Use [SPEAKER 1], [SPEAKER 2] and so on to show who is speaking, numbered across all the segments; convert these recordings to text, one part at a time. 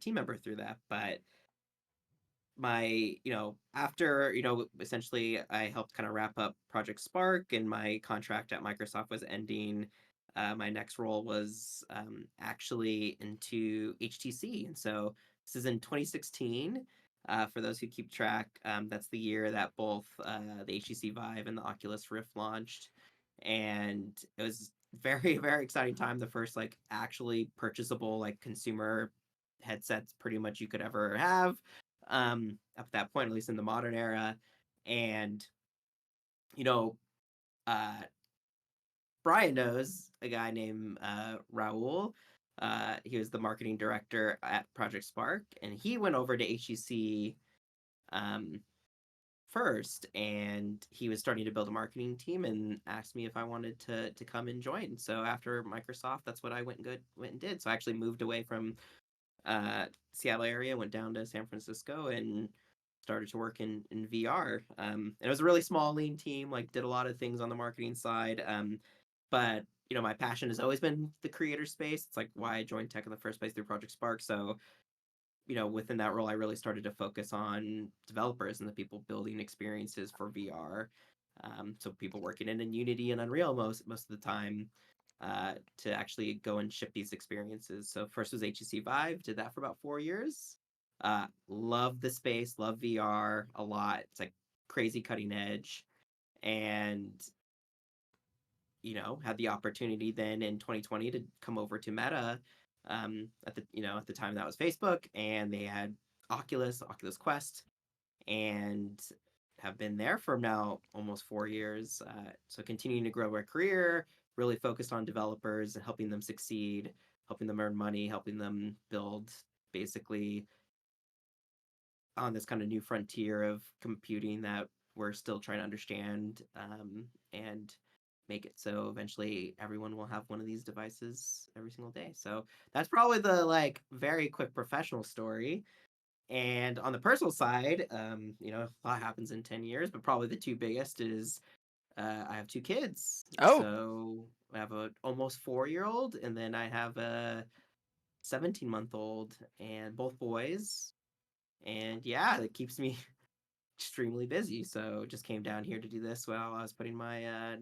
[SPEAKER 1] team member through that. But my, after, essentially I helped kind of wrap up Project Spark and my contract at Microsoft was ending. My next role was actually into HTC. And so this is in 2016. For those who keep track, that's the year that both the HTC Vive and the Oculus Rift launched. And it was very, very exciting time. The first like actually purchasable like consumer headsets pretty much you could ever have up at that point, at least in the modern era. And, you know, uh, Brian knows a guy named Raul. He was the marketing director at Project Spark, and he went over to HEC um, first, and he was starting to build a marketing team, and asked me if I wanted to come and join. So after Microsoft, that's what I went and did. So I actually moved away from Seattle area, went down to San Francisco, and started to work in VR. And it was a really small, lean team. Like did a lot of things on the marketing side. But my passion has always been the creator space. It's like why I joined tech in the first place through Project Spark. So within that role, I really started to focus on developers and the people building experiences for VR. So people working in Unity and Unreal most of the time to actually go and ship these experiences. So first was HTC Vive, did that for about 4 years. Love the space, love VR a lot. It's like crazy cutting edge, and had the opportunity then in 2020 to come over to Meta. At the time that was Facebook, and they had Oculus Quest, and have been there for now almost 4 years. So continuing to grow our career, really focused on developers and helping them succeed, helping them earn money, helping them build basically on this kind of new frontier of computing that we're still trying to understand, and make it so eventually everyone will have one of these devices every single day. So that's probably the like very quick professional story. And on the personal side, a lot happens in 10 years, but probably the two biggest is I have two kids.
[SPEAKER 2] Oh,
[SPEAKER 1] So I have a almost 4-year old, and then I have a 17-month-old, and both boys. And yeah, it keeps me extremely busy. So just came down here to do this while I was putting my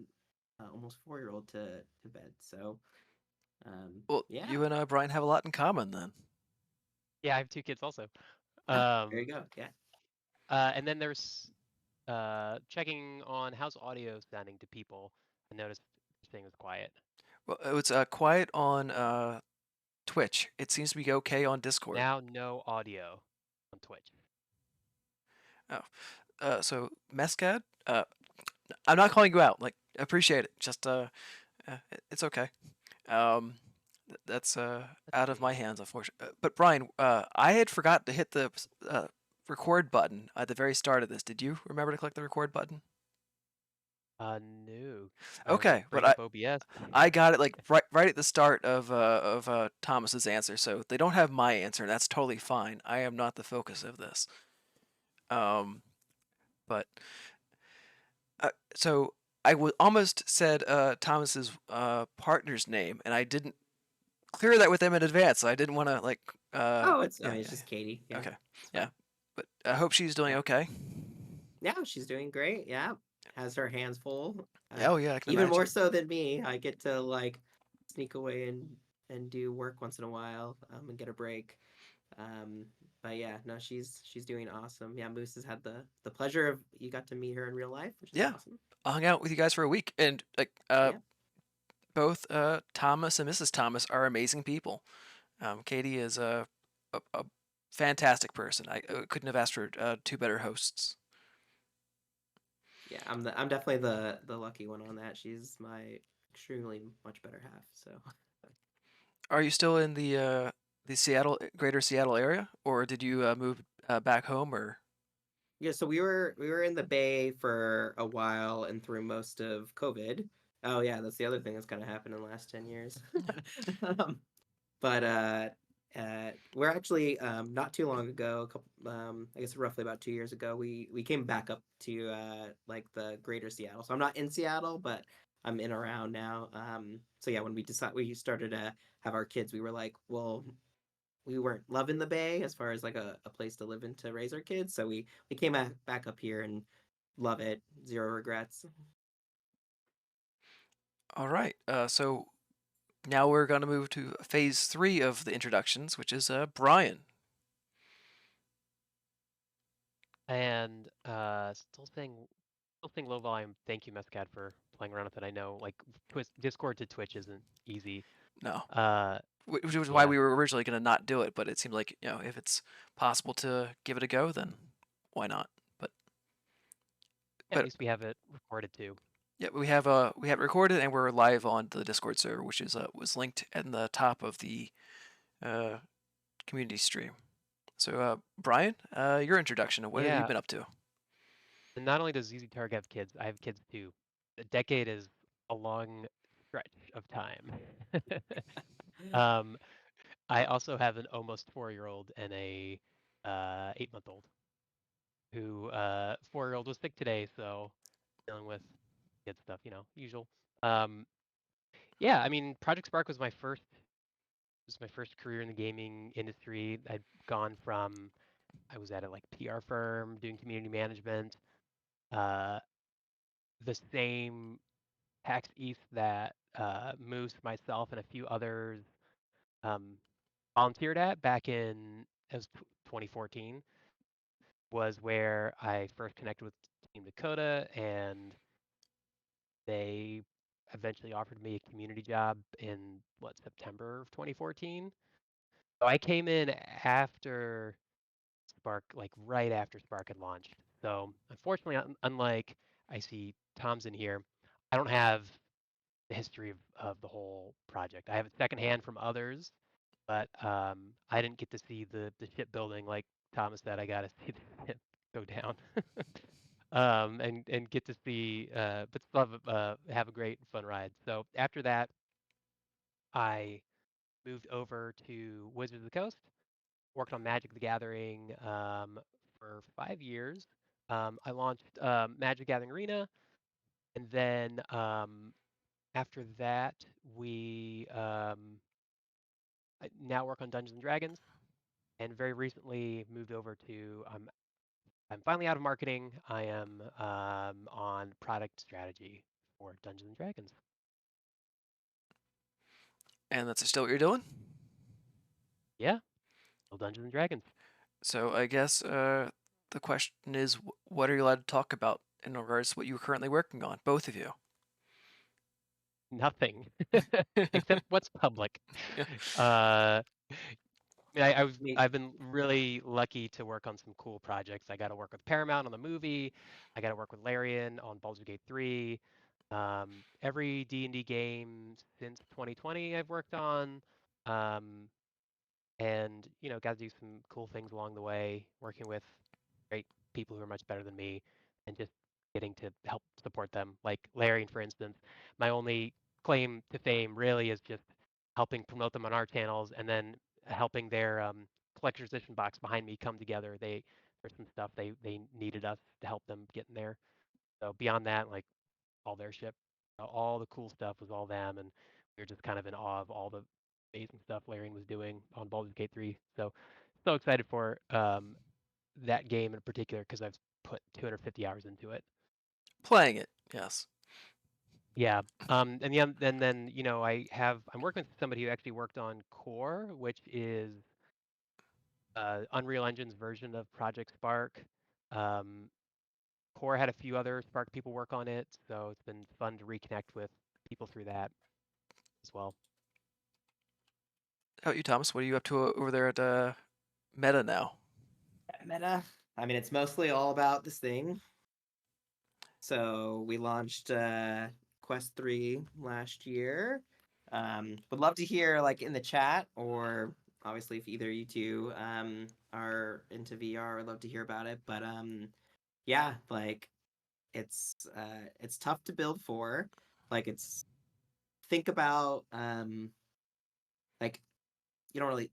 [SPEAKER 1] almost 4-year-old to bed. So
[SPEAKER 2] well,
[SPEAKER 1] yeah,
[SPEAKER 2] you and Brian have a lot in common then.
[SPEAKER 3] Yeah, I have two kids also.
[SPEAKER 1] ah, there you
[SPEAKER 3] Um,
[SPEAKER 1] go. Yeah.
[SPEAKER 3] and then there's checking on how's audio sounding to people. I noticed this thing was quiet.
[SPEAKER 2] Well, it's quiet on Twitch. It seems to be okay on Discord.
[SPEAKER 3] Now no audio on Twitch.
[SPEAKER 2] Oh, so Mescad, I'm not calling you out. Like, appreciate it. Just it's okay. Um, that's
[SPEAKER 3] That's
[SPEAKER 2] out of my
[SPEAKER 3] sweet.
[SPEAKER 2] hands, unfortunately. But Brian, I had forgot to hit the record button at the very start of this. Did you remember to click the record button?
[SPEAKER 3] No. I was
[SPEAKER 2] Okay, but
[SPEAKER 3] bringing up OBS.
[SPEAKER 2] I got it like right at the start of Thomas's answer. So they don't have my answer, and that's totally fine. I am not the focus of this. Um, but so I almost said Thomas's partner's name, and I didn't clear that with them in advance. So I didn't want to like
[SPEAKER 1] Oh, it's I
[SPEAKER 2] yeah,
[SPEAKER 1] mean it's
[SPEAKER 2] yeah,
[SPEAKER 1] just Katie.
[SPEAKER 2] yeah.
[SPEAKER 1] Yeah,
[SPEAKER 2] Okay,
[SPEAKER 1] it's
[SPEAKER 2] yeah.
[SPEAKER 1] fine.
[SPEAKER 2] But I hope she's doing
[SPEAKER 1] Yeah.
[SPEAKER 2] okay.
[SPEAKER 1] Yeah, she's doing great. Yeah, has her hands full.
[SPEAKER 2] Oh yeah, I can
[SPEAKER 1] Even more
[SPEAKER 2] imagine.
[SPEAKER 1] so than me. I get to like sneak away and do work once in a while, and get a break. Um, but yeah, no, she's doing awesome. Yeah, Moose has had the pleasure of you got to meet her in real life, which is
[SPEAKER 2] Yeah,
[SPEAKER 1] awesome.
[SPEAKER 2] I hung out with you guys for a week, and like
[SPEAKER 1] Yeah,
[SPEAKER 2] both Thomas and Mrs. Thomas are amazing people. Katie is a fantastic person. I couldn't have asked for two better hosts.
[SPEAKER 1] yeah. I'm definitely the lucky one on that. She's my extremely much better half. So
[SPEAKER 2] Are you still in the Seattle, greater Seattle area, or did you move back home? Or
[SPEAKER 1] yeah, so we were in the Bay for a while and through most of COVID. Oh yeah, that's the other thing that's kind of happened in the last 10 years. um, but we're actually not too long ago, a couple, I guess roughly about 2 years ago, we came back up to like the greater Seattle. So I'm not in Seattle, but I'm in around now. So yeah, when we started to have our kids, we were like, well, we weren't loving the Bay as far as like a place to live in to raise our kids. So we came back up here and love it. Zero regrets.
[SPEAKER 2] All right. So now we're going to move to phase 3 of the introductions, which is Brian.
[SPEAKER 3] And still saying low volume. Thank you, Mescad, for playing around with it. I know like Discord to Twitch isn't easy.
[SPEAKER 2] No,
[SPEAKER 3] Uh,
[SPEAKER 2] which was why
[SPEAKER 3] yeah,
[SPEAKER 2] we were originally going to not do it, but it seemed like if it's possible to give it a go, then why not? But
[SPEAKER 3] at
[SPEAKER 2] but
[SPEAKER 3] least we have it recorded too.
[SPEAKER 2] yeah, we have it recorded and we're live on the Discord server, which is was linked in the top of the uh, community stream. So Brian, your introduction. What have you
[SPEAKER 3] Yeah,
[SPEAKER 2] been up to?
[SPEAKER 3] and not only does ZZ Targ have kids, I have kids too. A decade is a long stretch of time. um, I also have an almost 4-year-old and a 8-month-old who 4-year-old was sick today, so dealing with kid stuff, usual. Um, yeah, I mean, Project Spark was my first career in the gaming industry. I was at a like PR firm doing community management. Uh, the same PAX East that Moose, myself, and a few others um, volunteered at back in it was 2014 was where I first connected with Team Dakota, and they eventually offered me a community job in September of 2014. So I came in after Spark, like right after Spark had launched. So unfortunately, unlike I see Tom's in here, I don't have the history of the whole project. I have it secondhand from others, but I didn't get to see the shipbuilding like Thomas said. I got to see the ship go down, and get to see, but still have a great fun ride. So after that, I moved over to Wizards of the Coast, worked on Magic the Gathering for 5 years. I launched Magic Gathering Arena, and then after that, we I now work on Dungeons and Dragons, and very recently moved over to. I'm finally out of marketing. I am on product strategy for Dungeons and Dragons.
[SPEAKER 2] And that's still what you're doing?
[SPEAKER 3] Yeah, still Dungeons and Dragons.
[SPEAKER 2] So I guess the question is, what are you allowed to talk about in regards to what you're currently working on, both of you?
[SPEAKER 3] Nothing except what's public.
[SPEAKER 2] Yeah.
[SPEAKER 3] Uh,
[SPEAKER 1] Me,
[SPEAKER 3] I've been really lucky to work on some cool projects. I got to work with Paramount on the movie. I got to work with Larian on Baldur's Gate 3. Every D&D game since 2020 I've worked on, and got to do some cool things along the way. Working with great people who are much better than me, and just getting to help support them. Like Larian, for instance, my only claim to fame really is just helping promote them on our channels, and then helping their collector's edition box behind me come together. There's some stuff they needed us to help them get in there. So beyond that, like all their ship, all the cool stuff was all them, and we were just kind of in awe of all the amazing stuff Larian was doing on Baldur's Gate 3. So excited for that game in particular because I've put 250 hours into it.
[SPEAKER 2] Playing it, yes.
[SPEAKER 3] Yeah. And then I'm working with somebody who actually worked on Core, which is Unreal Engine's version of Project Spark. Um, Core had a few other Spark people work on it, so it's been fun to reconnect with people through that as well.
[SPEAKER 2] How about you, Thomas? What are you up to over there at Meta now?
[SPEAKER 1] Meta. I mean, it's mostly all about this thing. So we launched Quest 3 last year. Would love to hear like in the chat, or obviously if either you two are into VR, I'd love to hear about it. But yeah, like it's tough to build for. Like it's think about like you don't really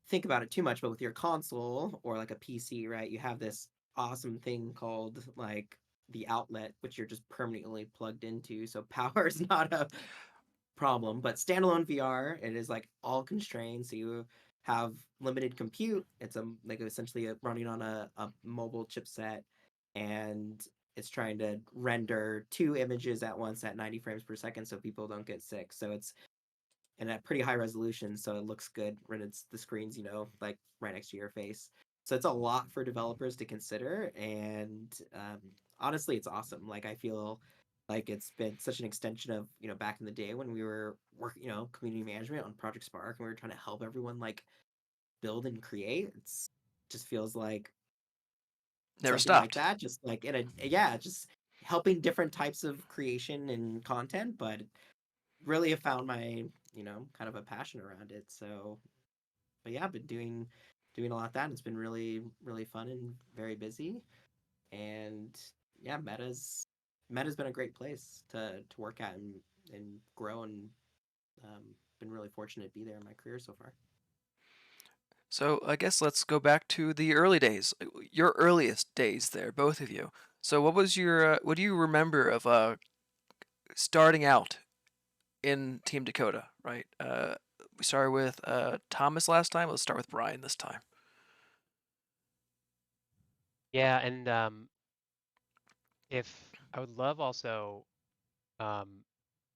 [SPEAKER 1] think about it too much, but with your console or like a PC, right, you have this awesome thing called like the outlet, which you're just permanently plugged into. So power is not a problem, but standalone VR, it is like all constrained. So you have limited compute. It's like essentially running on a mobile chipset, and it's trying to render two images at once at 90 frames per second so people don't get sick. So it's and at pretty high resolution, so it looks good when it's the screen's like right next to your face. So it's a lot for developers to consider, and honestly, it's awesome. Like I feel like it's been such an extension of back in the day when we were working community management on Project Spark, and we were trying to help everyone like build and create. It's just feels like
[SPEAKER 2] Never
[SPEAKER 1] something like
[SPEAKER 2] stopped.
[SPEAKER 1] that, just like in a yeah, just helping different types of creation and content, but really have found my kind of a passion around it. So but yeah, I've been doing a lot of that, and it's been really fun and very busy. And yeah, Meta's been a great place to work at and grow, and been really fortunate to be there in my career so far.
[SPEAKER 2] So I guess let's go back to the early days, your earliest days there, both of you. So what do you remember of starting out in Team Dakota, right? We started with Thomas last time. Let's start with Brian this time.
[SPEAKER 3] Yeah, and if I would love also, um,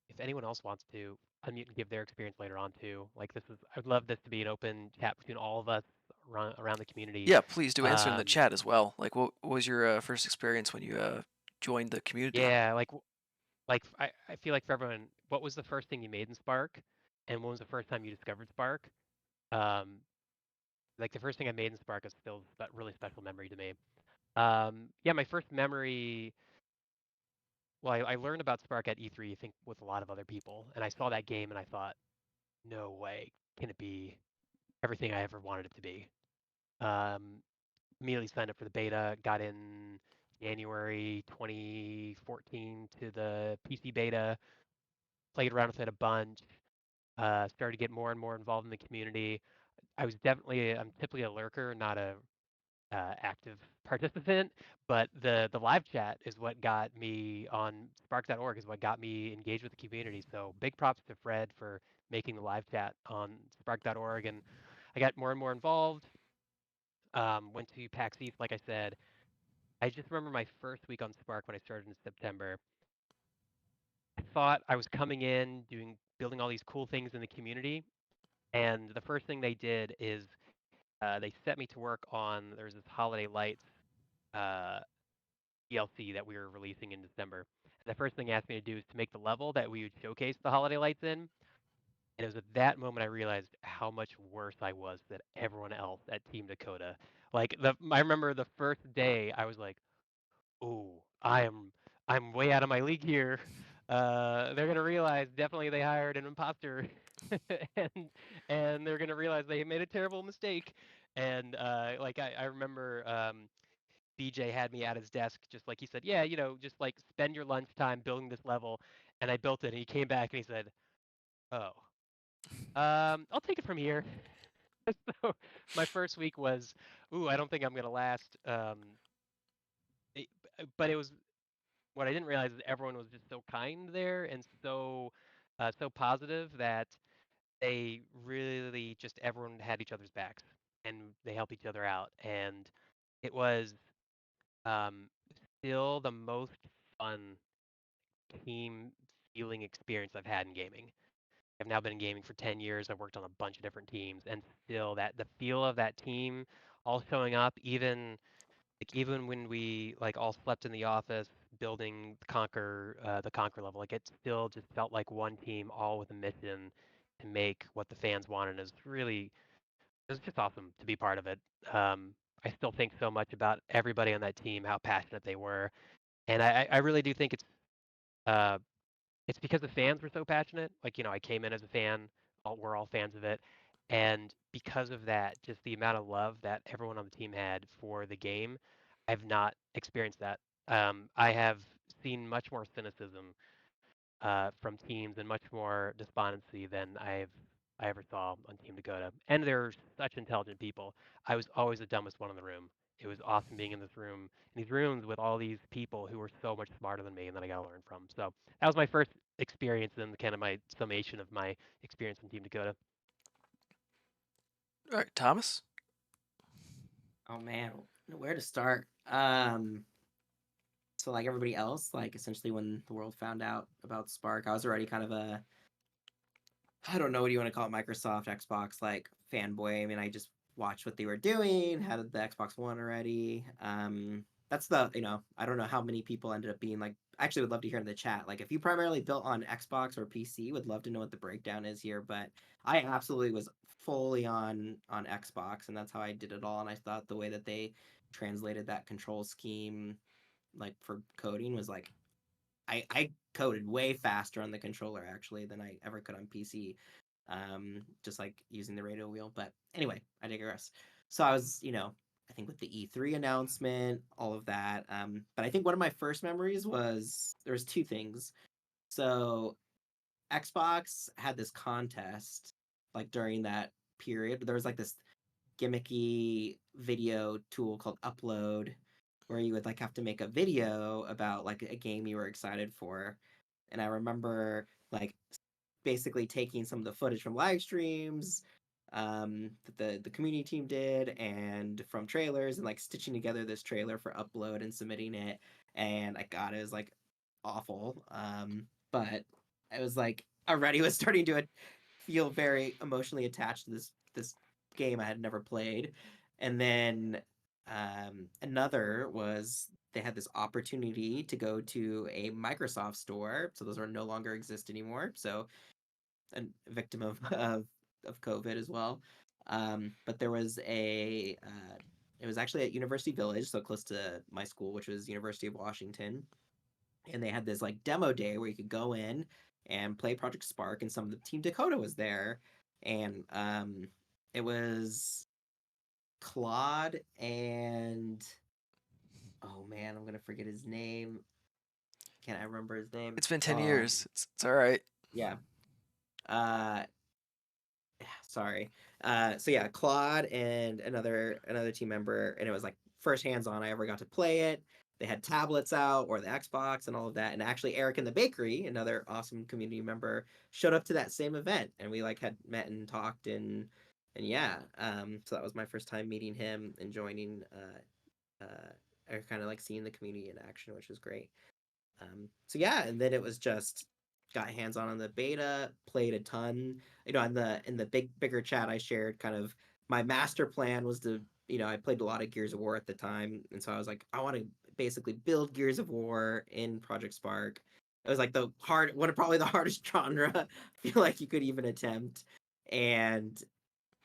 [SPEAKER 3] if anyone else wants to unmute and give their experience later on too. Like I'd love this to be an open chat between all of us around the community.
[SPEAKER 2] Yeah, please do answer in the
[SPEAKER 3] Um,
[SPEAKER 2] chat as well. Like, what was your first experience when you joined the community?
[SPEAKER 3] yeah, I feel like for everyone, what was the first thing you made in Spark, and when was the first time you discovered Spark? Um, like the first thing I made in Spark is still a really special memory to me. Yeah, my first memory. Well, I learned about Spark at E3, I think, with a lot of other people, and I saw that game and I thought, no way can it be everything I ever wanted it to be. Um, Immediately signed up for the beta, got in January 2014 to the PC beta, played around with it a bunch, started to get more and more involved in the community. I'm typically a lurker, not a active participant, but the live chat is what got me on Spark.org is what got me engaged with the community. So big props to Fred for making the live chat on Spark.org, and I got more and more involved. Went to PAX East, like I said. I just remember my first week on Spark when I started in September. I thought I was coming in, building all these cool things in the community, and the first thing they did is they set me to work on there's this Holiday Lights uh, DLC that we were releasing in December. And the first thing they asked me to do is to make the level that we would showcase the Holiday Lights in. And it was at that moment I realized how much worse I was than everyone else at Team Dakota. I remember the first day I was like, "Ooh, I'm way out of my league here. They're gonna realize definitely they hired an imposter, and they're gonna realize they made a terrible mistake." And I remember BJ had me at his desk, just like he said, "Yeah, just like spend your lunchtime building this level." And I built it, and he came back and he said, "Oh, I'll take it from here." So my first week was, "Ooh, I don't think I'm gonna last." It, but it was what I didn't realize is everyone was just so kind there and so positive that they really just everyone had each other's backs and they helped each other out, and it was um, still the most fun team feeling experience I've had in gaming. I've now been in gaming for 10 years. I've worked on a bunch of different teams, and still that the feel of that team all showing up, even when we like all slept in the office building the Conquer level, like it still just felt like one team, all with a mission to make what the fans wanted. It was just awesome to be part of it. I still think so much about everybody on that team, how passionate they were, and I really do think uh, it's because the fans were so passionate. Like, I came in as a fan, we're all fans of it. And because of that, just the amount of love that everyone on the team had for the game, I've not experienced that. I have seen much more cynicism from teams and much more despondency than I ever saw on Team Dakota. And they're such intelligent people. I was always the dumbest one in the room. It was awesome being in these rooms with all these people who were so much smarter than me and that I got to learn from. So that was my first experience and kind of my summation of my experience in Team Dakota.
[SPEAKER 2] All right, Thomas.
[SPEAKER 1] Oh man, where to start? So like everybody else, like essentially when the world found out about Spark, I was already kind of a, I don't know what you want to call it, Microsoft, Xbox like fanboy. I mean, I just watched what they were doing, had the Xbox One already. That's the, I don't know how many people ended up being like, actually would love to hear in the chat. Like if you primarily built on Xbox or PC, would love to know what the breakdown is here, but I absolutely was fully on Xbox and that's how I did it all. And I thought the way that they translated that control scheme like for coding was like I coded way faster on the controller actually than I ever could on PC. Just like using the radio wheel. But anyway, I digress. So I was, I think with the E3 announcement, all of that. But I think one of my first memories was there was two things. So Xbox had this contest like during that period. There was like this gimmicky video tool called Upload where you would like have to make a video about like a game you were excited for. And I remember like basically taking some of the footage from live streams that the community team did and from trailers and like stitching together this trailer for upload and submitting it. And I got it was like awful. But I was like already was starting to feel very emotionally attached to this game I had never played. And then another was they had this opportunity to go to a Microsoft store. So those are no longer exist anymore. So a victim of COVID as well. But there was it was actually at University Village, so close to my school, which was University of Washington, and they had this like demo day where you could go in and play Project Spark, and some of the Team Dakota was there, and it was Claude and oh man, I'm gonna forget his name. Can't I remember his name?
[SPEAKER 2] It's been 10
[SPEAKER 1] Oh
[SPEAKER 2] years. It's all right.
[SPEAKER 1] yeah. Uh, sorry. So yeah, Claude and another team member, and it was like first hands on I ever got to play it. They had tablets out or the Xbox and all of that. And actually, Eric in the bakery, another awesome community member, showed up to that same event, and we like had met and talked and yeah. So that was my first time meeting him and joining. Or kind of like seeing the community in action, which was great. So yeah, and then it was just got hands on the beta, played a ton. In the bigger chat I shared kind of my master plan was to, I played a lot of Gears of War at the time, and so I was like, I want to basically build Gears of War in Project Spark. It was like one of probably the hardest genre I feel like you could even attempt. And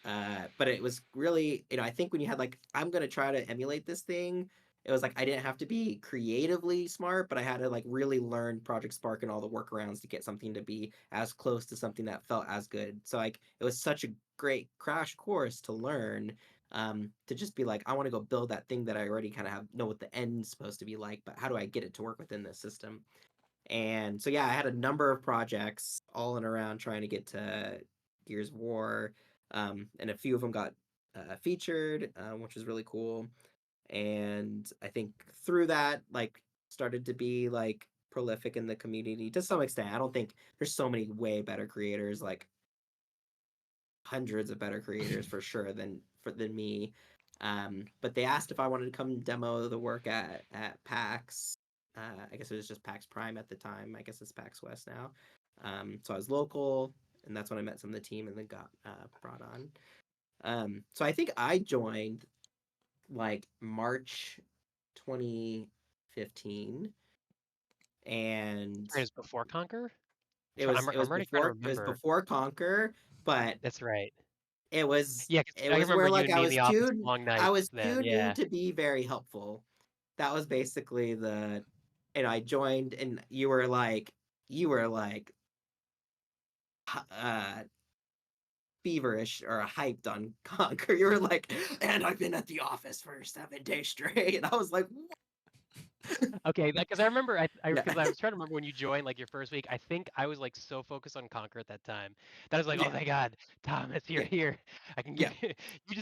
[SPEAKER 1] but it was really, I think when you had like, I'm gonna try to emulate this thing, it was like I didn't have to be creatively smart, but I had to like really learn Project Spark and all the workarounds to get something to be as close to something that felt as good. So like it was such a great crash course to learn, to just be like, I want to go build that thing that I already kind of have know what the end's supposed to be like, but how do I get it to work within this system? And so yeah, I had a number of projects all in around trying to get to Gears of War, and a few of them got featured, which was really cool. And I think through that, like, started to be like prolific in the community to some extent. I don't think there's so many way better creators, like hundreds of better creators for sure than me. But they asked if I wanted to come demo the work at PAX. I guess it was just PAX Prime at the time. I guess it's PAX West now. So I was local, and that's when I met some of the team, and then got brought on. So I think I joined like March 2015, and
[SPEAKER 3] It was before Conquer.
[SPEAKER 1] it was
[SPEAKER 3] I'm already trying to remember.
[SPEAKER 1] before Conquer, but
[SPEAKER 3] That's right.
[SPEAKER 1] it was
[SPEAKER 3] Yeah, 'cause
[SPEAKER 1] it
[SPEAKER 3] I
[SPEAKER 1] was where
[SPEAKER 3] remember you
[SPEAKER 1] like
[SPEAKER 3] and me in the office long
[SPEAKER 1] I
[SPEAKER 3] nights
[SPEAKER 1] was
[SPEAKER 3] then.
[SPEAKER 1] too new
[SPEAKER 3] Yeah.
[SPEAKER 1] to be very helpful. That was basically I joined and you were like uh feverish or hyped on Conquer. You were like, and I've been at the office for 7 days straight. And I was like,
[SPEAKER 3] Okay, because I remember
[SPEAKER 1] yeah,
[SPEAKER 3] because I was trying to remember when you joined like your first week. I think I was like so focused on Conquer at that time that I was like, oh
[SPEAKER 1] yeah,
[SPEAKER 3] my God, Thomas, you're
[SPEAKER 1] yeah,
[SPEAKER 3] here. I can give
[SPEAKER 1] yeah.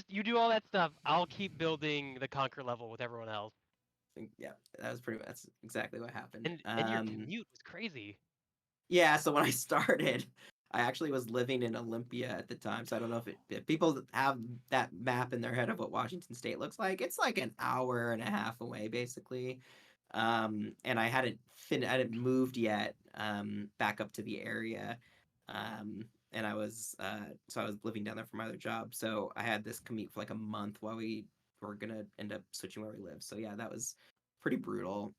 [SPEAKER 3] you do all that stuff. I'll keep building the Conquer level with everyone else.
[SPEAKER 1] Yeah, that's exactly what happened.
[SPEAKER 3] And your commute was crazy.
[SPEAKER 1] Yeah, so when I started, I actually was living in Olympia at the time, so I don't know if people have that map in their head of what Washington State looks like. It's like an hour and a half away, basically. And I hadn't moved yet back up to the area. And I was living down there for my other job, so I had this commute for like a month while we were gonna end up switching where we live. So yeah, that was pretty brutal,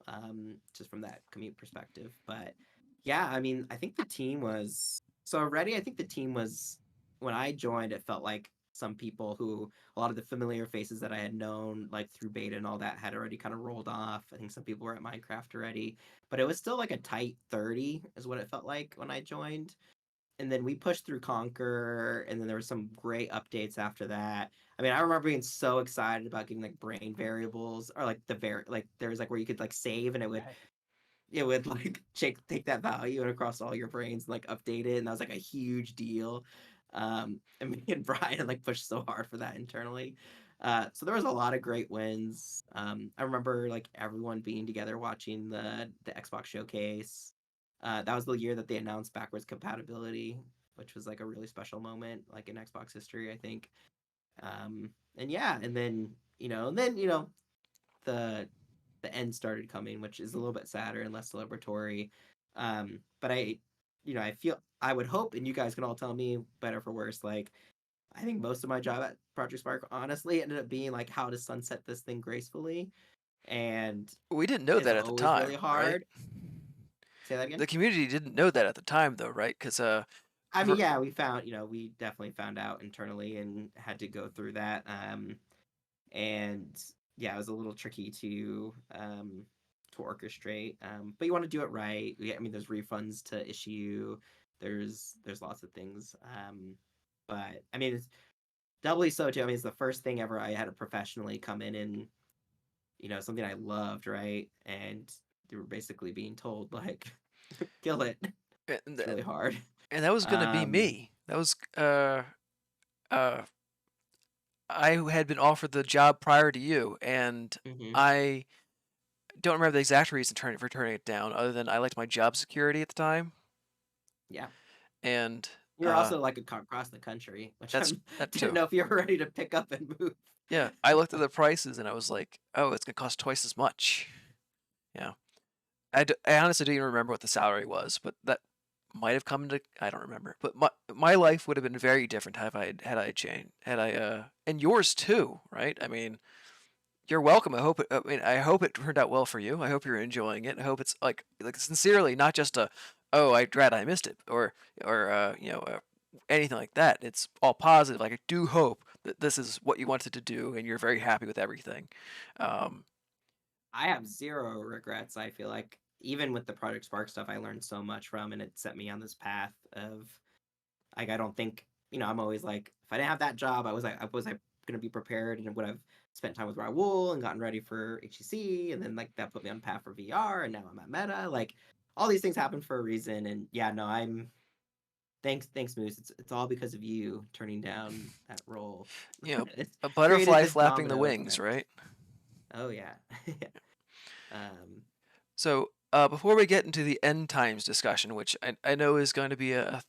[SPEAKER 1] just from that commute perspective. But yeah, I mean, I think the team was so already. I think the team was when I joined. It felt like some people who a lot of the familiar faces that I had known like through beta and all that had already kind of rolled off. I think some people were at Minecraft already, but it was still like a tight 30 is what it felt like when I joined. And then we pushed through Conquer, and then there were some great updates after that. I mean, I remember being so excited about getting like brain variables or like like there was like where you could like save and
[SPEAKER 3] Right.
[SPEAKER 1] it would like take that value and across all your brains and like update it, and that was like a huge deal. And me and Brian like pushed so hard for that internally. So there was a lot of great wins. I remember like everyone being together watching the Xbox showcase. That was the year that they announced backwards compatibility, which was like a really special moment, like in Xbox history, I think. And yeah, and then the the end started coming, which is a little bit sadder and less celebratory. But I feel I would hope, and you guys can all tell me better for worse. Like I think most of my job at Project Spark honestly ended up being like how to sunset this thing gracefully, and
[SPEAKER 2] We didn't know
[SPEAKER 1] it's
[SPEAKER 2] that at the
[SPEAKER 1] always
[SPEAKER 2] time,
[SPEAKER 1] really
[SPEAKER 2] right?
[SPEAKER 1] hard. Say that again.
[SPEAKER 2] The community didn't know that at the time, though, right? Because
[SPEAKER 1] I mean, yeah, we definitely found out internally and had to go through that. And yeah, it was a little tricky to orchestrate. But you want to do it right. I mean, there's refunds to issue. There's lots of things. But I mean, it's doubly so too. I mean, it's the first thing ever I had to professionally come in and something I loved, right? And they were basically being told like, kill it.
[SPEAKER 2] and,
[SPEAKER 1] It's really hard.
[SPEAKER 2] and that was gonna be
[SPEAKER 1] Um,
[SPEAKER 2] me. That was uh I had been offered the job prior to you, and
[SPEAKER 1] mhm.
[SPEAKER 2] I don't remember the exact reason for turning it down, other than I liked my job security at the time,
[SPEAKER 1] Yeah.
[SPEAKER 2] and
[SPEAKER 1] We were also like across the country, which I
[SPEAKER 2] that's that
[SPEAKER 1] didn't
[SPEAKER 2] too.
[SPEAKER 1] know if you were ready to pick up and move.
[SPEAKER 2] Yeah, I looked at the prices and I was like, oh, it's gonna cost twice as much. Yeah, I honestly don't even remember what the salary was, but that might have come to I don't remember. But my life would have been very different had I changed had I and yours too, right? I mean, you're welcome. I hope it turned out well for you. I hope you're enjoying it. I hope it's like sincerely, not just a oh I dread I missed it or anything like that. It's all positive. Like I do hope that this is what you wanted to do and you're very happy with everything. Um,
[SPEAKER 1] I have zero regrets. I feel like even with the Project Spark stuff, I learned so much from, and it set me on this path of like I don't think I'm always like if I didn't have that job, I was like going to be prepared and would have spent time with Raul and gotten ready for HCC, and then like that put me on the path for VR, and now I'm at Meta. Like all these things happen for a reason, and yeah, no, I'm thanks Moose. It's all because of you turning down that role.
[SPEAKER 2] you know,
[SPEAKER 1] It's
[SPEAKER 2] a
[SPEAKER 1] created
[SPEAKER 2] butterfly
[SPEAKER 1] this
[SPEAKER 2] flapping the
[SPEAKER 1] domino
[SPEAKER 2] wings,
[SPEAKER 1] effect.
[SPEAKER 2] right?
[SPEAKER 1] Oh yeah. um,
[SPEAKER 2] So before we get into the end times discussion, which I know is going to be a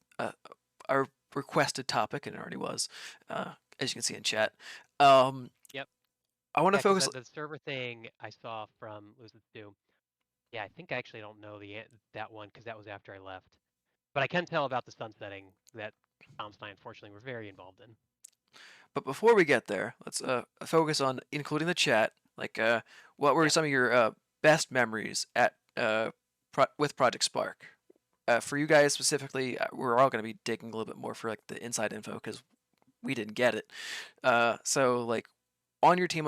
[SPEAKER 2] requested topic, and it already was, as you can see in chat. Um,
[SPEAKER 3] Yep.
[SPEAKER 2] I want to
[SPEAKER 3] Yeah, because
[SPEAKER 2] focus.
[SPEAKER 3] the server thing I saw from Lose Its Doom. Yeah, I think I actually don't know that one because that was after I left. But I can tell about the sunsetting that Tom's and I unfortunately were very involved in.
[SPEAKER 2] But before we get there, let's focus on including the chat. Like, what were
[SPEAKER 3] Yep.
[SPEAKER 2] some of your best memories at with Project Spark? For you guys specifically, we're all going to be digging a little bit more for like the inside info because we didn't get it. So like on your team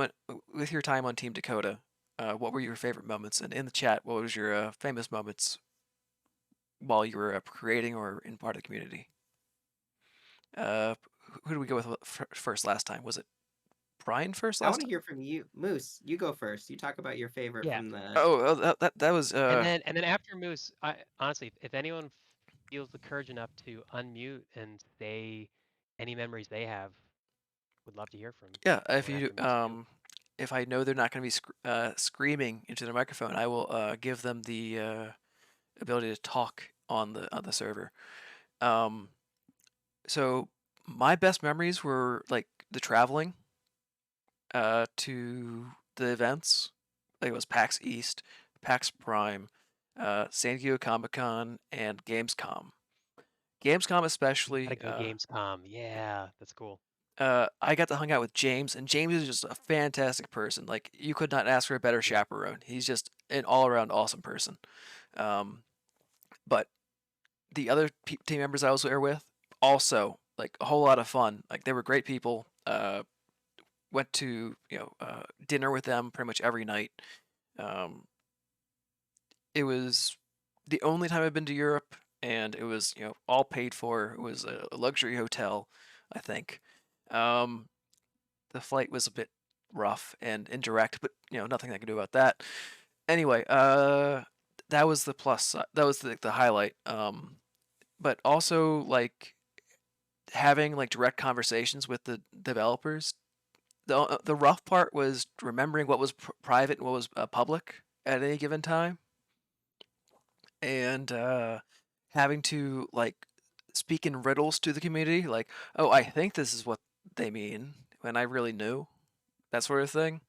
[SPEAKER 2] with your time on Team Dakota, what were your favorite moments? And in the chat, what was your famous moments while you were creating or in part of the community? Uh, who did we go with first last time? Was it Brian first
[SPEAKER 1] I
[SPEAKER 2] last
[SPEAKER 1] want to
[SPEAKER 2] time?
[SPEAKER 1] hear from you, Moose. You go first. You talk about your favorite
[SPEAKER 3] Yeah.
[SPEAKER 1] from the.
[SPEAKER 2] Oh, that was
[SPEAKER 3] And then after Moose, I honestly, if anyone feels the courage enough to unmute and say any memories they have, would love to hear from
[SPEAKER 2] yeah. If
[SPEAKER 3] anyone
[SPEAKER 2] you
[SPEAKER 3] after Moose too.
[SPEAKER 2] if I know they're not going to be screaming into the microphone, I will give them the ability to talk on the server. Um, So my best memories were like the traveling to the events. Like it was PAX East, PAX Prime, San Diego Comic Con, and Gamescom. Gamescom especially.
[SPEAKER 3] Gotta go Gamescom. Yeah, that's cool.
[SPEAKER 2] I got to hang out with James, and James is just a fantastic person. Like you could not ask for a better
[SPEAKER 3] Yeah.
[SPEAKER 2] chaperone. He's just an all-around awesome person. Um, but the other team members I was there with also like a whole lot of fun. Like they were great people. Went to dinner with them pretty much every night. Um, it was the only time I've been to Europe, and it was all paid for. It was a luxury hotel, I think. Um, the flight was a bit rough and indirect, but nothing I can do about that. Anyway, that was the plus. That was the highlight. But also like having like direct conversations with the developers. The rough part was remembering what was private and what was public at any given time, and having to like speak in riddles to the community, like, oh, I think this is what they mean when I really knew, that sort of thing.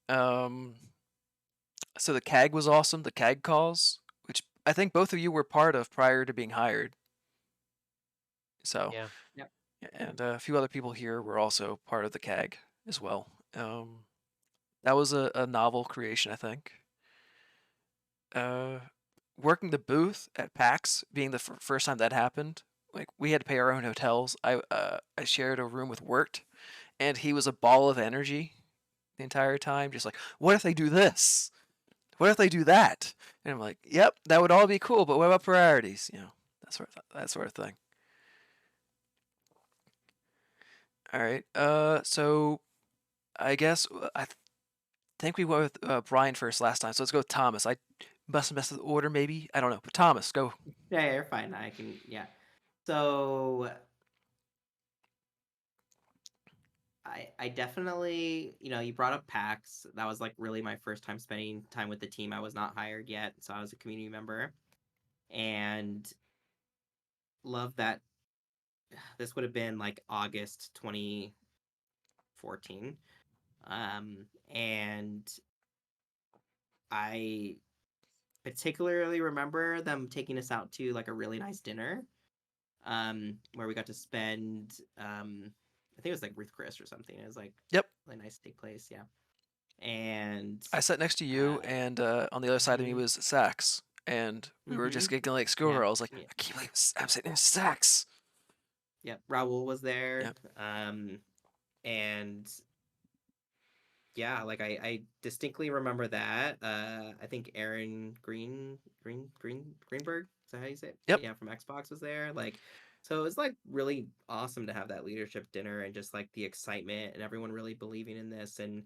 [SPEAKER 2] Um, so the CAG was awesome. The CAG calls, which I think both of you were part of prior to being hired. So,
[SPEAKER 3] Yeah.
[SPEAKER 1] Yep.
[SPEAKER 2] and a few other people here were also part of the CAG as well. That was a novel creation, I think. Uh, Working the booth at PAX being the first time that happened, like we had to pay our own hotels. I shared a room with Wirt, and he was a ball of energy the entire time, just like, what if they do this? What if they do that? And I'm like, yep, that would all be cool, but what about priorities? That sort of thing. All right. So I guess I think we went with Brian first last time, so let's go with Thomas. I must have messed with the order, maybe. I don't know, but Thomas, go.
[SPEAKER 1] Yeah, you're fine. I can. Yeah. So I definitely, you brought up PAX. That was like really my first time spending time with the team. I was not hired yet, so I was a community member, and love that. This would have been like August 2014, and I particularly remember them taking us out to like a really nice dinner, where we got to spend, I think it was like Ruth Chris or something. It was like
[SPEAKER 2] Yep.
[SPEAKER 1] really nice steak place, yeah. And
[SPEAKER 2] I sat next to you,
[SPEAKER 1] uh,
[SPEAKER 2] and on the other side of me
[SPEAKER 1] mhm,
[SPEAKER 2] was Sax, and we were just
[SPEAKER 1] mhm,
[SPEAKER 2] giggling like
[SPEAKER 1] yeah,
[SPEAKER 2] schoolgirls. Like,
[SPEAKER 1] yeah,
[SPEAKER 2] I can't believe I'm sitting next to Sax.
[SPEAKER 1] yeah. Raul was there,
[SPEAKER 2] Yep.
[SPEAKER 1] and yeah, like I distinctly remember that. I think Aaron Greenberg. Is that how you say it?
[SPEAKER 2] Yep.
[SPEAKER 1] Yeah, from Xbox was there. Like, so it was like really awesome to have that leadership dinner and just like the excitement and everyone really believing in this. And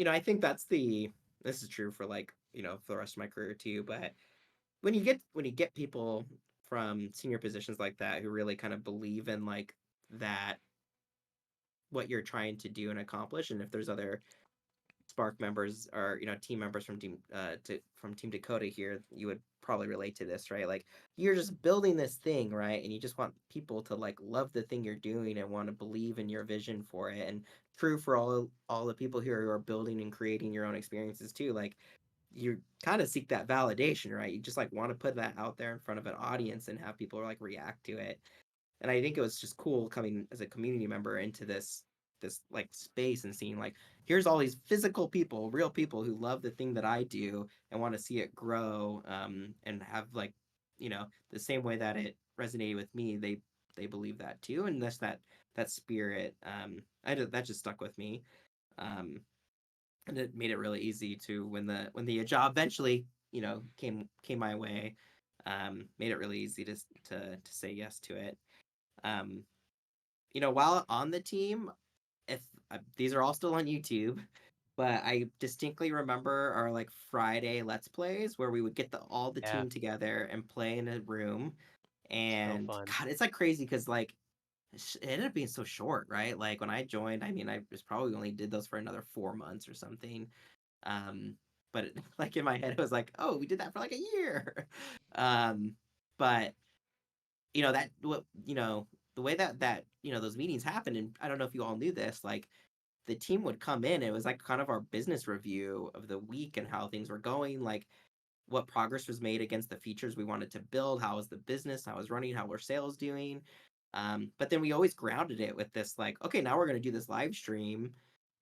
[SPEAKER 1] I think this is true for like for the rest of my career too. But when you get people from senior positions like that who really kind of believe in like that what you're trying to do and accomplish, and if there's other Spark members or team members from Team Dakota here, you would probably relate to this, right? Like you're just building this thing, right? And you just want people to like love the thing you're doing and want to believe in your vision for it. And true for all the people here who are building and creating your own experiences too. Like you kind of seek that validation, right? You just like want to put that out there in front of an audience and have people like react to it. And I think it was just cool coming as a community member into this like space and seeing like here's all these physical people, real people who love the thing that I do and want to see it grow, and have like the same way that it resonated with me, they believe that too, and that's that spirit. That just stuck with me, um, and it made it really easy to when the job eventually came my way, made it really easy to say yes to it. um, while on the team, if these are all still on YouTube, but I distinctly remember our like Friday Let's Plays where we would get all the
[SPEAKER 3] Yeah.
[SPEAKER 1] team together and play in a room.
[SPEAKER 3] So
[SPEAKER 1] And
[SPEAKER 3] fun.
[SPEAKER 1] God, it's like crazy because like it ended up being so short, right? Like when I joined, I mean, I was probably only did those for another 4 months or something. But like in my head, it was like, oh, we did that for like a year. But that what the way that those meetings happened, and I don't know if you all knew this, like the team would come in. It was like kind of our business review of the week and how things were going, like what progress was made against the features we wanted to build, how was the business, how was running, how were sales doing. But then we always grounded it with this like, okay, now we're gonna do this live stream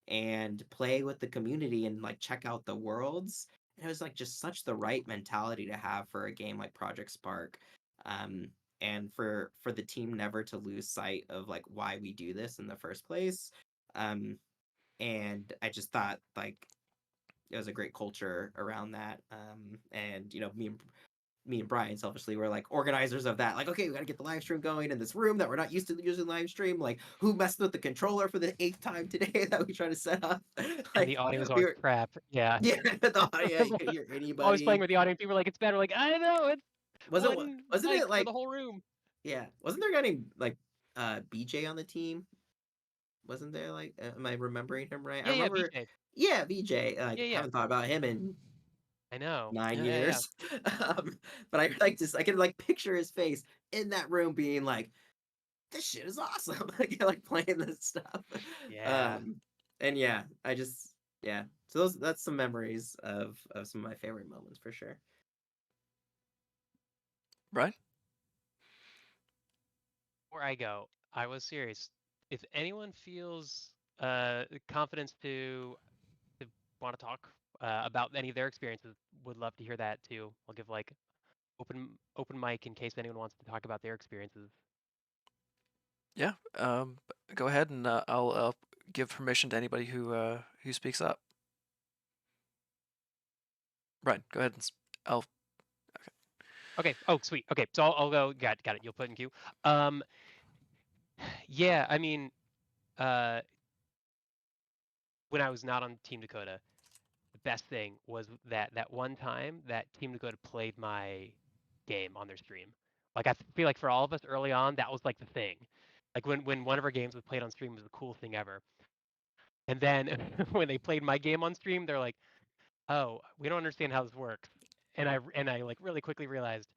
[SPEAKER 1] and play with the community and like check out the worlds. And it was like just such the right mentality to have for a game like Project Spark. Um, and for the team never to lose sight of like why we do this in the first place. Um, and I just thought like it was a great culture around that. And me and Brian selfishly were like organizers of that. Like, okay, we got to get the live stream going in this room that we're not used to using live stream. Like, who messed with the controller for the eighth time today that we try to set up?
[SPEAKER 3] And the
[SPEAKER 1] Like,
[SPEAKER 3] audio was
[SPEAKER 1] we
[SPEAKER 3] always
[SPEAKER 1] were,
[SPEAKER 3] crap. Yeah.
[SPEAKER 1] yeah, yeah, you couldn't hear
[SPEAKER 3] Always playing
[SPEAKER 1] anybody.
[SPEAKER 3] with the audience. People were like, it's better. Like, I know, it's
[SPEAKER 1] Was it?
[SPEAKER 3] one
[SPEAKER 1] Wasn't
[SPEAKER 3] mic
[SPEAKER 1] it
[SPEAKER 3] for the
[SPEAKER 1] like?
[SPEAKER 3] whole room.
[SPEAKER 1] Yeah, wasn't there a guy named like BJ on the team? Wasn't there like? Am I remembering him right? I
[SPEAKER 3] Yeah, yeah,
[SPEAKER 1] remember.
[SPEAKER 3] BJ.
[SPEAKER 1] Yeah, BJ.
[SPEAKER 3] Yeah,
[SPEAKER 1] Like,
[SPEAKER 3] yeah.
[SPEAKER 1] haven't thought about him in
[SPEAKER 3] I know.
[SPEAKER 1] 9 years. But I like just I can like picture his face in that room being like, "This shit is awesome!" like playing this stuff.
[SPEAKER 3] Yeah.
[SPEAKER 1] Um, and yeah, I just yeah. So that's some memories of some of my favorite moments for sure.
[SPEAKER 2] Brian?
[SPEAKER 3] Before I go, I was serious. If anyone feels confidence to want to talk about any of their experiences, would love to hear that too. I'll give like open mic in case anyone wants to talk about their experiences.
[SPEAKER 2] Yeah. Go ahead, and I'll give permission to anybody who speaks up. Brian, go ahead and I'll.
[SPEAKER 3] Okay. Oh, sweet. Okay, so I'll go. Got it. You'll put in queue. Um, yeah. I mean, uh, when I was not on Team Dakota, the best thing was that one time that Team Dakota played my game on their stream. Like I feel like for all of us early on, that was like the thing. Like when one of our games was played on stream was the coolest thing ever. And then when they played my game on stream, they're like, "Oh, we don't understand how this works." And I like really quickly realized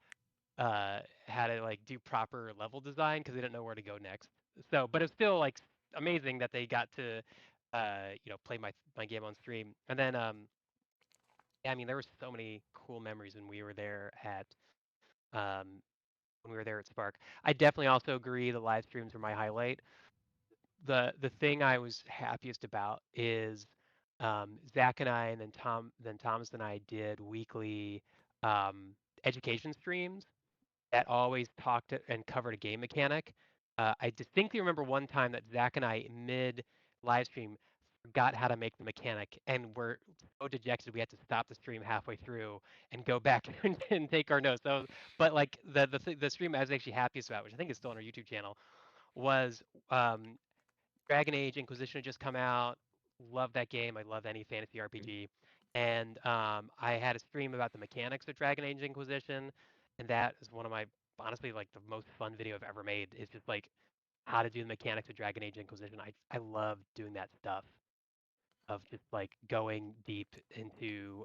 [SPEAKER 3] how to like do proper level design because they didn't know where to go next. So, but it's still like amazing that they got to play my game on stream. And then yeah, I mean there were so many cool memories um when we were there at Spark. I definitely also agree the live streams were my highlight. The thing I was happiest about is Zach and I, and then Thomas and I did weekly um, education streams that always and covered a game mechanic. I distinctly remember one time that Zach and I mid live stream forgot how to make the mechanic and were so dejected we had to stop the stream halfway through and go back and take our notes. So, but like the stream I was actually happiest about, which I think is still on our YouTube channel, was um, Dragon Age Inquisition had just come out. Love that game. I love any fantasy RPG. And I had a stream about the mechanics of Dragon Age Inquisition, and that is one of my honestly like the most fun video I've ever made. Is just like how to do the mechanics of Dragon Age Inquisition. I love doing that stuff of just like going deep into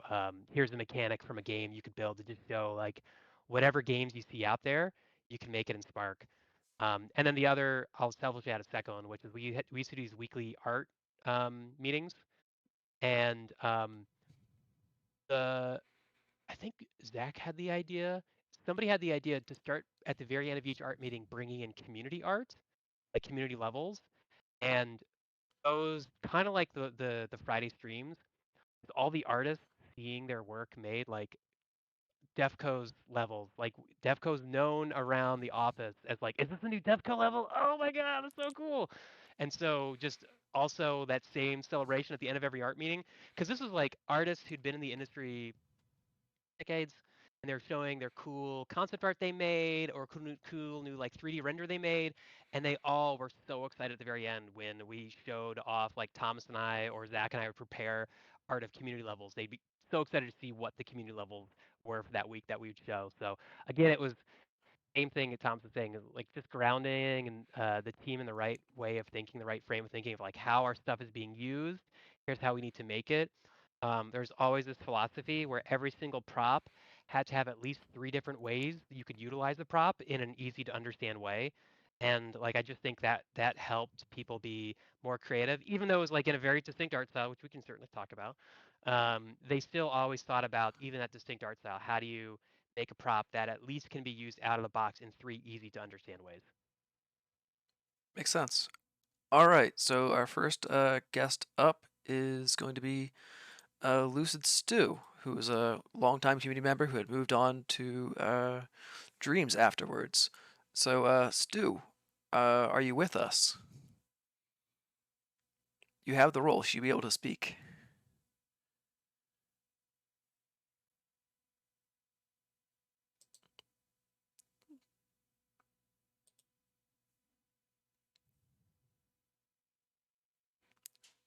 [SPEAKER 3] here's the mechanic from a game you could build to just show like whatever games you see out there, you can make it in Spark. And then the other, I'll selfishly add a second one, which is we used to do these weekly art meetings, and the I think Zach had the idea. Somebody had the idea to start at the very end of each art meeting, bringing in community art, like community levels, and those kind of like the Friday streams, all the artists seeing their work made, like Defco's levels. Like Defco's known around the office as like, is this a new Defco level? Oh my god, that's so cool. And so just also that same celebration at the end of every art meeting, because this was like artists who'd been in the industry decades, and they're showing their cool concept art they made or cool new like 3D render they made, and they all were so excited at the very end when we showed off, like Thomas and I or Zach and I would prepare art of community levels. They'd be so excited to see what the community levels were for that week that we would show. So again, it was same thing that Tom's was saying, like just grounding and the team in the right way of thinking, the right frame of thinking of like how our stuff is being used. Here's how we need to make it. There's always this philosophy where every single prop had to have at least 3 different ways that you could utilize the prop in an easy to understand way. And like I just think that that helped people be more creative, even though it was like in a very distinct art style, which we can certainly talk about. They still always thought about even that distinct art style. How do you make a prop that at least can be used out of the box in three easy to understand ways?
[SPEAKER 2] Makes sense. All right, so our first guest up is going to be Lucid Stew, who is a longtime community member who had moved on to Dreams afterwards. So, Stu, are you with us? You have the role. Should be able to speak.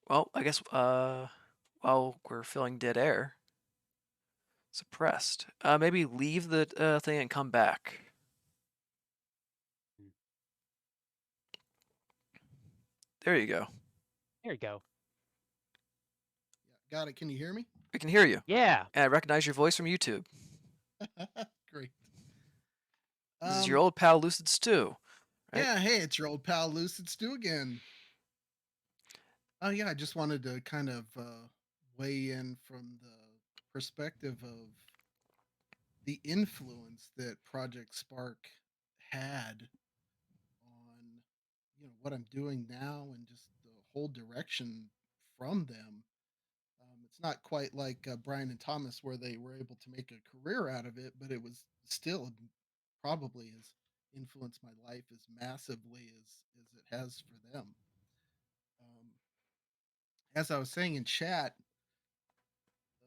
[SPEAKER 2] Well, I guess while we're filling dead air, suppressed. Maybe leave the thing and come back.
[SPEAKER 3] Mm.
[SPEAKER 2] There you go.
[SPEAKER 3] There you go.
[SPEAKER 4] Yeah, got it. Can you hear me?
[SPEAKER 2] We can hear you.
[SPEAKER 3] Yeah.
[SPEAKER 2] And I recognize your voice from YouTube.
[SPEAKER 4] Great.
[SPEAKER 2] This is your old pal Lucid Stew. Right?
[SPEAKER 4] Yeah, hey, it's your old pal Lucid Stew again. Oh yeah, I just wanted to kind of weigh in from the perspective of the influence that Project Spark had on what I'm doing now and just the whole direction from them. It's not quite like Brian and Thomas where they were able to make a career out of it, but it was still probably has influenced my life as massively as it has for them. Um, as I was saying in chat,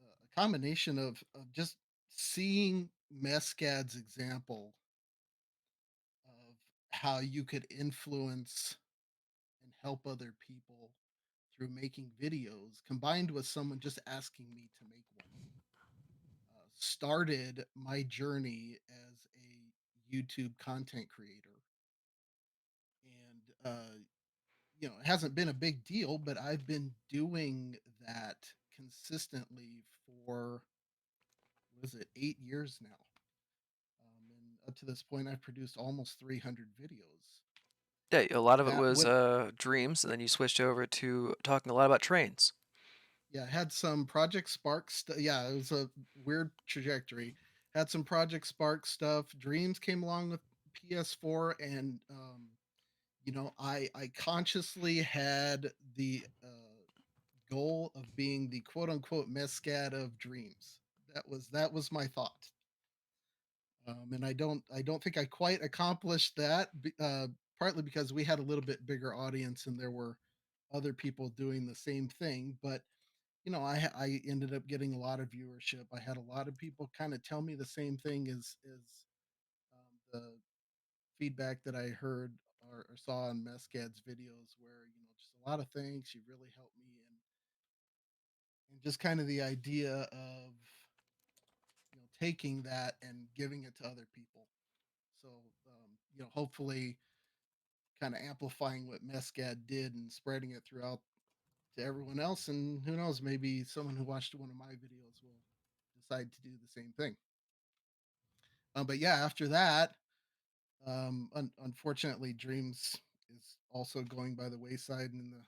[SPEAKER 4] a combination of just seeing Mescad's example of how you could influence and help other people through making videos, combined with someone just asking me to make one, started my journey as a YouTube content creator. And it hasn't been a big deal, but I've been doing that consistently for what is it, 8 years now. And up to this point, I've produced almost 300 videos.
[SPEAKER 2] Yeah, a lot of it
[SPEAKER 4] That
[SPEAKER 2] was
[SPEAKER 4] with
[SPEAKER 2] dreams, and then you switched over to talking a lot about trains.
[SPEAKER 4] Yeah, had some Project Spark stuff. Yeah, it was a weird trajectory. Had some Project Spark stuff. Dreams came along with PS4, and I consciously had the goal of being the quote unquote mescad of dreams. That was my thought. And I don't think I quite accomplished that. Partly because we had a little bit bigger audience and there were other people doing the same thing. But I ended up getting a lot of viewership. I had a lot of people kind of tell me the same thing as the feedback that I heard or saw on Mescad's videos, where just a lot of things. She really helped me, and just kind of the idea of taking that and giving it to other people. So hopefully, kind of amplifying what Mescad did and spreading it throughout to everyone else. And who knows, maybe someone who watched one of my videos will decide to do the same thing. But yeah, after that, unfortunately, Dreams is also going by the wayside in the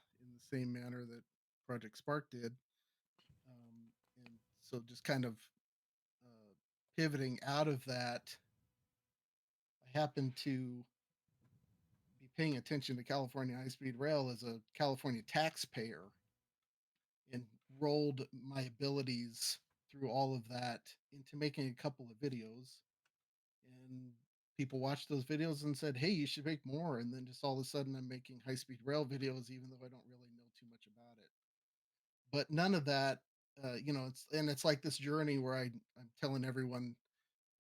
[SPEAKER 4] same manner that Project Spark did. And so, just kind of uh, pivoting out of that, I happen to be paying attention to California High Speed Rail as a California taxpayer, and rolled my abilities through all of that into making a couple of videos. And people watched those videos and said, "Hey, you should make more." And then just all of a sudden, I'm making high speed rail videos, even though I don't really know too much about it. But none of that, it's like this journey where I'm telling everyone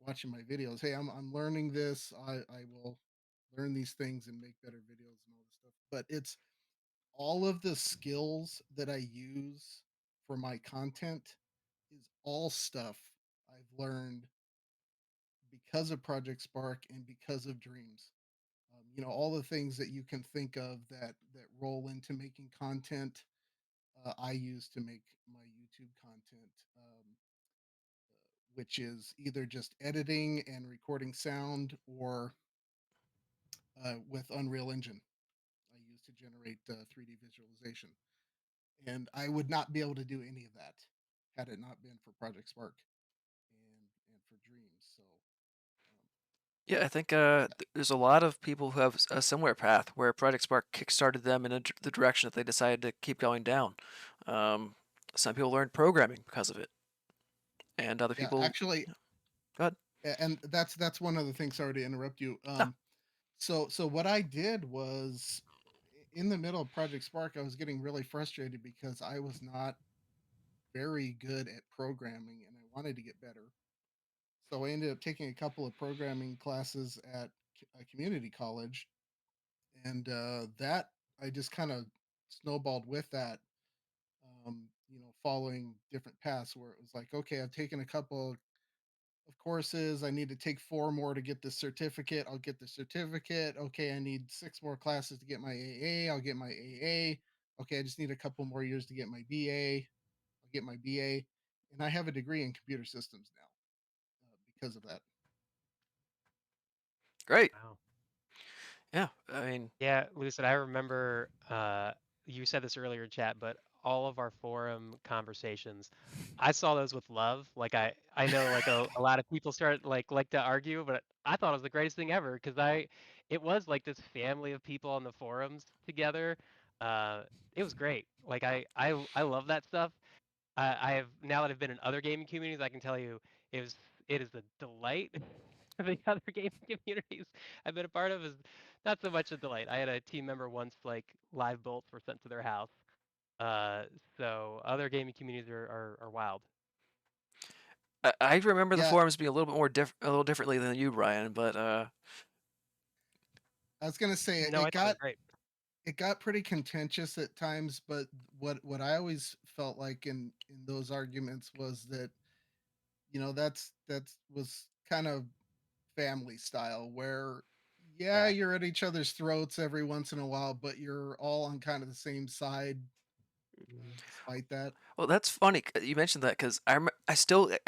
[SPEAKER 4] watching my videos, "Hey, I'm learning this. I will learn these things and make better videos and all this stuff." But it's all of the skills that I use for my content is all stuff I've learned because of Project Spark and because of Dreams. All the things that you can think of that roll into making content, I use to make my YouTube content, which is either just editing and recording sound, or with Unreal Engine. I use to generate 3D visualization, and I would not be able to do any of that had it not been for Project Spark and for Dreams. So
[SPEAKER 2] Yeah, I think
[SPEAKER 4] yeah,
[SPEAKER 2] there's a lot of people who have a similar path where Project Spark kickstarted them in the direction that they decided to keep going down. Um, some people learned programming because of it, and other
[SPEAKER 4] yeah,
[SPEAKER 2] people.
[SPEAKER 4] actually,
[SPEAKER 2] Go ahead.
[SPEAKER 4] and that's one of the things. Sorry to interrupt you.
[SPEAKER 2] Ah,
[SPEAKER 4] So what I did was in the middle of Project Spark, I was getting really frustrated because I was not very good at programming, and I wanted to get better. So I ended up taking a couple of programming classes at a community college, and that I just kind of snowballed with that. Following different paths where it was like, okay, I've taken a couple of courses. I need to take 4 more to get the certificate. I'll get the certificate. Okay, I need 6 more classes to get my AA. I'll get my AA. Okay, I just need a couple more years to get my BA. I'll get my BA, and I have a degree in computer systems now because of that.
[SPEAKER 2] great.
[SPEAKER 3] Wow.
[SPEAKER 2] Yeah, I mean,
[SPEAKER 3] Yeah, Lucid, I remember you said this earlier in chat, but all of our forum conversations, I saw those with love. Like I know like a lot of people start like to argue, but I thought it was the greatest thing ever because it was like this family of people on the forums together. Uh, it was great. Like I love that stuff. I have now that I've been in other gaming communities, I can tell you it was it is a delight. The other gaming communities I've been a part of is not so much a delight. I had a team member once like live bolts were sent to their house. Uh, so other gaming communities are wild.
[SPEAKER 2] I remember the
[SPEAKER 4] Yeah,
[SPEAKER 2] forums being a little bit more a little differently than you, Brian. But
[SPEAKER 4] I was gonna say
[SPEAKER 3] No, I thought it was great.
[SPEAKER 4] it got pretty contentious at times, but what I always felt like in those arguments was that that's was kind of family style where yeah,
[SPEAKER 3] Yeah.
[SPEAKER 4] you're at each other's throats every once in a while, but you're all on kind of the same side despite that.
[SPEAKER 2] well, that's funny you mentioned that because I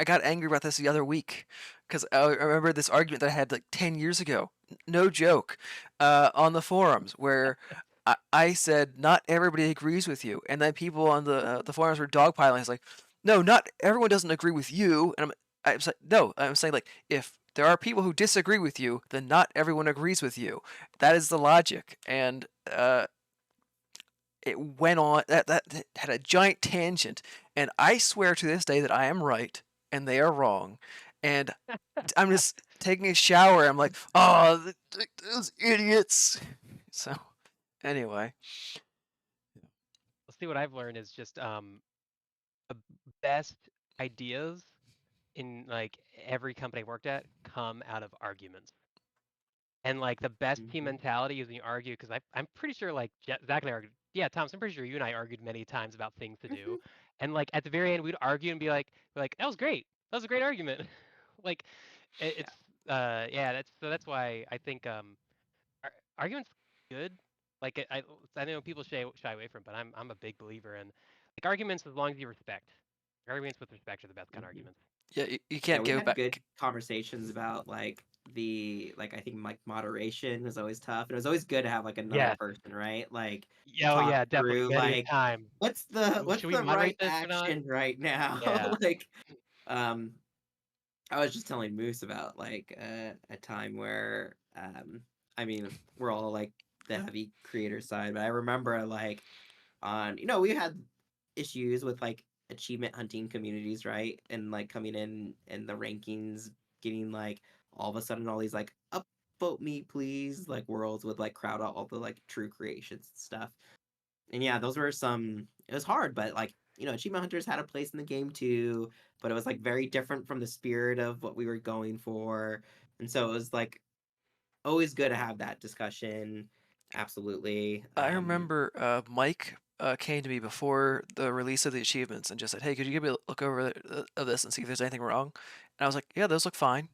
[SPEAKER 2] got angry about this the other week because I remember this argument that I had like 10 years ago. No joke, on the forums where I said not everybody agrees with you, and then people on the forums were dogpiling. It's like, no, not everyone doesn't agree with you, and I'm saying no. I'm saying like if there are people who disagree with you, then not everyone agrees with you. That is the logic, and it went on that had a giant tangent, and I swear to this day that I am right and they are wrong, and I'm just taking a shower. I'm like, oh, those idiots. So anyway,
[SPEAKER 3] Let's see what I've learned is just the best ideas in like every company I worked at come out of arguments. And like the best team
[SPEAKER 1] Mhm.
[SPEAKER 3] mentality is when you argue, because I'm pretty sure like Zach and I argued. Yeah, Thomas, I'm pretty sure you and I argued many times about things to do.
[SPEAKER 1] Mhm.
[SPEAKER 3] And like at the very end, we'd argue and be like, that was great. That was a great argument. Like
[SPEAKER 1] Yeah.
[SPEAKER 3] it's yeah, that's why I think arguments good. Like I know people shy away from, it, but I'm a big believer in like arguments as long as you respect. Arguments with respect are the best kind of
[SPEAKER 1] Mhm.
[SPEAKER 3] arguments.
[SPEAKER 2] yeah, you
[SPEAKER 1] Yeah,
[SPEAKER 2] can't
[SPEAKER 1] we
[SPEAKER 2] go
[SPEAKER 1] had good
[SPEAKER 2] back.
[SPEAKER 1] conversations about like I think like moderation was always tough. And it was always good to have like another
[SPEAKER 3] Yes.
[SPEAKER 1] person, right? Like
[SPEAKER 3] Yeah, oh
[SPEAKER 1] talk
[SPEAKER 3] yeah, definitely.
[SPEAKER 1] through
[SPEAKER 3] Many a
[SPEAKER 1] like
[SPEAKER 3] time.
[SPEAKER 1] what's
[SPEAKER 3] Should we
[SPEAKER 1] the
[SPEAKER 3] moderate
[SPEAKER 1] right
[SPEAKER 3] this or not?
[SPEAKER 1] action right now?
[SPEAKER 3] Yeah.
[SPEAKER 1] Like um I was just telling Moose about like a time where I mean we're all like the heavy creator side, but I remember like on we had issues with like achievement hunting communities, right? And like coming in the rankings, getting like all of a sudden all these like upvote me please like worlds would like crowd out all the like true creations and stuff. And yeah, those were some it was hard, but like achievement hunters had a place in the game too, but it was like very different from the spirit of what we were going for. And so it was like always good to have that discussion. Absolutely.
[SPEAKER 2] I remember Mike came to me before the release of the achievements and just said, "Hey, could you give me a look over of this and see if there's anything wrong?" And I was like, "Yeah, those look fine."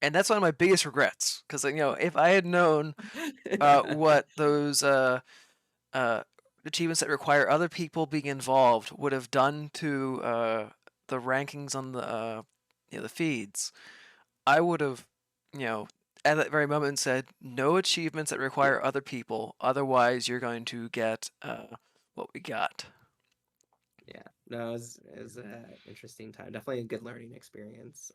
[SPEAKER 2] And that's one of my biggest regrets because if I had known what those uh, achievements that require other people being involved would have done to the rankings on the the feeds, I would have, you know, at that very moment said, "No achievements that require other people, otherwise you're going to get what we got."
[SPEAKER 1] Yeah, no, it was an interesting time. Definitely a good learning experience.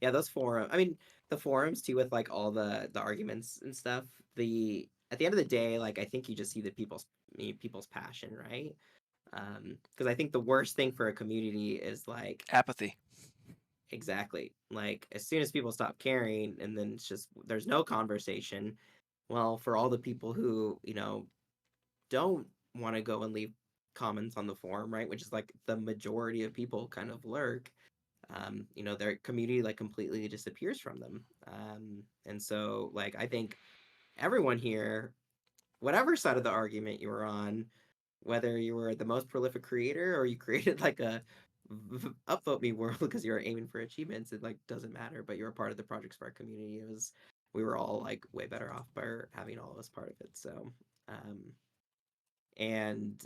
[SPEAKER 1] Yeah, those forum. I mean, the forums too, with like all the arguments and stuff. The At the end of the day, like I think you just see the people's passion, right? Because I think the worst thing for a community is like
[SPEAKER 2] Apathy.
[SPEAKER 1] exactly like as soon as people stop caring, and then it's just there's no conversation. Well, for all the people who don't want to go and leave comments on the forum, right? Which is like the majority of people kind of lurk. Their community like completely disappears from them. And so like I think everyone here, whatever side of the argument you were on, whether you were the most prolific creator or you created like a upvote me world because you were aiming for achievements, it like doesn't matter. But you're a part of the Project Spark community. We were all like way better off by having all of us part of it. So um, and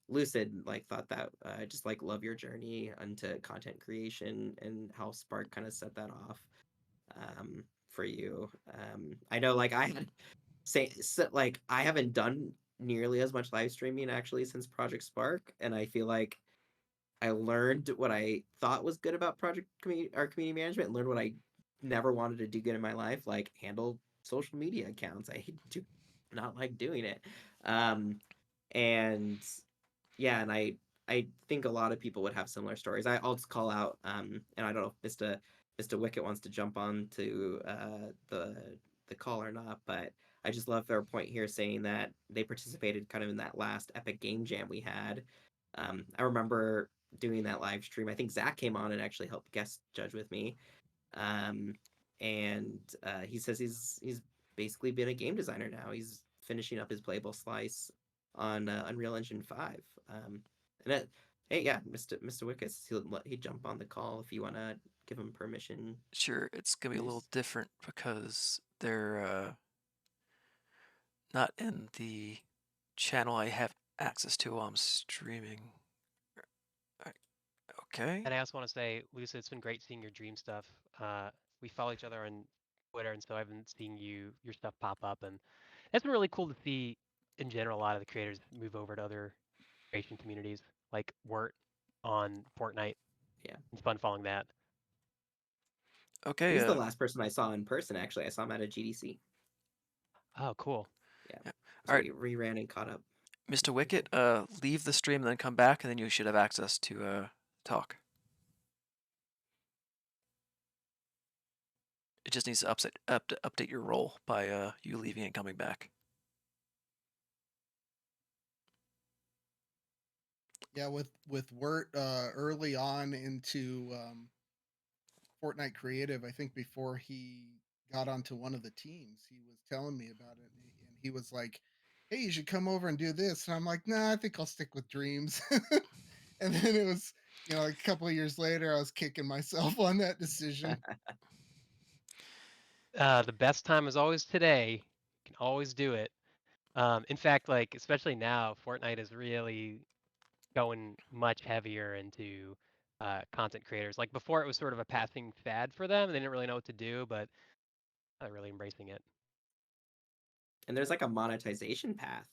[SPEAKER 1] Lucid like thought that just like love your journey into content creation and how Spark kind of set that off for you. I know like I had like I haven't done nearly as much live streaming actually since Project Spark, and I feel like I learned what I thought was good about community management, and learned what I never wanted to do good in my life, like handle social media accounts. I do not like doing it. Um, and yeah, and I think a lot of people would have similar stories. I'll just call out, and I don't know if Mr. Wicket wants to jump on to the call or not, but I just love their point here saying that they participated kind of in that last epic game jam we had. I remember doing that live stream. I think Zach came on and actually helped guest judge with me. Um, and he says he's basically been a game designer now. He's finishing up his playable slice on Unreal Engine 5. And it, hey, yeah, Mr. Wickus, he'd jump on the call if you want to give him permission.
[SPEAKER 2] Sure, it's gonna be a little
[SPEAKER 1] Please.
[SPEAKER 2] different because they're not in the channel I have access to while I'm streaming. Okay.
[SPEAKER 3] And I also want to say, Lisa, it's been great seeing your dream stuff. We follow each other on Twitter, and so I've been seeing your stuff pop up, and it's been really cool to see. In general, a lot of the creators move over to other creation communities, like Wirt on Fortnite.
[SPEAKER 1] Yeah.
[SPEAKER 3] It's fun following that.
[SPEAKER 2] Okay.
[SPEAKER 1] He's the last person I saw in person, actually. I saw him at a GDC.
[SPEAKER 3] Oh, cool.
[SPEAKER 1] Yeah.
[SPEAKER 2] Yeah.
[SPEAKER 1] So
[SPEAKER 2] All right.
[SPEAKER 1] we ran and caught up.
[SPEAKER 2] Mr. Wicket, leave the stream and then come back, and then you should have access to talk. It just needs to update your role by you leaving and coming back.
[SPEAKER 4] Yeah, with Wirt early on into Fortnite Creative, I think before he got onto one of the teams, he was telling me about it, and he was like, "Hey, you should come over and do this." And I'm like, "Nah, I think I'll stick with Dreams." And then it was, a couple of years later, I was kicking myself on that decision.
[SPEAKER 3] The best time is always today. You can always do it. In fact, like especially now, Fortnite is really going much heavier into content creators. Like before, it was sort of a passing fad for them. They didn't really know what to do, but they're really embracing it.
[SPEAKER 1] And there's like a monetization path.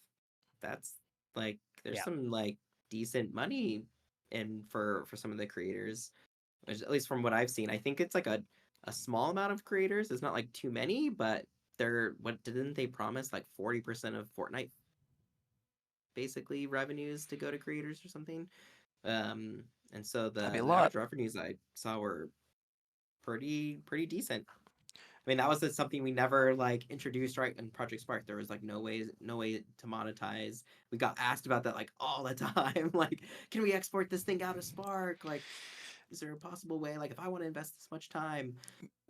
[SPEAKER 1] That's like there's
[SPEAKER 3] Yeah.
[SPEAKER 1] some like decent money in for some of the creators, at least from what I've seen. I think it's like a small amount of creators. It's not like too many, but they're what didn't they promise like 40% of Fortnite basically revenues to go to creators or something? And so
[SPEAKER 2] That'd be a
[SPEAKER 1] the
[SPEAKER 2] lot.
[SPEAKER 1] average revenues I saw were pretty decent. I mean, that was something we never like introduced right in Project Spark. There was like no way to monetize. We got asked about that like all the time. Like, can we export this thing out of Spark? Like, is there a possible way? Like, if I want to invest this much time,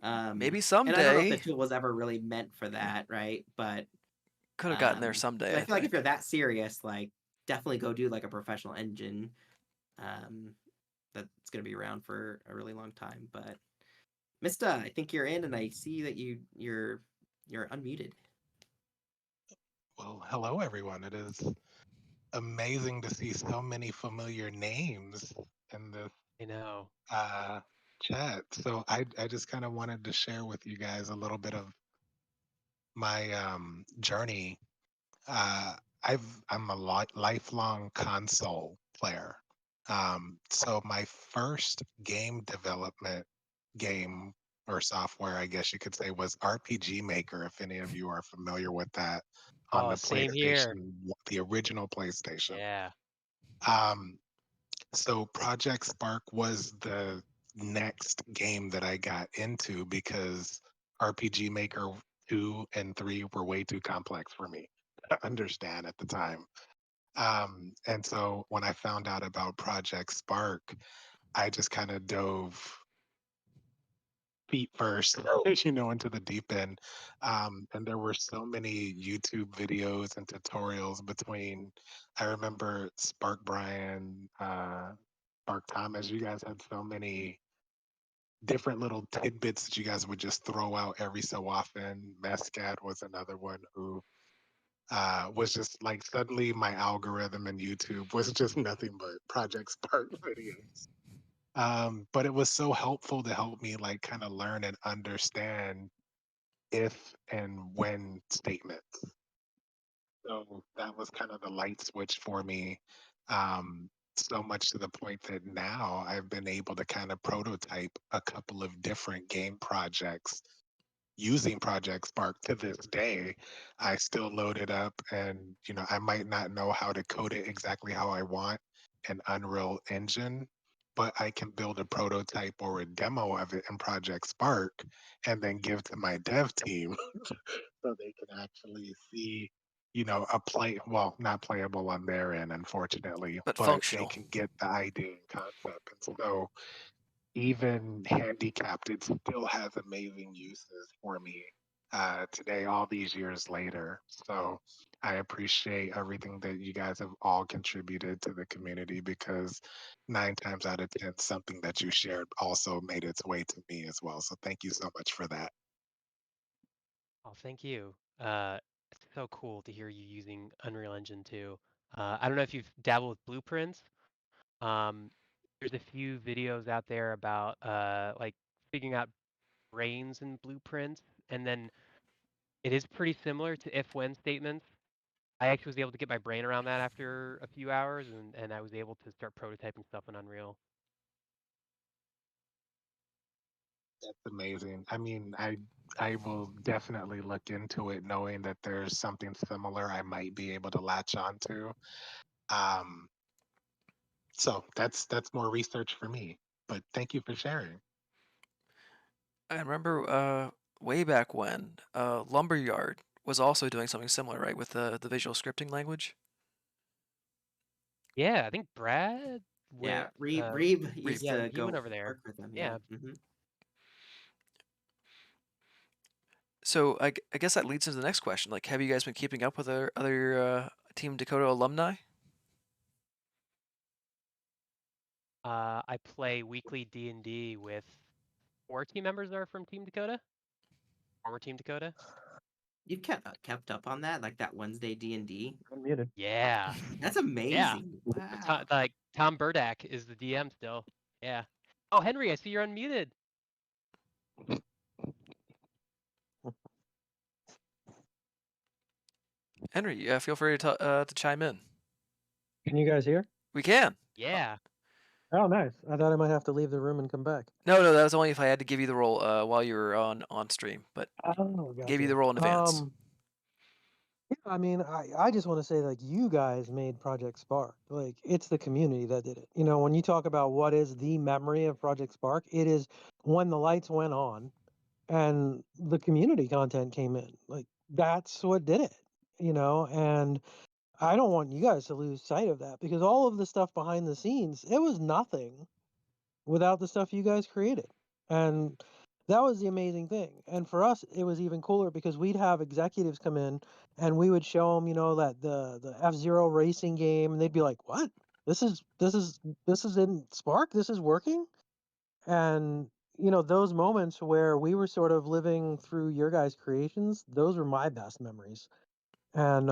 [SPEAKER 2] Maybe
[SPEAKER 1] and I don't know if the
[SPEAKER 2] someday.
[SPEAKER 1] tool was ever really meant for that, right? But
[SPEAKER 2] Could have gotten there
[SPEAKER 1] because
[SPEAKER 2] someday,
[SPEAKER 1] I
[SPEAKER 2] I
[SPEAKER 1] feel like if
[SPEAKER 2] think.
[SPEAKER 1] you're that serious, like, definitely go do like a professional engine. Um, that's gonna be around for a really long time, but. Mista, I think you're in, and I see that you're unmuted.
[SPEAKER 5] Well, hello everyone. It is amazing to see so many familiar names in this
[SPEAKER 3] I know.
[SPEAKER 5] chat. So I just kind of wanted to share with you guys a little bit of my journey. Uh, I'm a lifelong console player. So my first game development game or software, I guess you could say, was RPG Maker. If any of you are familiar with that, on
[SPEAKER 3] Oh,
[SPEAKER 5] the
[SPEAKER 3] same here.
[SPEAKER 5] PlayStation, the original PlayStation.
[SPEAKER 3] Yeah.
[SPEAKER 5] Um, so Project Spark was the next game that I got into because RPG Maker 2 and 3 were way too complex for me to understand at the time. And so when I found out about Project Spark, I just kind of dove feet first, into the deep end. And there were so many YouTube videos and tutorials between, I remember Spark Brian, Spark Thomas, you guys had so many different little tidbits that you guys would just throw out every so often. Mescat was another one who was just like suddenly my algorithm in YouTube was just nothing but Project Spark videos. But it was so helpful to help me like kind of learn and understand if and when statements. So that was kind of the light switch for me. So much to the point that now I've been able to kind of prototype a couple of different game projects using Project Spark to this day. I still load it up and, I might not know how to code it exactly how I want in Unreal Engine, but I can build a prototype or a demo of it in Project Spark and then give to my dev team so they can actually see, a well, not playable on their end, unfortunately,
[SPEAKER 2] But
[SPEAKER 5] but they
[SPEAKER 2] functional.
[SPEAKER 5] can get the idea and concept. And so even handicapped, it still has amazing uses for me today, all these years later. So I appreciate everything that you guys have all contributed to the community because 9 times out of 10, something that you shared also made its way to me as well. So thank you so much for that.
[SPEAKER 3] Oh, thank you. It's so cool to hear you using Unreal Engine too. I don't know if you've dabbled with blueprints. Um, there's a few videos out there about like figuring out brains and blueprints, and then it is pretty similar to if-when statements. I actually was able to get my brain around that after a few hours, and I was able to start prototyping stuff in Unreal.
[SPEAKER 5] That's amazing. I mean, I will definitely look into it knowing that there's something similar I might be able to latch onto. Um, so that's more research for me. But thank you for sharing.
[SPEAKER 2] I remember way back when Lumberyard was also doing something similar, right, with the visual scripting language.
[SPEAKER 3] Yeah, I think Brad
[SPEAKER 1] Yeah,
[SPEAKER 3] went.
[SPEAKER 1] Reeb
[SPEAKER 2] Reeb.
[SPEAKER 1] used
[SPEAKER 3] Yeah,
[SPEAKER 1] to
[SPEAKER 3] he went
[SPEAKER 1] go
[SPEAKER 3] over there.
[SPEAKER 1] work with them. Yeah.
[SPEAKER 3] Yeah.
[SPEAKER 2] So I guess that leads into the next question. Like, have you guys been keeping up with other Team Dakota alumni?
[SPEAKER 3] I play weekly D&D with 4 team members that are from Team Dakota, former Team Dakota.
[SPEAKER 1] You've kept up on that, like that Wednesday D&D.
[SPEAKER 6] Unmuted.
[SPEAKER 3] Yeah,
[SPEAKER 1] That's
[SPEAKER 3] yeah.
[SPEAKER 1] amazing. Wow.
[SPEAKER 3] Like Tom Burdak is the DM still. Yeah. Oh, Henry, I see you're unmuted.
[SPEAKER 2] Henry, feel free to chime in.
[SPEAKER 6] Can you guys hear?
[SPEAKER 2] We can.
[SPEAKER 3] Yeah.
[SPEAKER 6] Oh, nice. I thought I might have to leave the room and come back.
[SPEAKER 2] No, that was only if I had to give you the role while you were on stream, but
[SPEAKER 6] Oh,
[SPEAKER 2] gave you
[SPEAKER 6] gotcha.
[SPEAKER 2] the role in advance.
[SPEAKER 6] Yeah, I mean, I just want to say, like, you guys made Project Spark. Like, it's the community that did it. You know, when you talk about what is the memory of Project Spark, it is when the lights went on and the community content came in. Like, that's what did it, and I don't want you guys to lose sight of that because all of the stuff behind the scenes, it was nothing without the stuff you guys created. And that was the amazing thing. And for us, it was even cooler because we'd have executives come in and we would show them, that the F-Zero racing game, and they'd be like, "What? This is in Spark? This is working?" And those moments where we were sort of living through your guys' creations, those were my best memories. And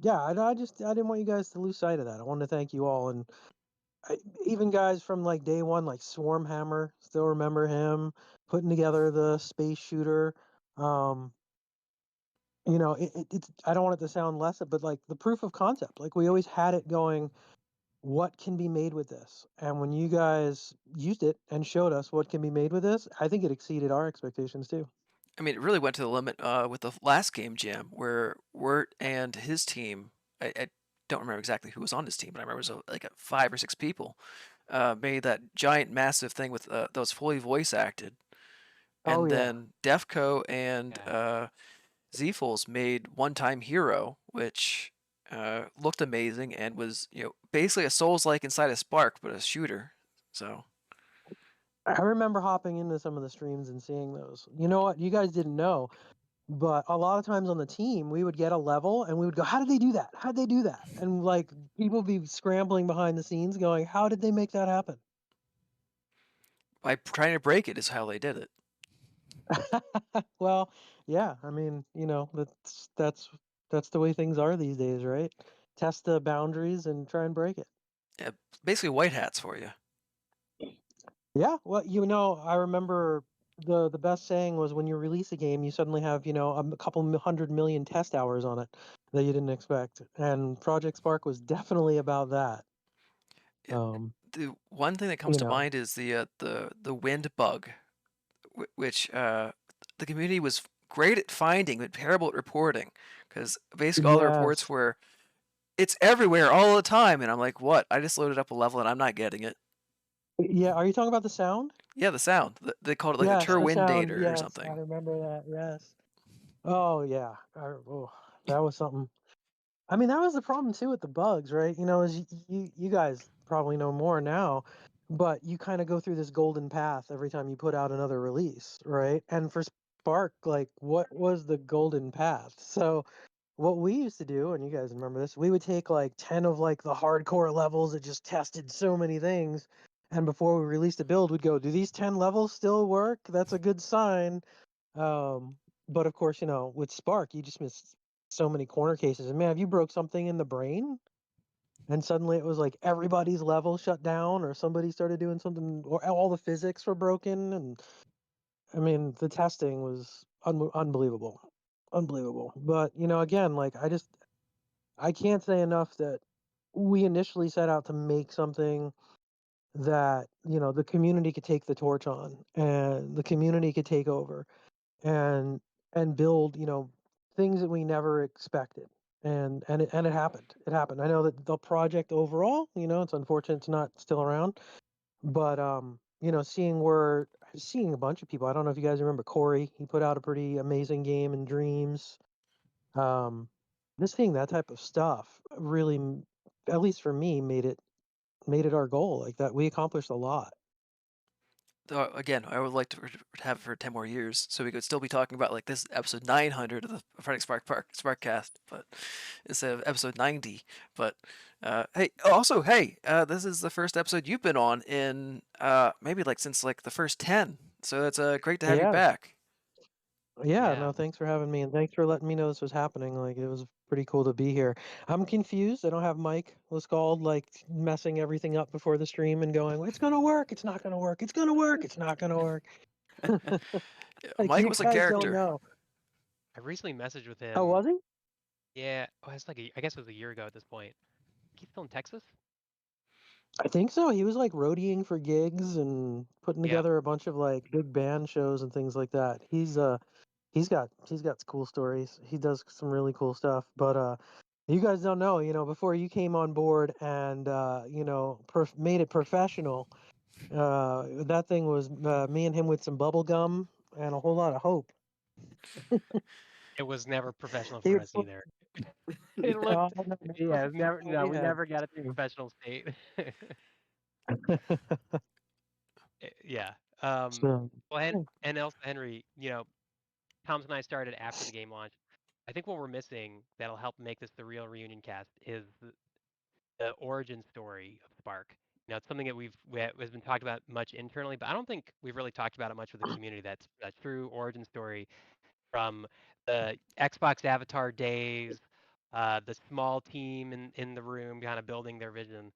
[SPEAKER 6] yeah, I didn't want you guys to lose sight of that. I wanted to thank you all, and even guys from like day one, like Swarmhammer, still remember him putting together the space shooter. Um, it's I don't want it to sound less, but like the proof of concept, like we always had it going. What can be made with this? And when you guys used it and showed us what can be made with this, I think it exceeded our expectations too.
[SPEAKER 2] I mean, it really went to the limit with the last game jam where Wirt and his team. I don't remember exactly who was on his team, but I remember it was like 5 or 6 people. Made that giant, massive thing with that was fully voice acted,
[SPEAKER 6] Oh
[SPEAKER 2] and
[SPEAKER 6] yeah,
[SPEAKER 2] then Defco and
[SPEAKER 3] Yeah.
[SPEAKER 2] Zfools made One Time Hero, which looked amazing and was basically a Souls-like inside of Spark, but a shooter. So
[SPEAKER 6] I remember hopping into some of the streams and seeing those. You know what? You guys didn't know, but a lot of times on the team, we would get a level and we would go, "How did they do that? How did they do that?" And like people would be scrambling behind the scenes, going, "How did they make that happen?"
[SPEAKER 2] by trying to break it is how they did it.
[SPEAKER 6] Well, yeah. I mean, that's the way things are these days, right? Test the boundaries and try and break it.
[SPEAKER 2] Yeah, basically white hats for you.
[SPEAKER 6] Yeah, well, I remember the best saying was when you release a game, you suddenly have, a couple 100 million test hours on it that you didn't expect. And Project Spark was definitely about that.
[SPEAKER 2] Yeah,
[SPEAKER 6] Um,
[SPEAKER 2] the one thing that comes
[SPEAKER 6] you
[SPEAKER 2] to
[SPEAKER 6] know,
[SPEAKER 2] mind is the wind bug, which the community was great at finding but terrible at reporting, because basically all the reports
[SPEAKER 6] yes.
[SPEAKER 2] were it's everywhere all the time, and I'm like, what? I just loaded up a level and I'm not getting it.
[SPEAKER 6] Yeah, are you talking about the sound?
[SPEAKER 2] Yeah, the sound. They called it like the
[SPEAKER 6] Yes, the sound.
[SPEAKER 2] Turwindator or
[SPEAKER 6] Yes, I
[SPEAKER 2] something.
[SPEAKER 6] remember that. Yes. Oh yeah. Oh, that was something. I mean, that was the problem too with the bugs, right? As you guys probably know more now, but you kind of go through this golden path every time you put out another release, right? And for Spark, like, what was the golden path? So what we used to do, and you guys remember this, we would take like 10 of like the hardcore levels that just tested so many things. And before we released a build, we'd go, do these 10 levels still work? That's a good sign. Um, but of course, with Spark, you just missed so many corner cases. And man, if you broke something in the brain and suddenly it was like everybody's level shut down or somebody started doing something or all the physics were broken. And I mean, the testing was unbelievable. Unbelievable. But, again, like I can't say enough that we initially set out to make something that, the community could take the torch on and the community could take over and build things that we never expected and it happened. It happened. I know that the project overall, it's unfortunate it's not still around, but seeing a bunch of people. I don't know if you guys remember Corey. He put out a pretty amazing game in Dreams. um just seeing that type of stuff really at least for me made it our goal, like that we accomplished a lot.
[SPEAKER 2] Though again, I would like to have it for 10 more years, so we could still be talking about like this episode 900 of the Project Sparkcast, but instead of episode 90. But this is the first episode you've been on in maybe like since like the first 10. So it's great to have you
[SPEAKER 6] Yeah.
[SPEAKER 2] back.
[SPEAKER 6] Yeah,
[SPEAKER 3] Yeah.
[SPEAKER 6] no, thanks for having me and thanks for letting me know this was happening. Like it was pretty cool to be here. I'm confused. I don't have Mike Lascald like messing everything up before the stream and going, "It's gonna work. It's not gonna work. It's gonna work. It's not gonna work." Like
[SPEAKER 2] Mike
[SPEAKER 6] you
[SPEAKER 2] was a
[SPEAKER 6] guys don't
[SPEAKER 2] character.
[SPEAKER 6] know.
[SPEAKER 3] I recently messaged with
[SPEAKER 6] Oh,
[SPEAKER 3] him.
[SPEAKER 6] was he?
[SPEAKER 3] Yeah. Oh, it's like I guess it was a year ago at this point. He's still in Texas.
[SPEAKER 6] I think so. He was like roadieing for gigs and putting
[SPEAKER 3] Yeah.
[SPEAKER 6] together a bunch of like big band shows and things like that. He's got cool stories. He does some really cool stuff. But you guys don't know, before you came on board and made it professional, that thing was me and him with some bubble gum and a whole lot of hope.
[SPEAKER 3] It was never professional
[SPEAKER 6] He
[SPEAKER 3] for
[SPEAKER 6] would
[SPEAKER 3] us either. It
[SPEAKER 6] oh,
[SPEAKER 3] looked.
[SPEAKER 6] no, no,
[SPEAKER 3] Yeah. It never.
[SPEAKER 6] no,
[SPEAKER 3] No,
[SPEAKER 6] we
[SPEAKER 3] we
[SPEAKER 6] had.
[SPEAKER 3] never got it to professional state. Yeah.
[SPEAKER 6] So,
[SPEAKER 3] Well, and also Henry, Thomas and I started after the game launch. I think what we're missing that'll help make this the real reunion cast is the origin story of Spark. It's something that has been talked about much internally, but I don't think we've really talked about it much with the community. That's a true origin story from the Xbox Avatar days, the small team in the room kind of building their vision.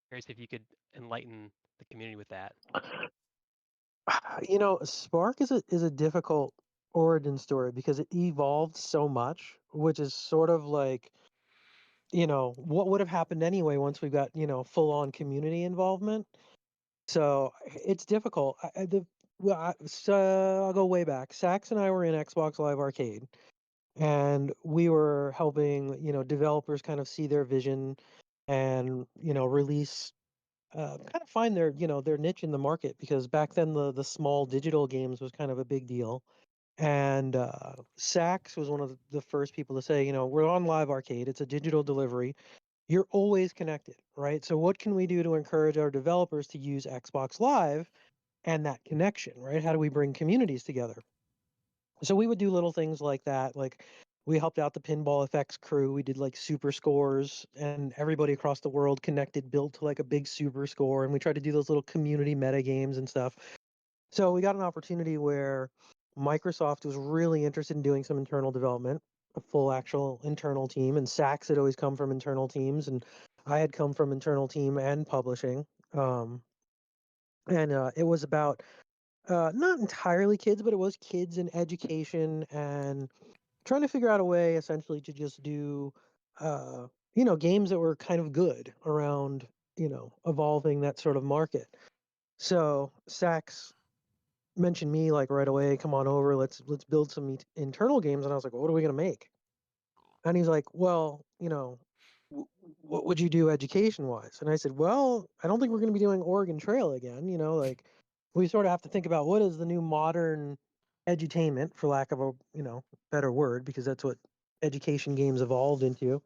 [SPEAKER 3] Curious if you could enlighten the community with that?
[SPEAKER 6] You know, Spark is a difficult origin story because it evolved so much, which is sort of like, you know, what would have happened anyway once we got, you know, full on community involvement. So it's difficult. So I'll go way back. Sax and I were in Xbox Live Arcade, and we were helping, you know, developers kind of see their vision and, you know, release, kind of find their, you know, their niche in the market, because back then the small digital games was kind of a big deal. And Sax was one of the first people to say, you know, we're on Live Arcade. It's a digital delivery. You're always connected, right? So what can we do to encourage our developers to use Xbox Live and that connection, right? How do we bring communities together? So we would do little things like that. Like, we helped out the Pinball Effects crew. We did like super scores, and everybody across the world connected, built to like a big super score. And we tried to do those little community meta games and stuff. So we got an opportunity where Microsoft was really interested in doing some internal development, a full actual internal team. And Sax had always come from internal teams, and I had come from internal team and publishing. Um, and it was about, not entirely kids, but it was kids and education, and trying to figure out a way essentially to just do, you know, games that were kind of good around, you know, evolving that sort of market. So Sax mentioned me like right away, come on over, let's build some internal games. And I was like, well, what are we going to make? And he's like, well, you know, what would you do education wise? And I said, well, I don't think we're going to be doing Oregon Trail again. You know, like, we sort of have to think about what is the new modern edutainment, for lack of a, you know, better word, because that's what education games evolved into.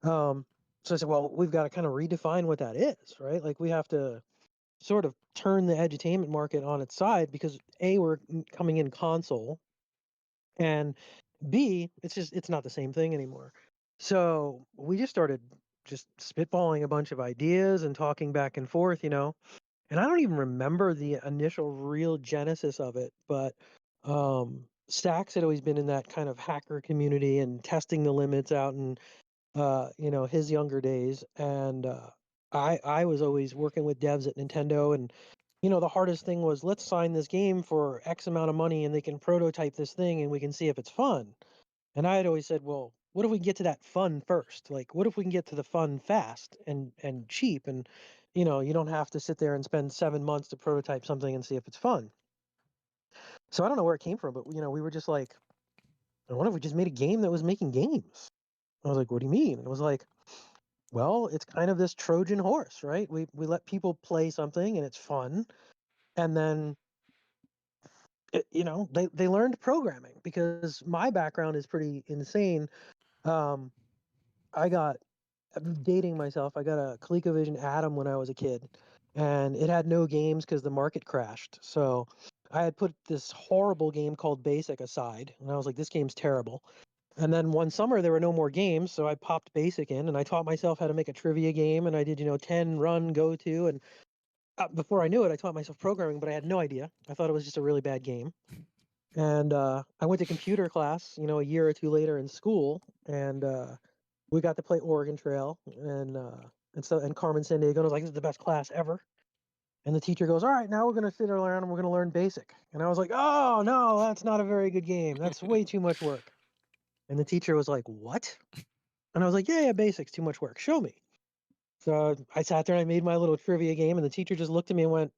[SPEAKER 6] Um, so I said, well, we've got to kind of redefine what that is, right? Like, we have to sort of turn the edutainment market on its side, because A, we're coming in console, and B, it's not the same thing anymore. So we just started just spitballing a bunch of ideas and talking back and forth, you know. And I don't even remember the initial real genesis of it, but Stacks had always been in that kind of hacker community and testing the limits out, and you know, his younger days. And I was always working with devs at Nintendo, and you know, the hardest thing was, let's sign this game for X amount of money and they can prototype this thing and we can see if it's fun. And I had always said, well, what if we get to that fun first? Like, what if we can get to the fun fast and cheap, and you know, you don't have to sit there and spend 7 months to prototype something and see if it's fun. So I don't know where it came from, but you know, we were just like, what if we just made a game that was making games? I was like, what do you mean? And it was like, well, it's kind of this Trojan horse, right? We let people play something and it's fun, and then you know, they learned programming, because my background is pretty insane. Um, I got, I'm dating myself. I got a ColecoVision Atom when I was a kid, and it had no games because the market crashed. So I had put this horrible game called Basic aside, and I was like, this game's terrible. And then one summer there were no more games, so I popped Basic in, and I taught myself how to make a trivia game, and I did, you know, 10 run go to, and before I knew it, I taught myself programming, but I had no idea. I thought it was just a really bad game. And I went to computer class, you know, a year or two later in school, and we got to play Oregon Trail, and Carmen Sandiego was like, "This is the best class ever." And the teacher goes, "All right, now we're gonna sit around and we're gonna learn Basic." And I was like, "Oh no, that's not a very good game. That's way too much work." And the teacher was like, "What?" And I was like, "Yeah, Basic's too much work. Show me." So I sat there and I made my little trivia game, and the teacher just looked at me and went,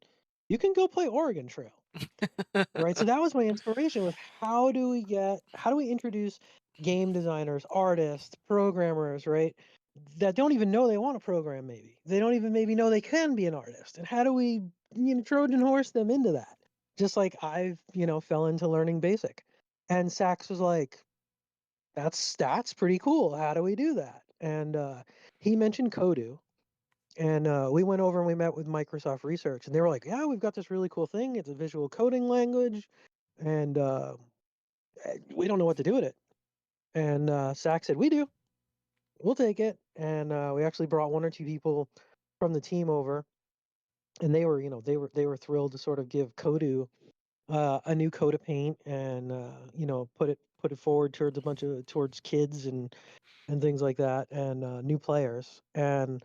[SPEAKER 6] "You can go play Oregon Trail." Right, so that was my inspiration, was how do we introduce game designers, artists, programmers, right, that don't even know they want to program, maybe they don't even maybe know they can be an artist, and how do we, you know, Trojan horse them into that, just like I've, you know, fell into learning Basic. And Sax was like, that's pretty cool, how do we do that? And he mentioned Kodu, and we went over and we met with Microsoft Research, and they were like, yeah, we've got this really cool thing, it's a visual coding language, and we don't know what to do with it. And Sack said, we do. We'll take it. And we actually brought one or two people from the team over, and they were, you know, they were thrilled to sort of give Kodu a new coat of paint, and you know, put it forward towards kids and things like that, and new players. And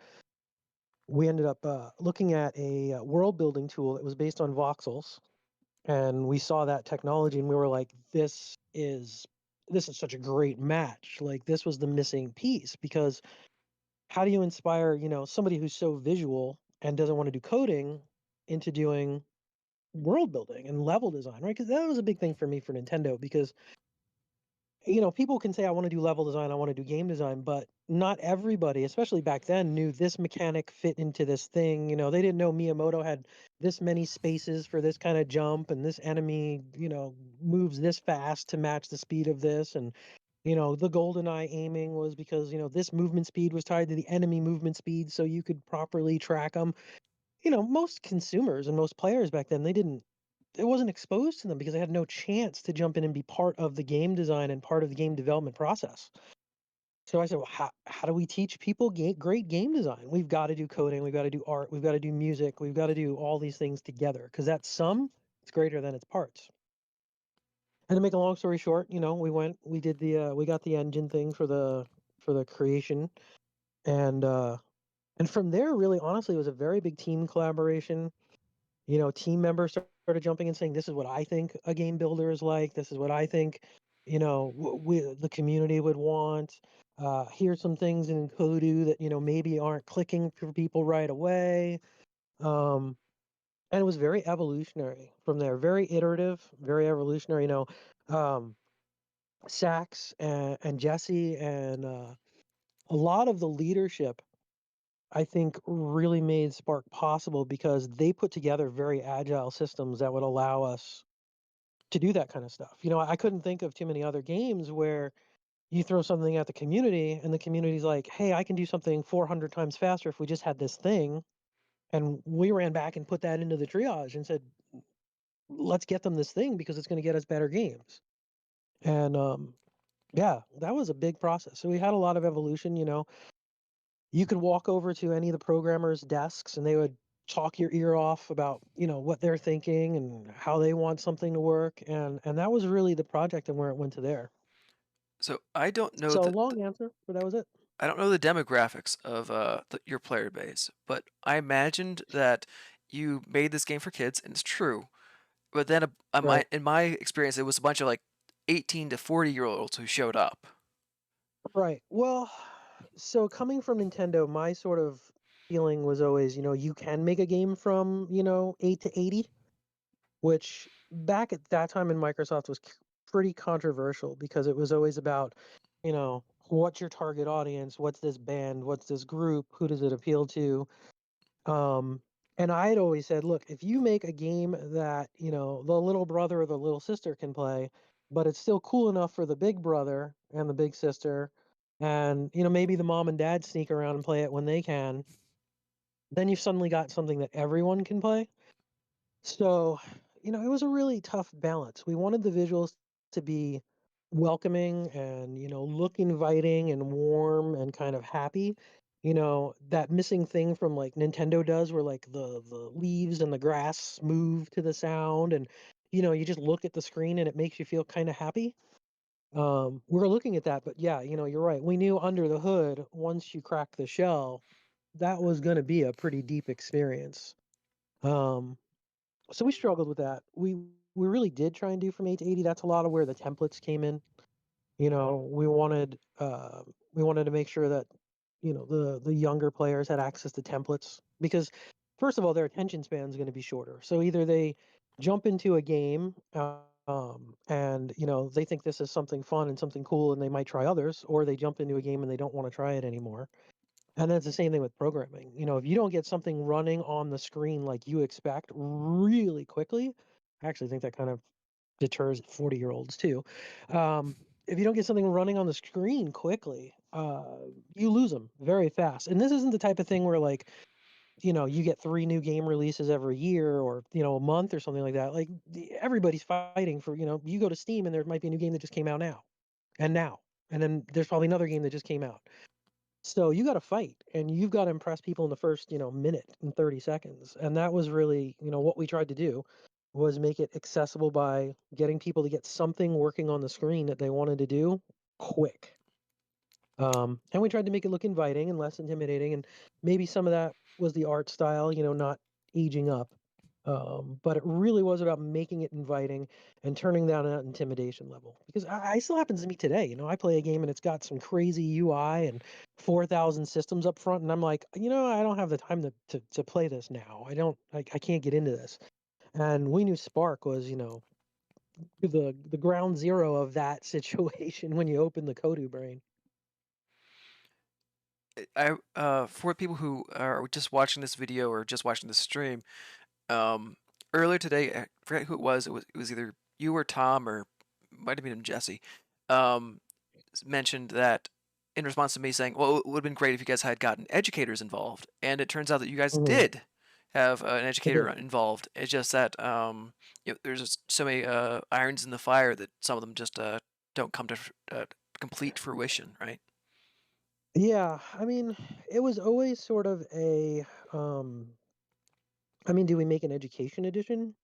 [SPEAKER 6] we ended up looking at a world building tool that was based on voxels, and we saw that technology, and we were like, this is such a great match. Like, this was the missing piece, because how do you inspire, somebody who's so visual and doesn't want to do coding into doing world building and level design, right? Because that was a big thing for me for Nintendo, because people can say, I want to do level design, I want to do game design, but not everybody, especially back then, knew this mechanic fit into this thing. They didn't know Miyamoto had this many spaces for this kind of jump, and this enemy, moves this fast to match the speed of this. And, the golden eye aiming was because, this movement speed was tied to the enemy movement speed, so you could properly track them. Most consumers and most players back then, it wasn't exposed to them because they had no chance to jump in and be part of the game design and part of the game development process. So I said, well, how do we teach people great game design? We've got to do coding, we've got to do art, we've got to do music, we've got to do all these things together, because that sum is greater than its parts. And to make a long story short, we did we got the engine thing for the creation, and from there, really, honestly, it was a very big team collaboration. Team members started jumping and saying, this is what I think a game builder is like. This is what I think, the community would want. Here's some things in Kodu that, maybe aren't clicking for people right away. And it was very evolutionary from there, very iterative, very evolutionary. Um, Sax and Jesse and a lot of the leadership, I think, really made Spark possible, because they put together very agile systems that would allow us to do that kind of stuff. I couldn't think of too many other games where you throw something at the community and the community's like, hey, I can do something 400 times faster if we just had this thing. And we ran back and put that into the triage and said, let's get them this thing because it's going to get us better games. And yeah, that was a big process. So we had a lot of evolution. You could walk over to any of the programmers' desks and they would talk your ear off about, what they're thinking and how they want something to work. And that was really the project and where it went to there.
[SPEAKER 2] So I don't know
[SPEAKER 6] So long answer, but that was it.
[SPEAKER 2] I don't know the demographics of your player base, but I imagined that you made this game for kids, and it's true. But then
[SPEAKER 6] Right.
[SPEAKER 2] in my experience, it was a bunch of like 18 to 40-year-olds who showed up.
[SPEAKER 6] Right. Well, so coming from Nintendo, my sort of feeling was always, you can make a game from, 8 to 80, which back at that time in Microsoft was pretty controversial, because it was always about, what's your target audience? What's this band? What's this group? Who does it appeal to? Um, and I had always said, look, if you make a game that, the little brother or the little sister can play, but it's still cool enough for the big brother and the big sister, and, maybe the mom and dad sneak around and play it when they can, then you've suddenly got something that everyone can play. So, it was a really tough balance. We wanted the visuals to be welcoming and, look inviting and warm and kind of happy. That missing thing from like Nintendo does, where like the leaves and the grass move to the sound, and you just look at the screen and it makes you feel kind of happy. We're looking at that, but yeah, you're right. We knew under the hood, once you cracked the shell, that was going to be a pretty deep experience. Um, so we struggled with that. We really did try and do from 8 to 80. That's a lot of where the templates came in. We wanted to make sure that the younger players had access to templates, because first of all, their attention span is going to be shorter. So either they jump into a game, and they think this is something fun and something cool, and they might try others, or they jump into a game and they don't want to try it anymore. And that's the same thing with programming. If you don't get something running on the screen like you expect really quickly, I actually think that kind of deters 40-year-olds too. If you don't get something running on the screen quickly, you lose them very fast. And this isn't the type of thing where like, you get 3 new game releases every year, or, a month or something like that. Like everybody's fighting for, you go to Steam and there might be a new game that just came out now. And then there's probably another game that just came out. So you got to fight, and you've got to impress people in the first, minute and 30 seconds. And that was really, what we tried to do, was make it accessible by getting people to get something working on the screen that they wanted to do quick. And we tried to make it look inviting and less intimidating. And maybe some of that was the art style, not aging up. But it really was about making it inviting and turning down that intimidation level. Because I still happens to me today. I play a game and it's got some crazy UI and 4,000 systems up front, and I'm like, I don't have the time to play this now. I can't get into this. And we knew Spark was, the ground zero of that situation when you open the Kodu brain.
[SPEAKER 2] For people who are just watching this video or just watching this stream, earlier today, I forget who it was. It was either you or Tom, or might have been Jesse. Mentioned that in response to me saying, "Well, it would have been great if you guys had gotten educators involved," and it turns out that you guys
[SPEAKER 6] Mhm.
[SPEAKER 2] did have an
[SPEAKER 6] I
[SPEAKER 2] educator
[SPEAKER 6] did.
[SPEAKER 2] involved. It's just that there's just so many irons in the fire that some of them just don't come to complete fruition, right?
[SPEAKER 6] Yeah, I mean, it was always sort of do we make an education edition?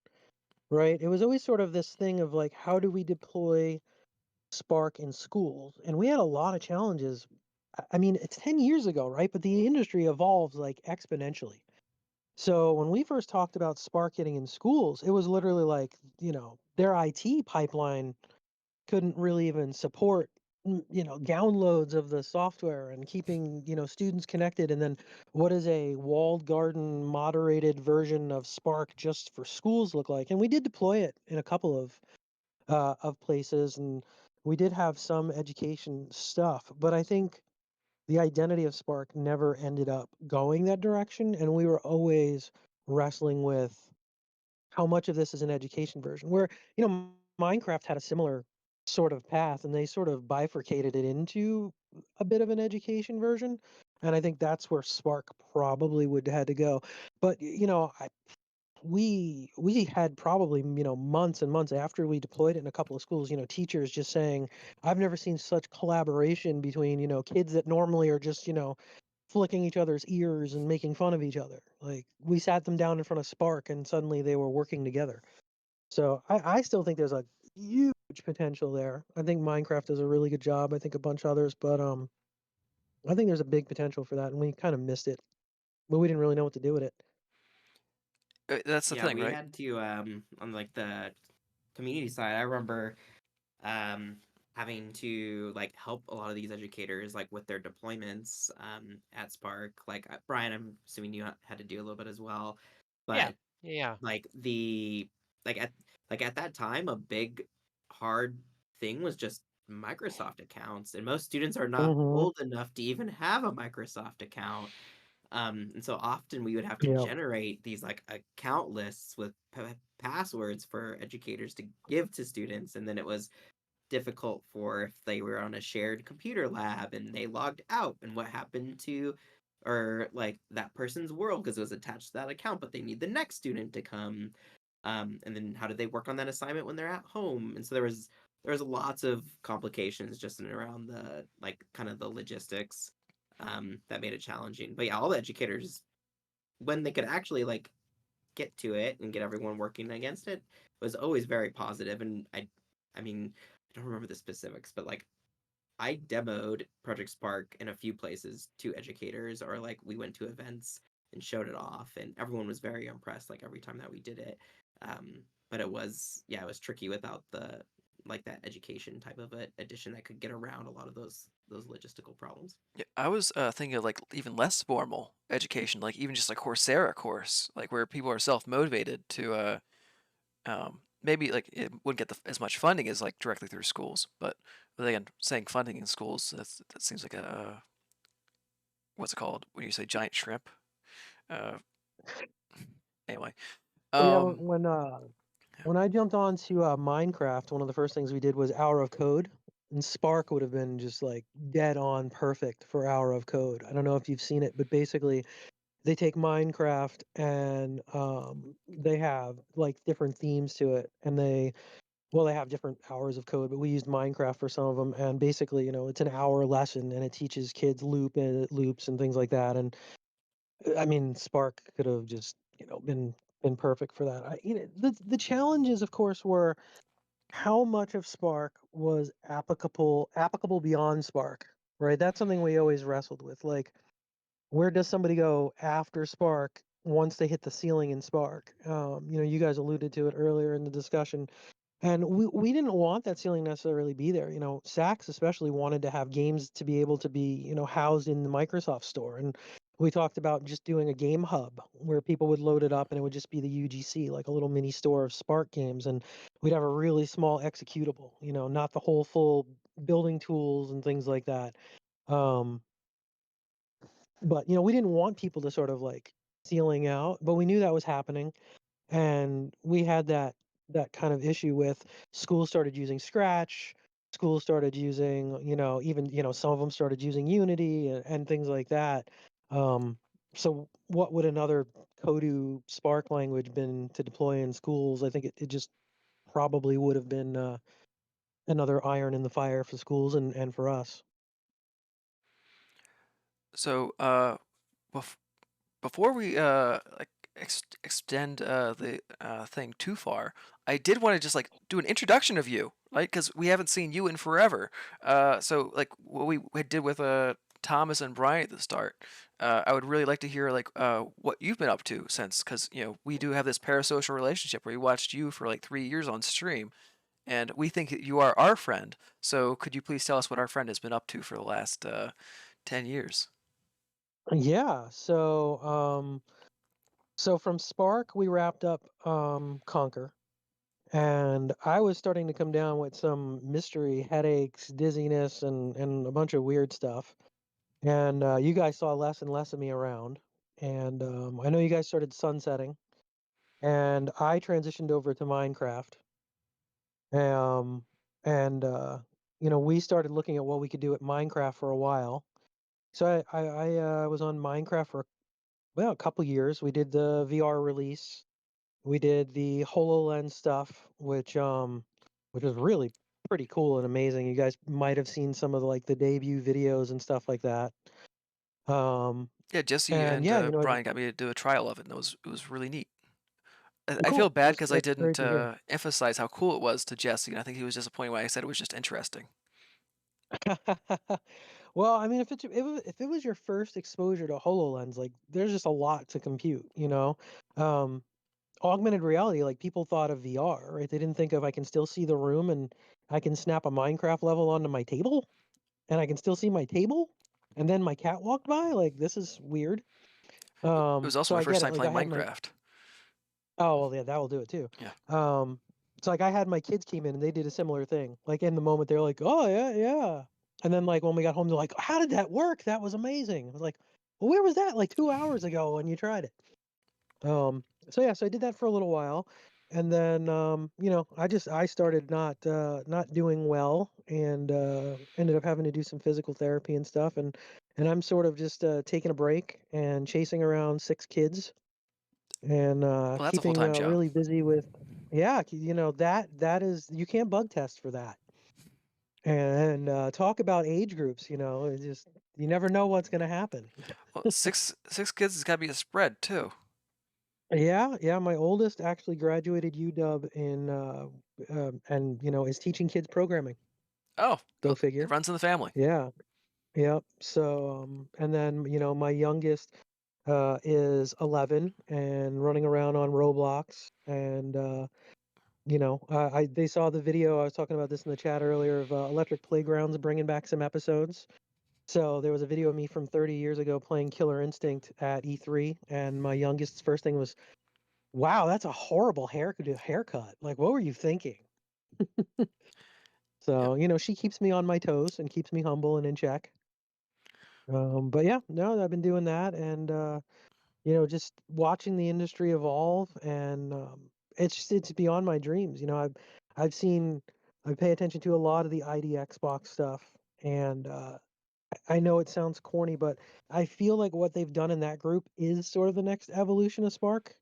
[SPEAKER 6] Right? It was always sort of this thing of like, how do we deploy Spark in schools? And we had a lot of challenges. I mean, it's 10 years ago, right? But the industry evolves like exponentially. So when we first talked about Spark getting in schools, it was literally like, their IT pipeline couldn't really even support downloads of the software and keeping students connected. And then what does a walled garden moderated version of Spark just for schools look like? And we did deploy it in a couple of places, and we did have some education stuff, but I think the identity of Spark never ended up going that direction, and we were always wrestling with how much of this is an education version. Where Minecraft had a similar sort of path, and they sort of bifurcated it into a bit of an education version, and I think that's where Spark probably would had to go. But we had probably months and months after we deployed it in a couple of schools, teachers just saying, I've never seen such collaboration between kids that normally are just flicking each other's ears and making fun of each other. Like, we sat them down in front of Spark and suddenly they were working together. So I still think there's a huge potential there. I think Minecraft does a really good job. I think a bunch of others, but I think there's a big potential for that, and we kind of missed it, but we didn't really know what to do with it.
[SPEAKER 2] That's the
[SPEAKER 1] Yeah,
[SPEAKER 2] thing,
[SPEAKER 1] we
[SPEAKER 2] right?
[SPEAKER 1] had to on like the community side. I remember um having to like help a lot of these educators like with their deployments at Spark. Like Brian, I'm assuming you had to do a little bit as well,
[SPEAKER 3] Yeah,
[SPEAKER 1] but
[SPEAKER 3] yeah,
[SPEAKER 1] like the like at that time a big hard thing was just Microsoft accounts, and most students are not
[SPEAKER 6] Mm-hmm.
[SPEAKER 1] old enough to even have a Microsoft account. And so often we would have to
[SPEAKER 6] Yeah.
[SPEAKER 1] generate these like account lists with passwords for educators to give to students, and then it was difficult for if they were on a shared computer lab and they logged out, and what happened to or like that person's world because it was attached to that account, but they need the next student to come. And then how do they work on that assignment when they're at home? And so there was lots of complications just in and around the like kind of the logistics that made it challenging. But yeah, all the educators, when they could actually like get to it and get everyone working against it, was always very positive. And I mean, I don't remember the specifics, but like I demoed Project Spark in a few places to educators, or like we went to events and showed it off, and everyone was very impressed. Like every time that we did it, but it was yeah, it was tricky without the like that education type of a edition that could get around a lot of those logistical problems.
[SPEAKER 2] Yeah, I was thinking of like even less formal education, like even just a Coursera course, like where people are self-motivated to maybe like it wouldn't get as much funding as like directly through schools, but again, saying funding in schools, that seems like a what's it called when you say giant shrimp? Uh, anyway,
[SPEAKER 6] Well, yeah,
[SPEAKER 2] um,
[SPEAKER 6] when I jumped onto Minecraft, one of the first things we did was Hour of Code, and Spark would have been just like dead on perfect for Hour of Code. I don't know if you've seen it, but basically they take Minecraft and they have like different themes to it, and they have different hours of code, but we used Minecraft for some of them, and basically, it's an hour lesson, and it teaches kids loops and things like that. And I mean, Spark could have just been perfect for that. The challenges, of course, were how much of Spark was applicable beyond Spark, right? That's something we always wrestled with. Like, where does somebody go after Spark once they hit the ceiling in Spark? You guys alluded to it earlier in the discussion. And we didn't want that ceiling necessarily be there. Saks especially wanted to have games to be able to be, housed in the Microsoft store. And we talked about just doing a game hub where people would load it up and it would just be the UGC, like a little mini store of Spark games. And we'd have a really small executable, not the whole full building tools and things like that. Um, but, we didn't want people to sort of like ceiling out, but we knew that was happening. And we had that kind of issue with schools started using Scratch, schools started using, even, some of them started using Unity and things like that. Um, so what would another Kodu Spark language been to deploy in schools? I think it just probably would have been another iron in the fire for schools and for us.
[SPEAKER 2] So, bef- before we extend the thing too far, I did want to just like do an introduction of you, right? Because we haven't seen you in forever. So like what we did with Thomas and Brian at the start, I would really like to hear like what you've been up to since, because we do have this parasocial relationship where we watched you for like 3 years on stream, and we think that you are our friend. So could you please tell us what our friend has been up to for the last 10 years?
[SPEAKER 6] Yeah. So from Spark, we wrapped up Conquer. And I was starting to come down with some mystery headaches, dizziness, and a bunch of weird stuff. And you guys saw less and less of me around. And I know you guys started sunsetting, and I transitioned over to Minecraft. Um, and we started looking at what we could do at Minecraft for a while. So I was on Minecraft for a couple years. We did the VR release. We did the HoloLens stuff, which was really pretty cool and amazing. You guys might have seen some of the debut videos and stuff like that. Um,
[SPEAKER 2] Yeah, Jesse
[SPEAKER 6] and
[SPEAKER 2] and
[SPEAKER 6] yeah,
[SPEAKER 2] Brian got me to do a trial of it, and it was really neat. I feel
[SPEAKER 6] cool.
[SPEAKER 2] bad because I
[SPEAKER 6] That's great
[SPEAKER 2] didn't
[SPEAKER 6] to hear.
[SPEAKER 2] emphasize how cool it was to Jesse, and I think he was disappointed when I said it was just interesting.
[SPEAKER 6] Well, I mean, if it was your first exposure to HoloLens, like there's just a lot to compute. Um, Augmented reality, like people thought of VR, right? They didn't think of I can still see the room and I can snap a Minecraft level onto my table and I can still see my table and then my cat walked by. Like this is weird.
[SPEAKER 2] It was also
[SPEAKER 6] So
[SPEAKER 2] my
[SPEAKER 6] I
[SPEAKER 2] first
[SPEAKER 6] get it.
[SPEAKER 2] time
[SPEAKER 6] Like I
[SPEAKER 2] playing
[SPEAKER 6] had my
[SPEAKER 2] Minecraft.
[SPEAKER 6] Oh well, yeah, that will do it too.
[SPEAKER 2] Yeah.
[SPEAKER 6] Um, so like I had my kids came in and they did a similar thing. Like in the moment they're like, "Oh yeah, yeah," and then like when we got home they're like, "How did that work? That was amazing." I was like, "Well, where was that? Like 2 hours ago when you tried it." So yeah, so I did that for a little while, and then I started not doing well and ended up having to do some physical therapy and stuff, and I'm sort of just taking a break and chasing around 6 kids and
[SPEAKER 2] Well, that's a
[SPEAKER 6] keeping
[SPEAKER 2] full-time job.
[SPEAKER 6] really busy with yeah, that is you can't bug test for that. And talk about age groups, it's just you never know what's going to happen.
[SPEAKER 2] Well, six kids has got to be a spread too.
[SPEAKER 6] Yeah, yeah. My oldest actually graduated UW and is teaching kids programming.
[SPEAKER 2] Oh,
[SPEAKER 6] Go
[SPEAKER 2] it
[SPEAKER 6] figure.
[SPEAKER 2] runs in the family.
[SPEAKER 6] Yeah, yep. So and then my youngest is 11 and running around on Roblox, and they saw the video. I was talking about this in the chat earlier of Electric Playgrounds bringing back some episodes. So there was a video of me from 30 years ago playing Killer Instinct at E3, and my youngest's first thing was, wow, that's a horrible haircut. Like, what were you thinking?
[SPEAKER 2] Yep.
[SPEAKER 6] So, she keeps me on my toes and keeps me humble and in check. But yeah, no, I've been doing that and just watching the industry evolve and it's beyond my dreams. I've seen I pay attention to a lot of the ID Xbox stuff and I know it sounds corny, but I feel like what they've done in that group is sort of the next evolution of Spark.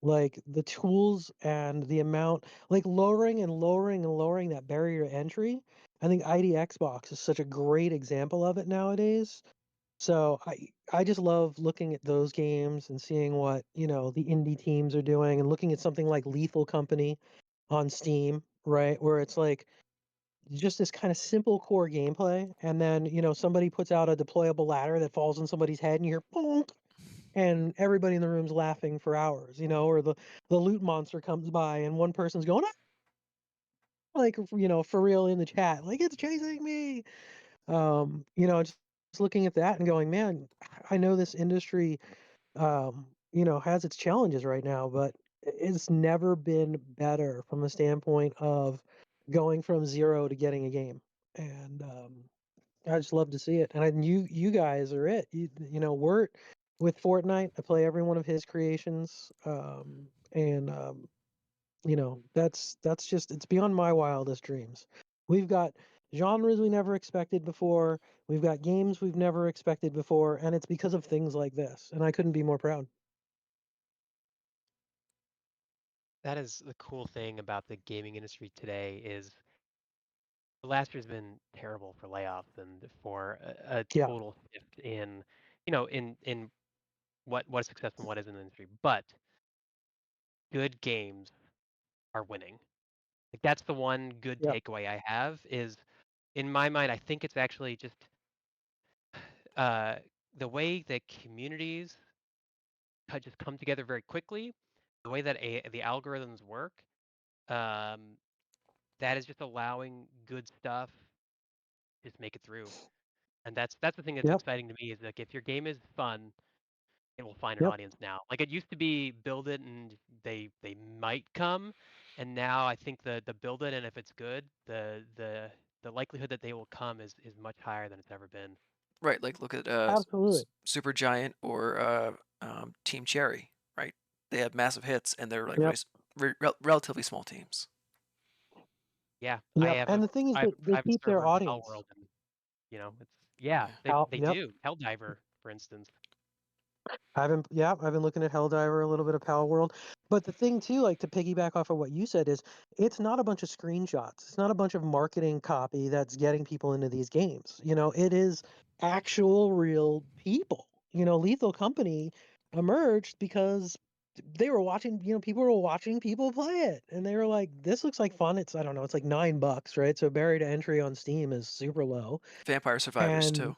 [SPEAKER 6] Like the tools and the amount, like lowering and lowering and lowering that barrier to entry. I think ID Xbox is such a great example of it nowadays. So I just love looking at those games and seeing what, the indie teams are doing and looking at something like Lethal Company on Steam, right? Where it's like just this kind of simple core gameplay, and then somebody puts out a deployable ladder that falls on somebody's head, and you hear bonk, and everybody in the room's laughing for hours, or the loot monster comes by and one person's going "Ah!" like for real in the chat, like it's chasing me. Just looking at that and going, man, I know this industry has its challenges right now, but it's never been better from the standpoint of going from zero to getting a game. And I just love to see it. And you guys are it. Wirt with Fortnite, I play every one of his creations. And that's just it's beyond my wildest dreams. We've got genres we never expected before. We've got games we've never expected before, and it's because of things like this. And I couldn't be more proud.
[SPEAKER 3] That is the cool thing about the gaming industry today is last year's been terrible for layoffs and for a
[SPEAKER 6] Yeah.
[SPEAKER 3] total shift in, in what's successful and what isn't in the industry. But good games are winning. Like that's the one good
[SPEAKER 6] Yeah.
[SPEAKER 3] takeaway I have is in my mind, I think it's actually just uh, the way that communities just come together very quickly, the way that the algorithms work, um, that is just allowing good stuff just make it through. And that's the thing that's
[SPEAKER 6] Yep.
[SPEAKER 3] exciting to me is like if your game is fun, it will find an
[SPEAKER 6] Yep.
[SPEAKER 3] audience now. Like it used to be build it and they might come, and now I think the build it and if it's good, the likelihood that they will come is much higher than it's ever been.
[SPEAKER 2] Right, like look at
[SPEAKER 6] Absolutely.
[SPEAKER 2] Super Giant or Team Cherry, right? They have massive hits, and they're like
[SPEAKER 6] Yep.
[SPEAKER 2] relatively small teams.
[SPEAKER 3] Yeah,
[SPEAKER 6] Yep. And the thing is that
[SPEAKER 3] I
[SPEAKER 6] they
[SPEAKER 3] have a
[SPEAKER 6] keep their
[SPEAKER 3] server in Pal
[SPEAKER 6] audience.
[SPEAKER 3] World, and it's yeah, they
[SPEAKER 6] Yep.
[SPEAKER 3] do Helldiver, for instance.
[SPEAKER 6] I've been looking at Helldiver, a little bit of Power World. But the thing too, like to piggyback off of what you said, is it's not a bunch of screenshots. It's not a bunch of marketing copy that's getting people into these games. It is actual real people. Lethal Company emerged because they were watching, people were watching people play it. And they were like, this looks like fun. I don't know, it's like $9, right? So barrier to entry on Steam is super low.
[SPEAKER 2] Vampire Survivors
[SPEAKER 6] And
[SPEAKER 2] too.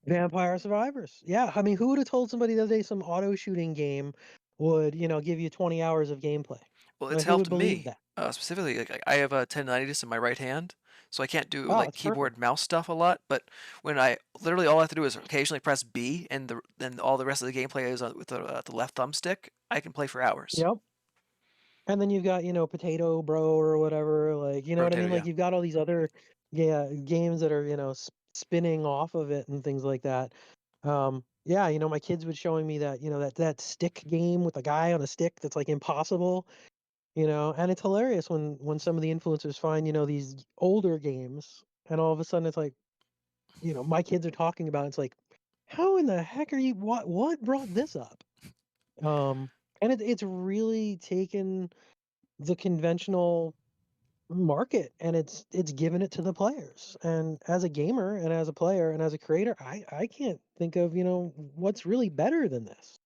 [SPEAKER 6] Vampire Survivors. Yeah, I mean, who would have told somebody the other day some auto shooting game would, give you 20 hours of gameplay?
[SPEAKER 2] Well, it's
[SPEAKER 6] Like, who would
[SPEAKER 2] helped
[SPEAKER 6] believe
[SPEAKER 2] me
[SPEAKER 6] that?
[SPEAKER 2] specifically. Like I have a tendinitis in my right hand, so I can't do
[SPEAKER 6] Oh,
[SPEAKER 2] like
[SPEAKER 6] it's
[SPEAKER 2] keyboard
[SPEAKER 6] perfect.
[SPEAKER 2] mouse stuff a lot. But when I literally all I have to do is occasionally press B, and then all the rest of the gameplay is with the left thumbstick, I can play for hours.
[SPEAKER 6] Yep. And then you've got, Potato Bro or whatever, like, you know what I
[SPEAKER 2] Rotator,
[SPEAKER 6] mean?
[SPEAKER 2] yeah.
[SPEAKER 6] Like, you've got all these other, yeah, games that are, spinning off of it and things like that. Yeah, my kids would showing me that, that stick game with a guy on a stick that's like impossible. And it's hilarious when some of the influencers find these older games, and all of a sudden it's like my kids are talking about it, it's like, how in the heck are you, what brought this up? And it's really taken the conventional market, and it's given it to the players. And as a gamer and as a player and as a creator, I can't think of what's really better than this.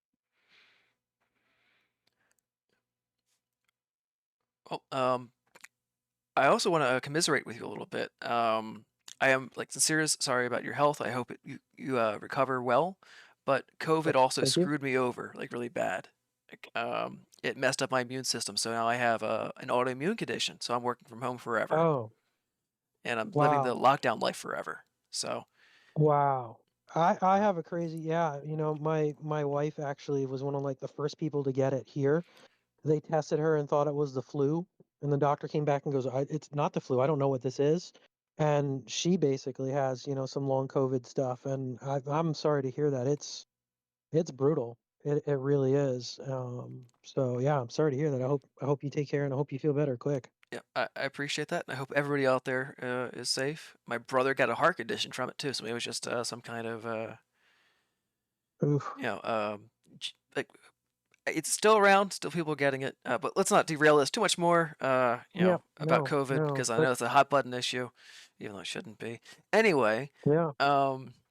[SPEAKER 2] Well, I also want to commiserate with you a little bit. I am like sincere sorry about your health. I hope you recover well. But COVID also
[SPEAKER 6] Thank you.
[SPEAKER 2] screwed me over like really bad. Like, it messed up my immune system, so now I have an autoimmune condition. So I'm working from home forever,
[SPEAKER 6] Oh,
[SPEAKER 2] and I'm living the
[SPEAKER 6] wow.
[SPEAKER 2] lockdown life forever. So
[SPEAKER 6] Wow. I
[SPEAKER 2] uh,
[SPEAKER 6] have a crazy, yeah, my wife actually was one of like the first people to get it here. They tested her and thought it was the flu, and the doctor came back and goes, "It's not the flu. I don't know what this is." And she basically has, some long COVID stuff, and I'm sorry to hear that. It's brutal. It really is. So yeah, I'm sorry to hear that. I hope you take care, and I hope you feel better quick.
[SPEAKER 2] yeah, I appreciate that. And I hope everybody out there is safe. My brother got a heart condition from it too, so it was just some kind of
[SPEAKER 6] Oof.
[SPEAKER 2] you know like it's still around, still people getting it. But let's not derail this too much more.
[SPEAKER 6] Yep.
[SPEAKER 2] About
[SPEAKER 6] No.
[SPEAKER 2] COVID
[SPEAKER 6] No.
[SPEAKER 2] because I
[SPEAKER 6] But
[SPEAKER 2] know it's a hot button issue, even though it shouldn't be. Anyway,
[SPEAKER 6] yeah. No,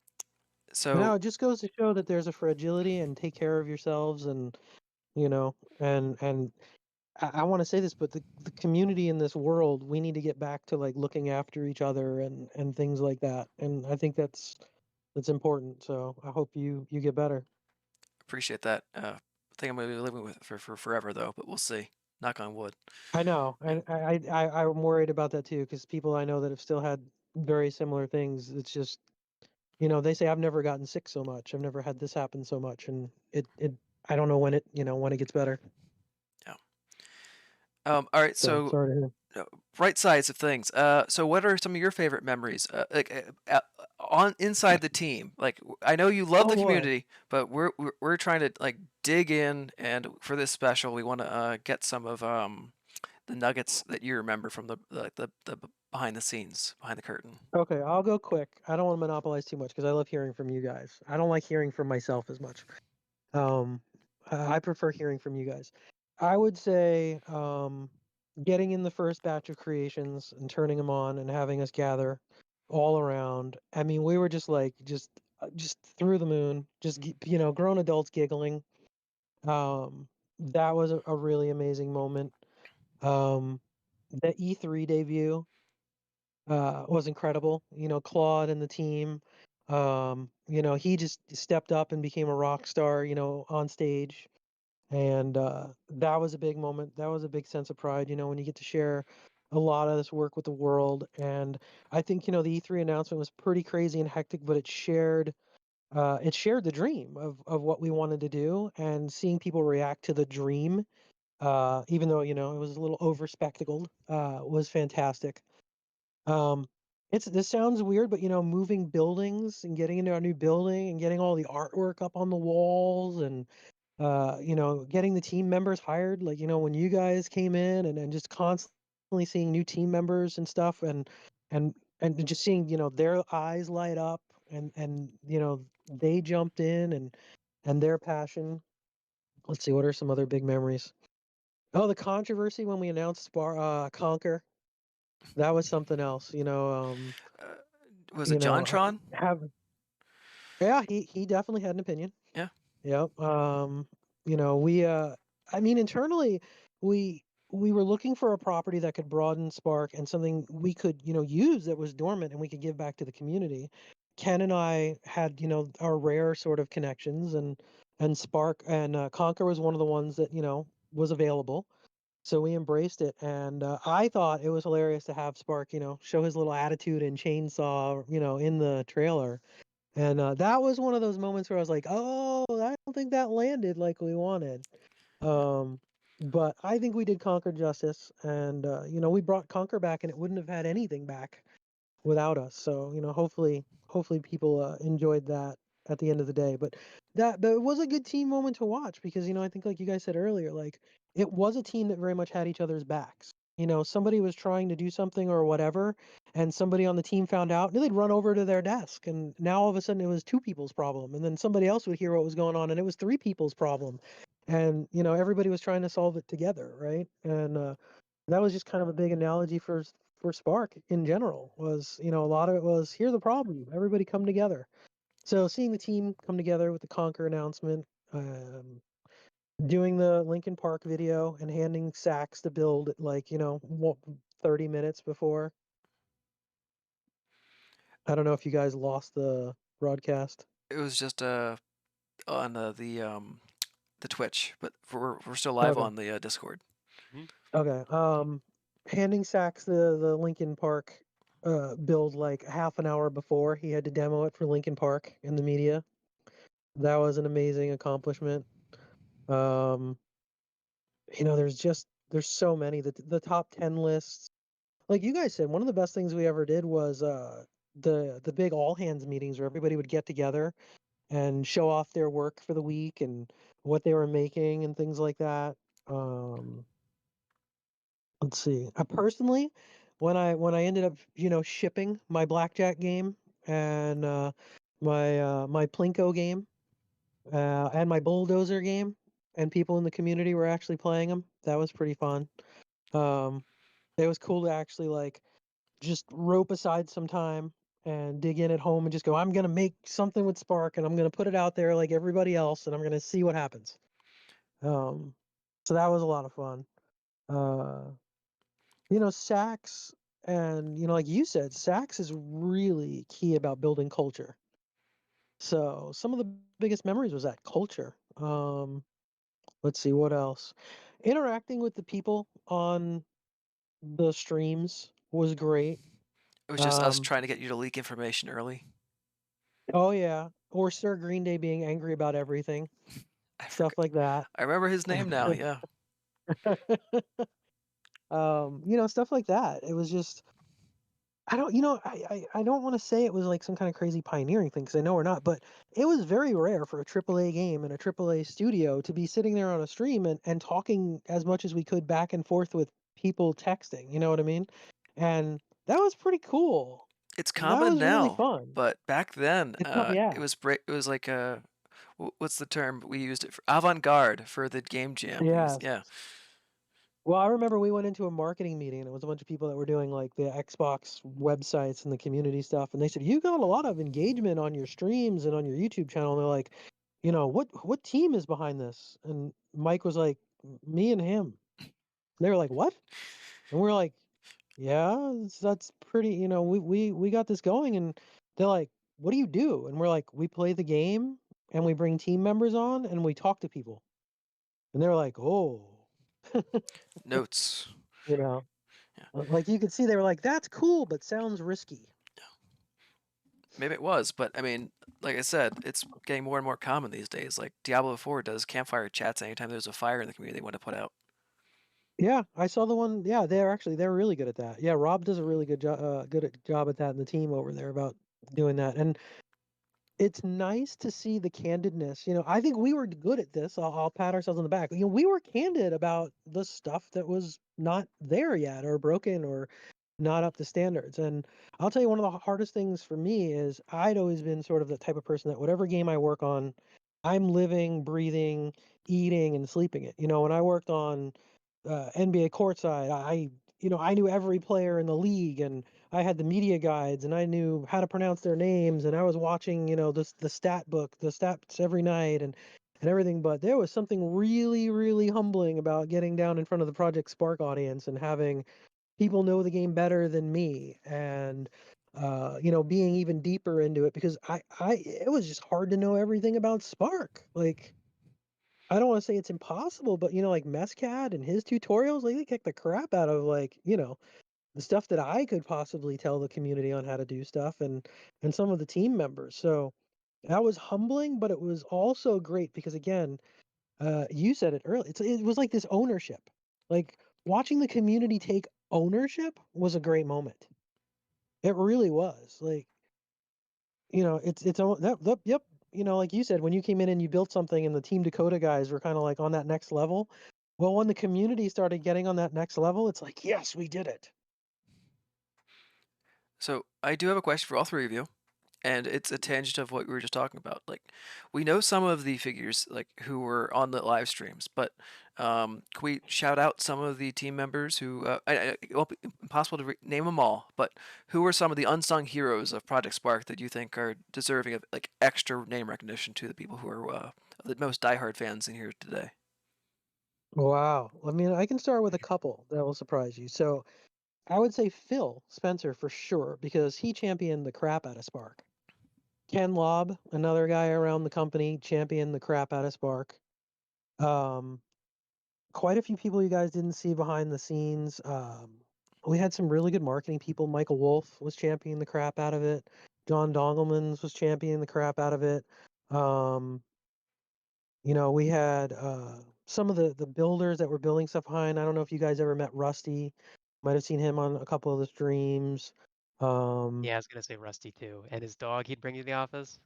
[SPEAKER 2] so
[SPEAKER 6] it just goes to show that there's a fragility, and take care of yourselves, and you know, and I want to say this, but the community in this world, we need to get back to like looking after each other and things like that. And I think that's important. So I hope you get better.
[SPEAKER 2] Appreciate that. I think I'm gonna be living with it for forever though, but we'll see. Knock on wood.
[SPEAKER 6] I know,
[SPEAKER 2] Yeah.
[SPEAKER 6] and I'm worried about that too, because people I know that have still had very similar things. It's just, they say I've never gotten sick so much. I've never had this happen so much, and it I don't know when when it gets better.
[SPEAKER 2] Yeah. All right.
[SPEAKER 6] So
[SPEAKER 2] So
[SPEAKER 6] sorry to hear.
[SPEAKER 2] right sides of things. So what are some of your favorite memories? On inside the team. Like I know you love
[SPEAKER 6] Oh
[SPEAKER 2] the
[SPEAKER 6] boy.
[SPEAKER 2] community, but we're trying to like dig in, and for this special, we want to get some of the nuggets that you remember from the behind the scenes, behind the curtain.
[SPEAKER 6] Okay, I'll go quick. I don't want to monopolize too much because I love hearing from you guys. I don't like hearing from myself as much. Um, I prefer hearing from you guys. I would say getting in the first batch of creations and turning them on and having us gather all around. I mean, we were just like just through the moon, just grown adults giggling. That was a really amazing moment. Um, the E3 debut was incredible. Claude and the team. He just stepped up and became a rock star. On stage, and that was a big moment. That was a big sense of pride. When you get to share a lot of this work with the world. And I think the E3 announcement was pretty crazy and hectic, but it shared the dream of what we wanted to do, and seeing people react to the dream. Even though it was a little over spectacled, was fantastic. Um, this sounds weird, but moving buildings and getting into our new building and getting all the artwork up on the walls and getting the team members hired, like when you guys came in and just constantly seeing new team members and stuff and and just seeing their eyes light up and they jumped in and their passion. Let's see, what are some other big memories? Oh, the controversy when we announced Conquer. That was something else.
[SPEAKER 2] Uh, was it
[SPEAKER 6] You know, ha-
[SPEAKER 2] JonTron?
[SPEAKER 6] have Yeah, he definitely had an opinion.
[SPEAKER 2] Yeah.
[SPEAKER 6] Yep. We I mean internally we were looking for a property that could broaden Spark and something we could, use that was dormant and we could give back to the community. Ken and I had, our rare sort of connections and Spark and Conquer was one of the ones that, was available. So we embraced it, and I thought it was hilarious to have Spark, show his little attitude and chainsaw, in the trailer. And that was one of those moments where I was like, "Oh, I don't think that landed like we wanted." Um, but I think we did Conquer justice, and we brought Conquer back, and it wouldn't have had anything back without us. So hopefully people enjoyed that at the end of the day. But it was a good team moment to watch because I think like you guys said earlier, like it was a team that very much had each other's backs. Somebody was trying to do something or whatever, and somebody on the team found out, and they'd run over to their desk, and now all of a sudden it was two people's problem, and then somebody else would hear what was going on, and it was three people's problem, and everybody was trying to solve it together, right? And that was just kind of a big analogy for Spark in general. Was a lot of it was here's the problem, everybody come together. So seeing the team come together with the Conquer announcement, doing the Lincoln Park video and handing sacks to build like 30 minutes before. I don't know if you guys lost the broadcast.
[SPEAKER 2] It was just on the Twitch, but we're still live
[SPEAKER 6] Okay.
[SPEAKER 2] on the Discord.
[SPEAKER 3] Mhm.
[SPEAKER 6] Okay. Handing Sachs the Lincoln Park build like half an hour before he had to demo it for Lincoln Park in the media. That was an amazing accomplishment. Um, there's so many the top 10 lists. Like you guys said, one of the best things we ever did was the big all hands meetings where everybody would get together and show off their work for the week and what they were making and things like that. Um, let's see. Personally, when I ended up, shipping my blackjack game and my Plinko game and my bulldozer game, and people in the community were actually playing them. That was pretty fun. Um, it was cool to actually like just rope aside some time and dig in at home and just go, I'm gonna make something with Spark and I'm gonna put it out there like everybody else and I'm gonna see what happens. Um, so that was a lot of fun. Sachs, and like you said, Sachs is really key about building culture. So some of the biggest memories was that culture. Let's see what else. Interacting with the people on the streams was great.
[SPEAKER 2] It was just us trying to get you to leak information early.
[SPEAKER 6] Oh yeah, or Sir Green Day being angry about everything,
[SPEAKER 2] I
[SPEAKER 6] stuff
[SPEAKER 2] forgot.
[SPEAKER 6] like that.
[SPEAKER 2] I remember his name now. Yeah.
[SPEAKER 6] Stuff like that. It was just I don't, I don't want to say it was like some kind of crazy pioneering thing because I know we're not, but it was very rare for a AAA game and a AAA studio to be sitting there on a stream and talking as much as we could back and forth with people texting. You know what I mean? And that was pretty cool.
[SPEAKER 2] It's
[SPEAKER 6] That
[SPEAKER 2] common
[SPEAKER 6] was really
[SPEAKER 2] now,
[SPEAKER 6] fun.
[SPEAKER 2] but back then,
[SPEAKER 6] It's not, yeah,
[SPEAKER 2] it was like what's the term we used it for? Avant-garde for the game jam.
[SPEAKER 6] yes.
[SPEAKER 2] Yeah.
[SPEAKER 6] Well, I remember we went into a marketing meeting and it was a bunch of people that were doing like the Xbox websites and the community stuff. And they said, you got a lot of engagement on your streams and on your YouTube channel. And they're like, what team is behind this? And Mike was like, me and him. They were like, what? And we're like, yeah, that's pretty, we got this going. And they're like, what do you do? And we're like, we play the game and we bring team members on and we talk to people. And they're like, oh,
[SPEAKER 2] Notes.
[SPEAKER 6] you know.
[SPEAKER 2] Yeah.
[SPEAKER 6] Like you could see they were like, that's cool, but sounds risky.
[SPEAKER 2] Maybe it was, but I mean, like I said, it's getting more and more common these days. Like Diablo 4 does campfire chats anytime there's a fire in the community they want to put out.
[SPEAKER 6] Yeah, I saw the one. Yeah, they're really good at that. Yeah, Rob does a really good job at that in the team over there about doing that. And it's nice to see the candidness. I think we were good at this. I'll pat ourselves on the back. We were candid about the stuff that was not there yet or broken or not up to standards. And I'll tell you, one of the hardest things for me is I'd always been sort of the type of person that whatever game I work on, I'm living, breathing, eating, and sleeping it. When I worked on NBA courtside, I knew every player in the league, and I had the media guides, and I knew how to pronounce their names, and I was watching, the stat book, the stats every night, and everything. But there was something really, really humbling about getting down in front of the Project Spark audience and having people know the game better than me, and being even deeper into it because it was just hard to know everything about Spark. Like, I don't want to say it's impossible, but like Mescat and his tutorials, like they kick the crap out of like, the stuff that I could possibly tell the community on how to do stuff and some of the team members. So that was humbling, but it was also great because again, you said it earlier. It was like this ownership. Like watching the community take ownership was a great moment. It really was. Like, yep. Like you said, when you came in and you built something and the Team Dakota guys were kind of like on that next level. Well, when the community started getting on that next level, it's like, yes, we did it.
[SPEAKER 2] So I do have a question for all three of you, and it's a tangent of what we were just talking about. Like, we know some of the figures like who were on the live streams, but can we shout out some of the team members who? It won't be impossible to name them all, but who are some of the unsung heroes of Project Spark that you think are deserving of like extra name recognition to the people who are the most diehard fans in here today?
[SPEAKER 6] Wow. I mean, I can start with a couple that will surprise you. So I would say Phil Spencer for sure, because he championed the crap out of Spark. Ken Lobb, another guy around the company, championed the crap out of Spark. Um, Quite a few people you guys didn't see behind the scenes. We had some really good marketing people. Michael Wolf was championing the crap out of it. John Dongelmans was championing the crap out of it. Um, we had some of the builders that were building stuff behind. I don't know if you guys ever met Rusty. Might have seen him on a couple of the streams. Um,
[SPEAKER 3] Yeah, I was gonna say Rusty too, and his dog he'd bring you to the office.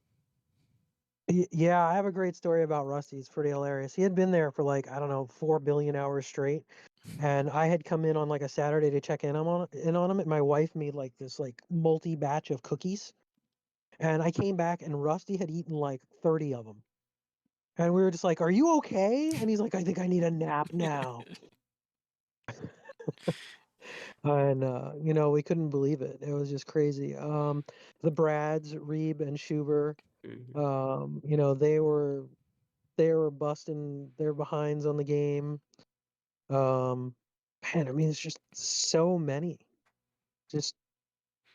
[SPEAKER 6] yeah, I have a great story about Rusty. It's pretty hilarious. He had been there for like, I don't know, 4 billion hours straight. And I had come in on like a Saturday to check in on him, and my wife made like this like multi batch of cookies. And I came back and Rusty had eaten like 30 of them. And we were just like, "Are you okay?" And he's like, "I think I need a nap now." And we couldn't believe it. It was just crazy. The Brads, Reeb and Schuber,
[SPEAKER 1] Mhm.
[SPEAKER 6] they were busting their behinds on the game. Um, man, I mean, it's just so many, just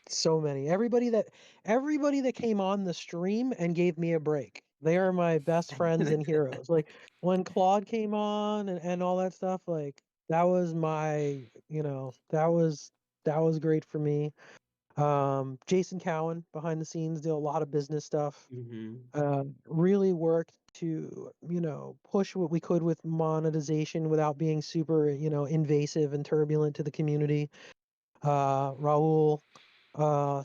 [SPEAKER 6] so many. Everybody that came on the stream and gave me a break. They are my best friends and heroes. Like when Claude came on and all that stuff, like that was my, that was great for me. Jason Cowan behind the scenes did a lot of business stuff.
[SPEAKER 1] Hmm.
[SPEAKER 6] Really worked to, push what we could with monetization without being super, invasive and turbulent to the community. Raul,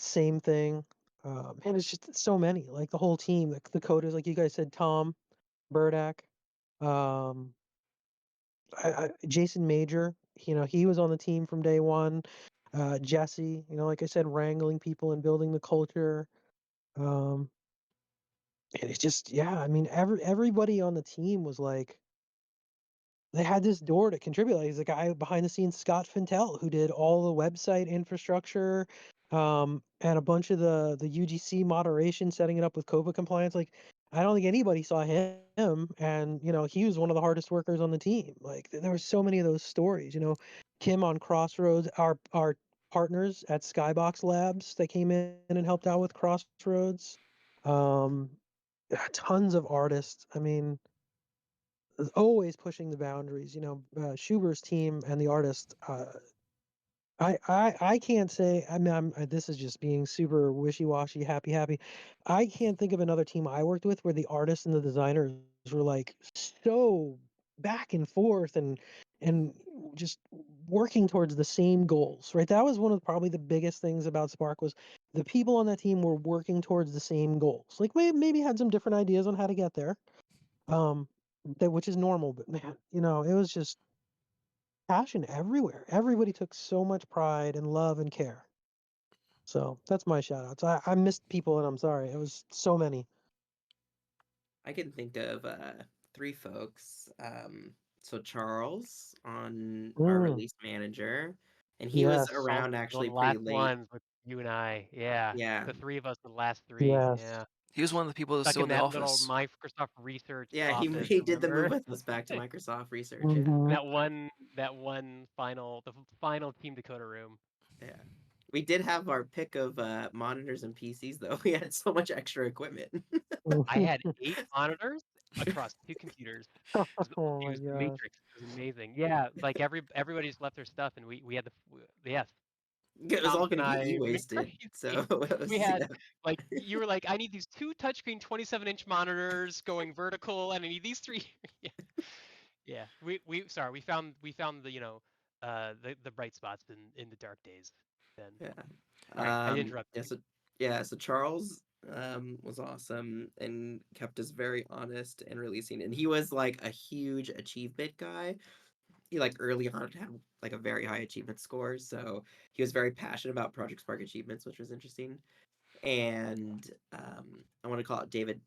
[SPEAKER 6] same thing. Man, it's just so many. Like the whole team, the coders, like you guys said, Tom, Burdak, um, Jason Major. He was on the team from day one. Jesse, like I said, wrangling people and building the culture. Um, and it's just, yeah. I mean, everybody on the team was like, they had this door to contribute. Like, he's the guy behind the scenes, Scott Fintel, who did all the website infrastructure, and a bunch of the UGC moderation, setting it up with COPA compliance. Like, I don't think anybody saw him, and he was one of the hardest workers on the team. Like, there were so many of those stories. Kim on Crossroads, our partners at Skybox Labs that came in and helped out with Crossroads. Um, Tons of artists. I mean, is always pushing the boundaries. Schuber's team and the artist. I can't say. I mean, this is just being super wishy-washy, happy. I can't think of another team I worked with where the artists and the designers were like so back and forth and just working towards the same goals. Right. That was one of probably the biggest things about Spark was the people on that team were working towards the same goals. Like maybe had some different ideas on how to get there. Um, which is normal, but man, it was just passion everywhere. Everybody took so much pride and love and care. So that's my shout outs. I missed people and I'm sorry. It was so many.
[SPEAKER 1] I can think of three folks. So Charles on our
[SPEAKER 6] Mm,
[SPEAKER 1] release manager, and he was
[SPEAKER 6] yes.
[SPEAKER 3] Charles
[SPEAKER 1] around
[SPEAKER 3] was one
[SPEAKER 1] actually
[SPEAKER 3] of the
[SPEAKER 1] pretty
[SPEAKER 3] last
[SPEAKER 1] late.
[SPEAKER 3] ones with you and I. Yeah,
[SPEAKER 1] Yeah,
[SPEAKER 3] the three of us, the last three.
[SPEAKER 6] Yes.
[SPEAKER 3] Yeah,
[SPEAKER 2] He was one of the people that's
[SPEAKER 3] stuck
[SPEAKER 2] still
[SPEAKER 3] in
[SPEAKER 2] in the
[SPEAKER 3] that little
[SPEAKER 2] office.
[SPEAKER 3] Microsoft research
[SPEAKER 1] yeah, he
[SPEAKER 3] office.
[SPEAKER 1] he did the move
[SPEAKER 3] Remember?
[SPEAKER 1] with us back to Microsoft Research. Yeah,
[SPEAKER 6] Mm-hmm.
[SPEAKER 3] That one final, the final Team Dakota room.
[SPEAKER 1] yeah. We did have our pick of monitors and PCs though. We had so much extra equipment.
[SPEAKER 3] I had 8 monitors across 2 computers.
[SPEAKER 6] Oh
[SPEAKER 3] It
[SPEAKER 6] my
[SPEAKER 3] was the
[SPEAKER 6] gosh.
[SPEAKER 3] Matrix. It was amazing. Yeah, like everybody just left their stuff, and we had yes,
[SPEAKER 1] It was all
[SPEAKER 3] Thompson
[SPEAKER 1] going
[SPEAKER 3] and
[SPEAKER 1] to be
[SPEAKER 3] I went
[SPEAKER 1] e-wasted. So
[SPEAKER 3] crazy.
[SPEAKER 1] it
[SPEAKER 3] We
[SPEAKER 1] was,
[SPEAKER 3] had
[SPEAKER 1] yeah.
[SPEAKER 3] like you were like, I need these 2 touchscreen 27-inch monitors going vertical, and I need these three. Yeah, yeah. We found the the bright spots in the dark days. Then
[SPEAKER 1] Yeah.
[SPEAKER 3] sorry, I interrupted
[SPEAKER 1] Yeah,
[SPEAKER 3] you.
[SPEAKER 1] so Charles was awesome and kept us very honest and releasing. And he was like a huge achievement guy. He like early on had like a very high achievement score, so he was very passionate about Project Spark achievements, which was interesting. And I want to call it David,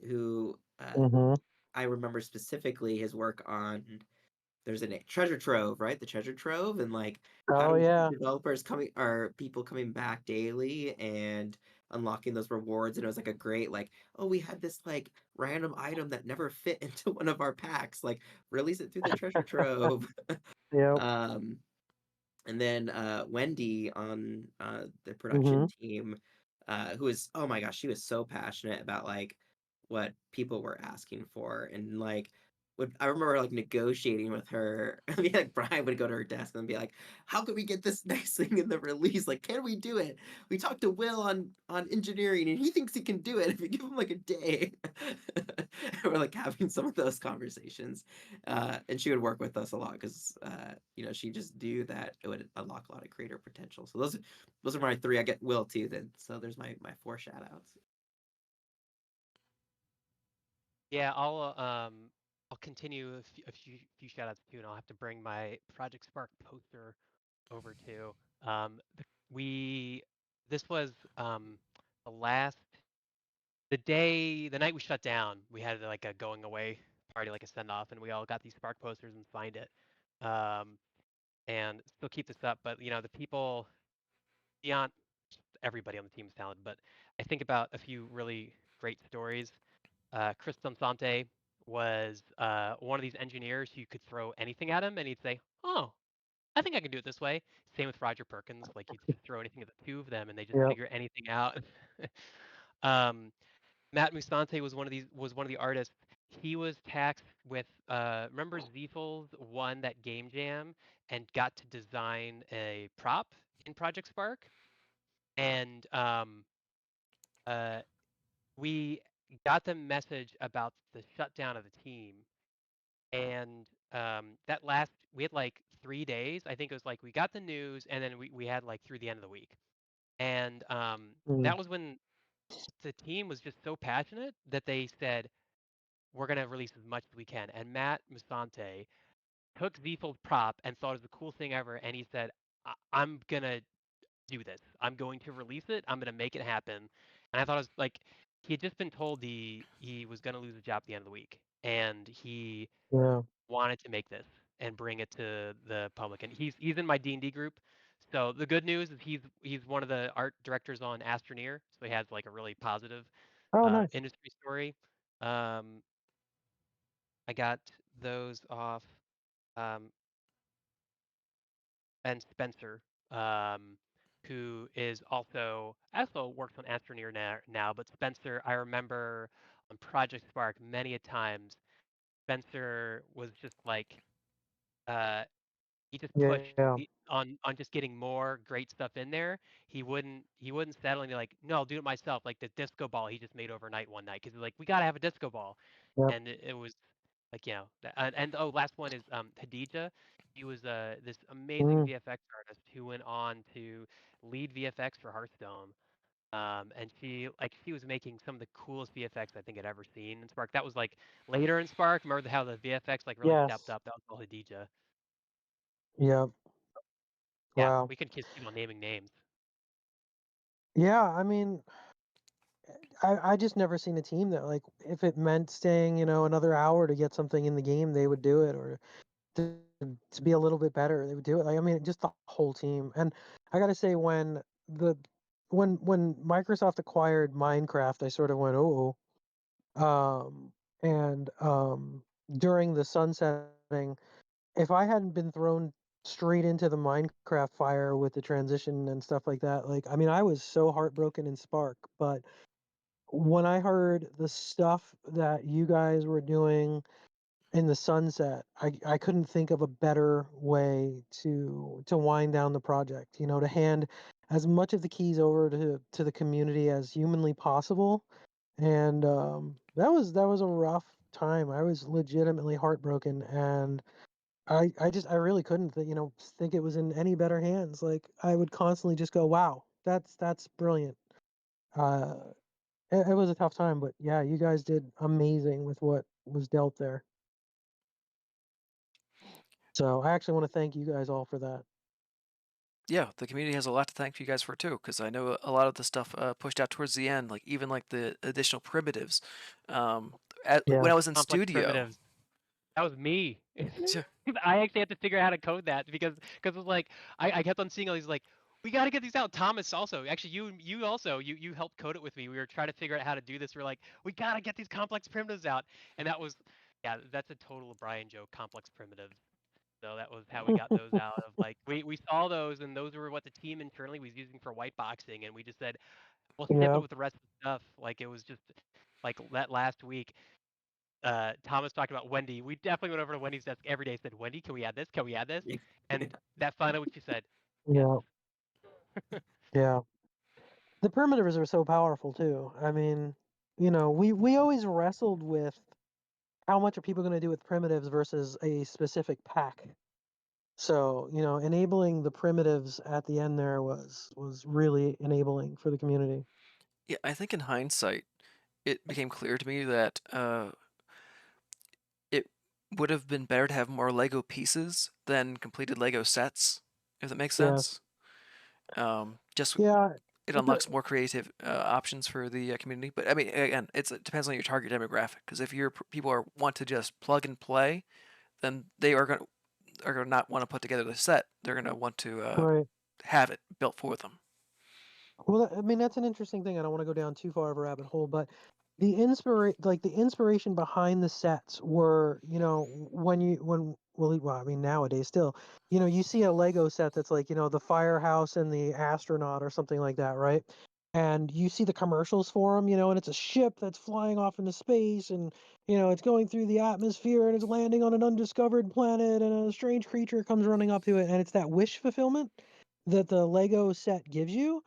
[SPEAKER 1] who
[SPEAKER 6] Mm-hmm.
[SPEAKER 1] I remember specifically his work on there's a treasure trove, right? The treasure trove, and like how
[SPEAKER 6] Oh
[SPEAKER 1] do we
[SPEAKER 6] yeah.
[SPEAKER 1] get developers coming or people coming back daily and unlocking those rewards? And it was like a great like, oh, we had this like random item that never fit into one of our packs. Like release it through the treasure trove.
[SPEAKER 6] Yep.
[SPEAKER 1] um, and then Wendy on the
[SPEAKER 6] Mm-hmm.
[SPEAKER 1] production team, who was oh my gosh, she was so passionate about like what people were asking for, and like would I remember like negotiating with her. I mean, like Brian would go to her desk and be like, "How can we get this next thing in the release? Like, can we do it? We talked to Will on engineering, and he thinks he can do it if you give him like a day." We're like having some of those conversations, and she would work with us a lot because she just knew that it would unlock a lot of creator potential. So those are my three. I get Will too. Then so there's my four shout outs.
[SPEAKER 3] Yeah, I'll continue a few shout outs too, and I'll have to bring my Project Spark poster over too. We this was the last the night we shut down. We had like a going away party, like a send off, and we all got these Spark posters and signed it. Um, and still keep this up, but the people beyond everybody on the team is talented. But I think about a few really great stories. Chris Donsante was one of these engineers who could throw anything at him, and he'd say, "Oh, I think I can do it this way." Same with Roger Perkins. Like you'd just throw anything at the two of them, and they just
[SPEAKER 6] Yep.
[SPEAKER 3] figure anything out. um, Matt Musante was one of the artists. He was tasked with remember Ziefels won that game jam and got to design a prop in Project Spark, and uh, we got the message about the shutdown of the team, and that last we had like 3 days. I think it was like we got the news, and then we had like through the end of the week, and
[SPEAKER 6] Mm.
[SPEAKER 3] that was when the team was just so passionate that they said we're gonna release as much as we can. And Matt Musante took Ziefel's prop and thought it was the coolest thing ever, and he said, I'm gonna do this. I'm going to release it. I'm gonna make it happen. And I thought it was like he had just been told he was gonna lose a job at the end of the week, and he
[SPEAKER 6] Yeah.
[SPEAKER 3] wanted to make this and bring it to the public. And he's in my D&D group. So the good news is he's one of the art directors on Astroneer, so he has like a really positive
[SPEAKER 6] Oh, nice.
[SPEAKER 3] industry story. Um, I got those off. Um, and Spencer, um, who is also works on Astroneer now. But Spencer, I remember on Project Spark many a times. Spencer was just like uh, he just pushed
[SPEAKER 6] Yeah.
[SPEAKER 3] on just getting more great stuff in there. He wouldn't settle and be like, no, I'll do it myself. Like the disco ball he just made overnight one night because he's like, we gotta have a disco ball,
[SPEAKER 6] Yep.
[SPEAKER 3] and it was like and oh, last one is Hadija. He was this amazing
[SPEAKER 6] Mm.
[SPEAKER 3] VFX artist who went on to lead VFX for Hearthstone. And she was making some of the coolest VFX I think I'd ever seen in Spark. That was like later in Spark. Remember how the VFX like really stepped
[SPEAKER 6] Yes.
[SPEAKER 3] up? That was all Hadija.
[SPEAKER 6] Yep.
[SPEAKER 3] Yeah,
[SPEAKER 6] Wow.
[SPEAKER 3] we can just keep on naming names.
[SPEAKER 6] Yeah. I mean, I just never seen a team that, like, if it meant staying, another hour to get something in the game, they would do it, or to, to be a little bit better, they would do it. Like, I mean, just the whole team. And I gotta say, the when Microsoft acquired Minecraft, I sort of went, oh, and during the sunsetting, if I hadn't been thrown straight into the Minecraft fire with the transition and stuff like that, like, I mean, I was so heartbroken in Spark, but when I heard the stuff that you guys were doing in the sunset, I couldn't think of a better way to wind down the project, to hand as much of the keys over to the community as humanly possible. And that was a rough time. I was legitimately heartbroken, and I really couldn't think it was in any better hands. Like, I would constantly just go, wow, that's brilliant. Uh it was a tough time, but yeah, you guys did amazing with what was dealt there. So I actually want to thank you guys all for that.
[SPEAKER 2] Yeah, the community has a lot to thank you guys for too, because I know a lot of the stuff pushed out towards the end, like even like the additional primitives. Um,
[SPEAKER 6] Yeah.
[SPEAKER 2] when I was in
[SPEAKER 3] Complex
[SPEAKER 2] studio,
[SPEAKER 3] primitives. That was me.
[SPEAKER 2] yeah,
[SPEAKER 3] I actually had to figure out how to code that because it was like I kept on seeing all these like we got to get these out. Thomas also actually you also you helped code it with me. We were trying to figure out how to do this. We are like we got to get these complex primitives out, and that was yeah that's a total O'Brien joke. Complex primitives. So that was how we got those out of like we saw those and those were what the team internally was using for white boxing, and we just said we'll ship it
[SPEAKER 6] Yeah.
[SPEAKER 3] with the rest of the stuff. Like it was just like that last week Thomas talked about Wendy. We definitely went over to Wendy's desk every day. Said, "Wendy, can we add this? Can we add this?" And that final week, she said, "Yes."
[SPEAKER 6] Yeah. Yeah. The primitives are so powerful too. I mean, we always wrestled with how much are people going to do with primitives versus a specific pack. So, enabling the primitives at the end there was really enabling for the community.
[SPEAKER 2] yeah, I think in hindsight, it became clear to me that it would have been better to have more Lego pieces than completed Lego sets, if that makes
[SPEAKER 6] Yes.
[SPEAKER 2] sense. Just
[SPEAKER 6] Yeah.
[SPEAKER 2] it
[SPEAKER 6] It's a,
[SPEAKER 2] unlocks more creative options for the community. But I mean, again, it depends on your target demographic. Because if your people want to just plug and play, then they are gonna not want to put together the set. They're gonna want to
[SPEAKER 6] right.
[SPEAKER 2] have it built for them.
[SPEAKER 6] Well, I mean, that's an interesting thing. I don't want to go down too far of a rabbit hole, but the inspiration behind the sets were, well, I mean nowadays still, you see a Lego set that's like, the firehouse and the astronaut or something like that, right? And you see the commercials for them, and it's a ship that's flying off into space, and it's going through the atmosphere, and it's landing on an undiscovered planet, and a strange creature comes running up to it, and it's that wish fulfillment that the Lego set gives you.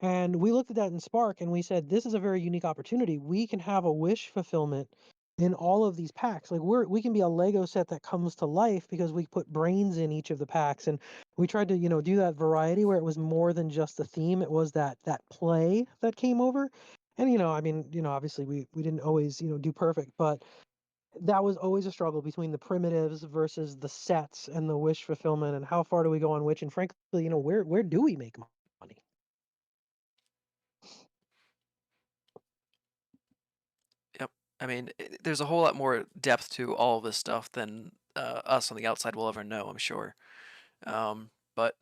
[SPEAKER 6] And we looked at that in Spark and we said, this is a very unique opportunity. We can have a wish fulfillment in all of these packs. Like we can be a Lego set that comes to life because we put brains in each of the packs. And we tried to, do that variety where it was more than just the theme. It was that play that came over. And, I mean, obviously we didn't always, do perfect, but that was always a struggle between the primitives versus the sets and the wish fulfillment and how far do we go on which. And frankly, where do we make money?
[SPEAKER 2] Yep. I mean, there's a whole lot more depth to all of this stuff than us on the outside will ever know, I'm sure. But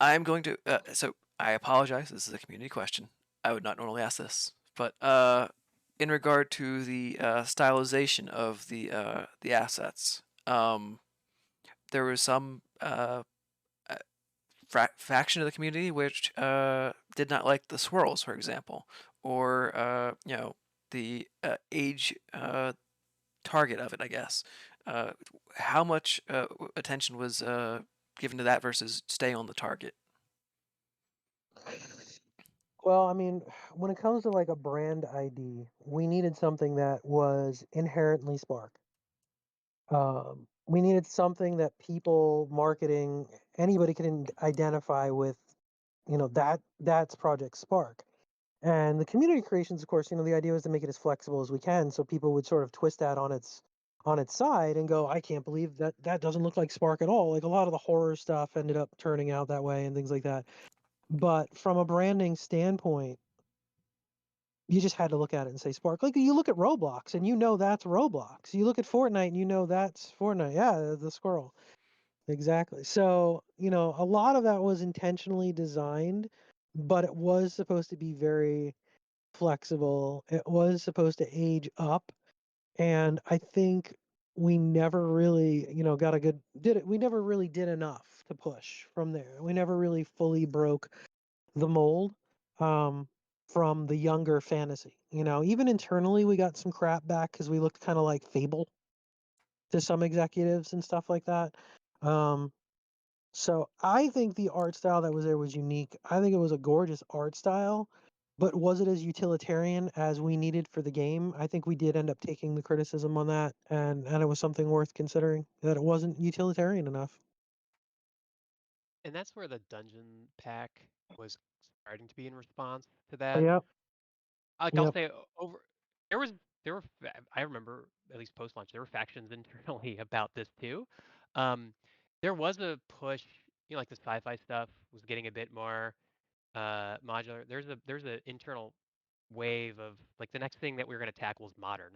[SPEAKER 2] I'm going to. So I apologize. This is a community question. I would not normally ask this, but in regard to the stylization of the assets, there was some faction of the community which did not like the swirls, for example, or the age target of it, I guess. How much attention was given to that versus staying on the target?
[SPEAKER 6] Well, I mean, when it comes to like a brand ID, we needed something that was inherently Spark. We needed something that people marketing, anybody can identify with, that's Project Spark. And the community creations, of course, the idea was to make it as flexible as we can, so people would sort of twist that on its side and go, I can't believe that doesn't look like Spark at all. Like a lot of the horror stuff ended up turning out that way and things like that. But from a branding standpoint, you just had to look at it and say Spark. Like you look at Roblox and that's Roblox. You look at Fortnite and that's Fortnite. Yeah, the squirrel. Exactly. So, a lot of that was intentionally designed, but it was supposed to be very flexible. It was supposed to age up. And I think we never really, got a good did it. We never really did enough to push from there. We never really fully broke the mold from the younger fantasy. Even internally, we got some crap back because we looked kind of like Fable to some executives and stuff like that. Um, so I think the art style that was there was unique. I think it was a gorgeous art style, but was it as utilitarian as we needed for the game? I think we did end up taking the criticism on that, and it was something worth considering that it wasn't utilitarian enough.
[SPEAKER 3] And that's where the dungeon pack was starting to be in response to that.
[SPEAKER 6] Yep.
[SPEAKER 3] Like I'll
[SPEAKER 6] Yep.
[SPEAKER 3] say over there was there were I remember at least post launch there were factions internally about this too. Um, there was a push, like the sci-fi stuff was getting a bit more modular. There's a internal wave of like the next thing that we are going to tackle is modern.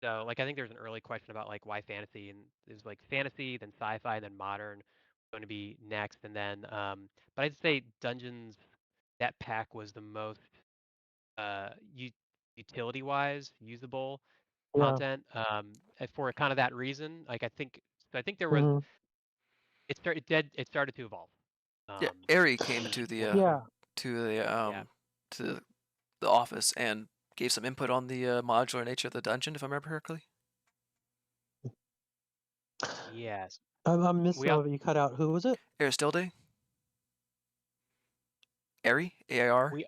[SPEAKER 3] So like I think there's an early question about like why fantasy, and there's like fantasy, then sci-fi, and then modern going to be next, and then but I'd say dungeons, that pack was the most uh utility wise usable
[SPEAKER 6] Yeah.
[SPEAKER 3] content, and for kind of that reason. Like I think there was
[SPEAKER 6] Hmm.
[SPEAKER 3] it started to evolve.
[SPEAKER 2] Yeah,
[SPEAKER 3] um
[SPEAKER 2] Ari came to the
[SPEAKER 6] Yeah.
[SPEAKER 2] to the
[SPEAKER 3] yeah.
[SPEAKER 2] to the office and gave some input on the modular nature of the dungeon, if I remember correctly.
[SPEAKER 3] Yes.
[SPEAKER 6] I missed
[SPEAKER 3] we
[SPEAKER 6] some
[SPEAKER 3] al-
[SPEAKER 6] of it. You cut out. Who was it?
[SPEAKER 2] Aristilde? Ari? A-I-R?
[SPEAKER 3] we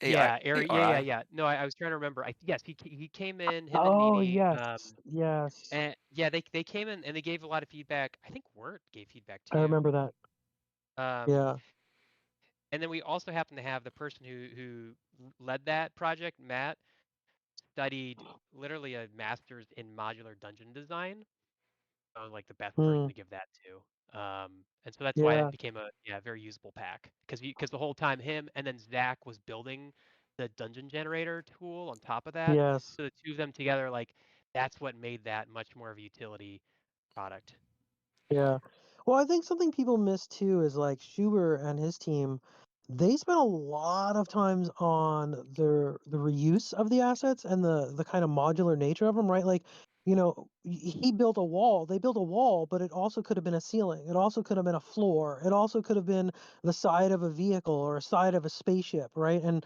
[SPEAKER 2] A-I
[SPEAKER 3] Yeah, Ari.
[SPEAKER 2] A-R-I?
[SPEAKER 3] Yeah. No, I was trying to remember. Yes, he came in, him and
[SPEAKER 6] Oh,
[SPEAKER 3] Nini.
[SPEAKER 6] yes. Yes.
[SPEAKER 3] And yeah, they came in and they gave a lot of feedback. I think Wirt gave feedback
[SPEAKER 6] I remember
[SPEAKER 3] too.
[SPEAKER 6] that.
[SPEAKER 3] Um,
[SPEAKER 6] Yeah.
[SPEAKER 3] and then we also happen to have the person who led that project, Matt, studied literally a master's in modular dungeon design. So I was like the best person
[SPEAKER 6] Hmm.
[SPEAKER 3] to give that to. And so that's why it
[SPEAKER 6] Yeah.
[SPEAKER 3] became a very usable pack, because the whole time him and then Zach was building the dungeon generator tool on top of that.
[SPEAKER 6] Yes.
[SPEAKER 3] So the two of them together, like that's what made that much more of a utility product.
[SPEAKER 6] Yeah. Well, I think something people miss too is like Schubert and his team. they spent a lot of times on the reuse of the assets and the kind of modular nature of them, right? Like, he built a wall. They built a wall, but it also could have been a ceiling. It also could have been a floor. It also could have been the side of a vehicle or a side of a spaceship, right? And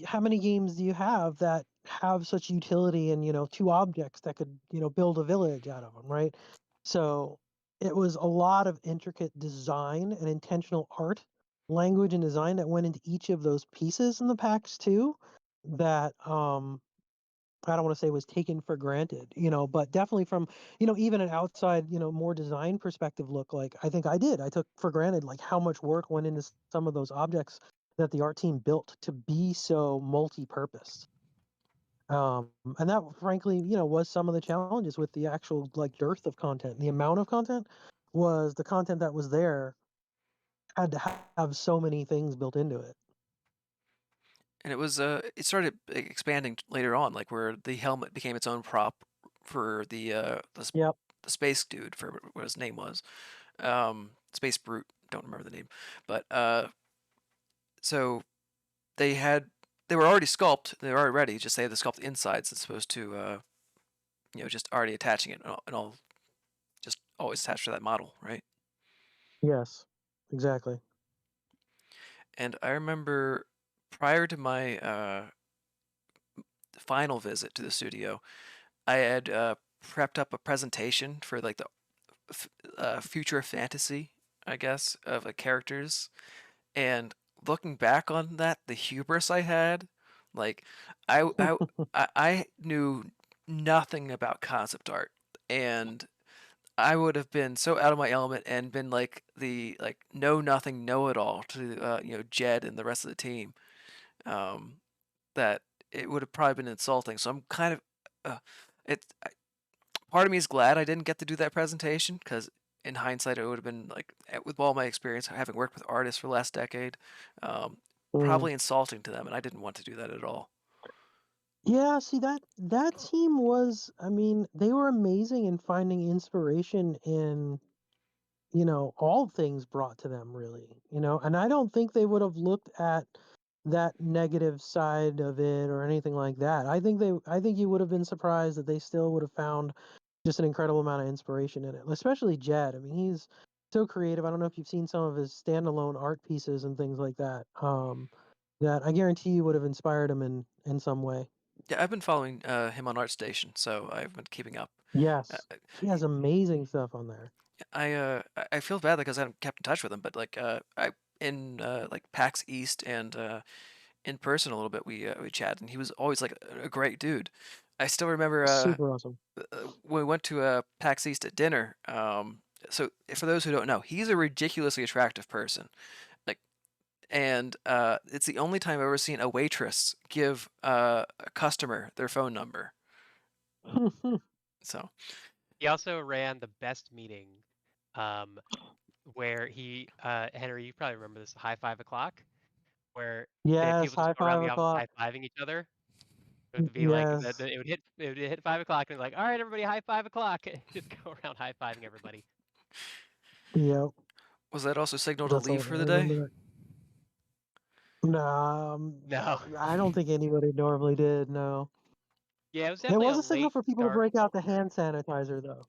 [SPEAKER 6] how many games do you have that have such utility and two objects that could build a village out of them, right? So it was a lot of intricate design and intentional art, language, and design that went into each of those pieces in the packs too, that I don't want to say was taken for granted, but definitely from even an outside more design perspective look, like I think I took for granted like how much work went into some of those objects that the art team built to be so multi-purpose. And that frankly was some of the challenges with the actual like dearth of content. The amount of content was the content that was there had to have so many things built into it.
[SPEAKER 2] And it started expanding later on, like where the helmet became its own prop for
[SPEAKER 6] Yep.
[SPEAKER 2] the space dude, for what his name was, Space Brute. Don't remember the name, but so they had they were already sculpted. They were already ready. Just they had the sculpt insides as opposed to just already attaching it and all just always attached to that model, right?
[SPEAKER 6] Yes. Exactly.
[SPEAKER 2] And I remember prior to my final visit to the studio, I had prepped up a presentation for like the future fantasy, I guess, of characters. And looking back on that, the hubris I had, like I I I knew nothing about concept art, and I would have been so out of my element and been like the know nothing know it all to Jed and the rest of the team, um, that it would have probably been insulting. So I'm kind of it. Part of me is glad I didn't get to do that presentation because in hindsight it would have been like with all my experience having worked with artists for the last decade, um,
[SPEAKER 6] Mm.
[SPEAKER 2] probably insulting to them, and I didn't want to do that at all.
[SPEAKER 6] Yeah, see that team was, I mean, they were amazing in finding inspiration in, all things brought to them really, and I don't think they would have looked at that negative side of it or anything like that. I think you would have been surprised that they still would have found just an incredible amount of inspiration in it. Especially Jed. I mean, he's so creative. I don't know if you've seen some of his standalone art pieces and things like that. That I guarantee you would have inspired him in some way.
[SPEAKER 2] Yeah, I've been following him on ArtStation, so I've been keeping up. Uh,
[SPEAKER 6] Yes, he has amazing stuff on there.
[SPEAKER 2] I feel bad because I haven't kept in touch with him, but like I in like PAX East and in person a little bit we chatted, and he was always like a great dude. I still remember
[SPEAKER 6] Super awesome.
[SPEAKER 2] when we went to PAX East at dinner. So for those who don't know, he's a ridiculously attractive person. Like, and it's the only time I've ever seen a waitress give a customer their phone number. So
[SPEAKER 3] He also ran the best meeting, um, where Henry, you probably remember this, high 5 o'clock, where
[SPEAKER 6] Yes,
[SPEAKER 3] people just
[SPEAKER 6] high
[SPEAKER 3] go around
[SPEAKER 6] five
[SPEAKER 3] the office
[SPEAKER 6] o'clock.
[SPEAKER 3] high fiving each other. It would be like
[SPEAKER 6] Yes.
[SPEAKER 3] it would hit 5 o'clock and like, all right, everybody, high 5 o'clock. Just go around high fiving everybody.
[SPEAKER 6] Yep.
[SPEAKER 2] was that also signal to
[SPEAKER 6] That's
[SPEAKER 2] leave
[SPEAKER 6] all.
[SPEAKER 2] for
[SPEAKER 6] I
[SPEAKER 2] the day?
[SPEAKER 6] remember that. No,
[SPEAKER 3] No.
[SPEAKER 6] I don't think anybody normally did. No.
[SPEAKER 3] Yeah, it was
[SPEAKER 6] It
[SPEAKER 3] definitely a
[SPEAKER 6] was a signal
[SPEAKER 3] late
[SPEAKER 6] for people to
[SPEAKER 3] start.
[SPEAKER 6] break out the hand sanitizer, though.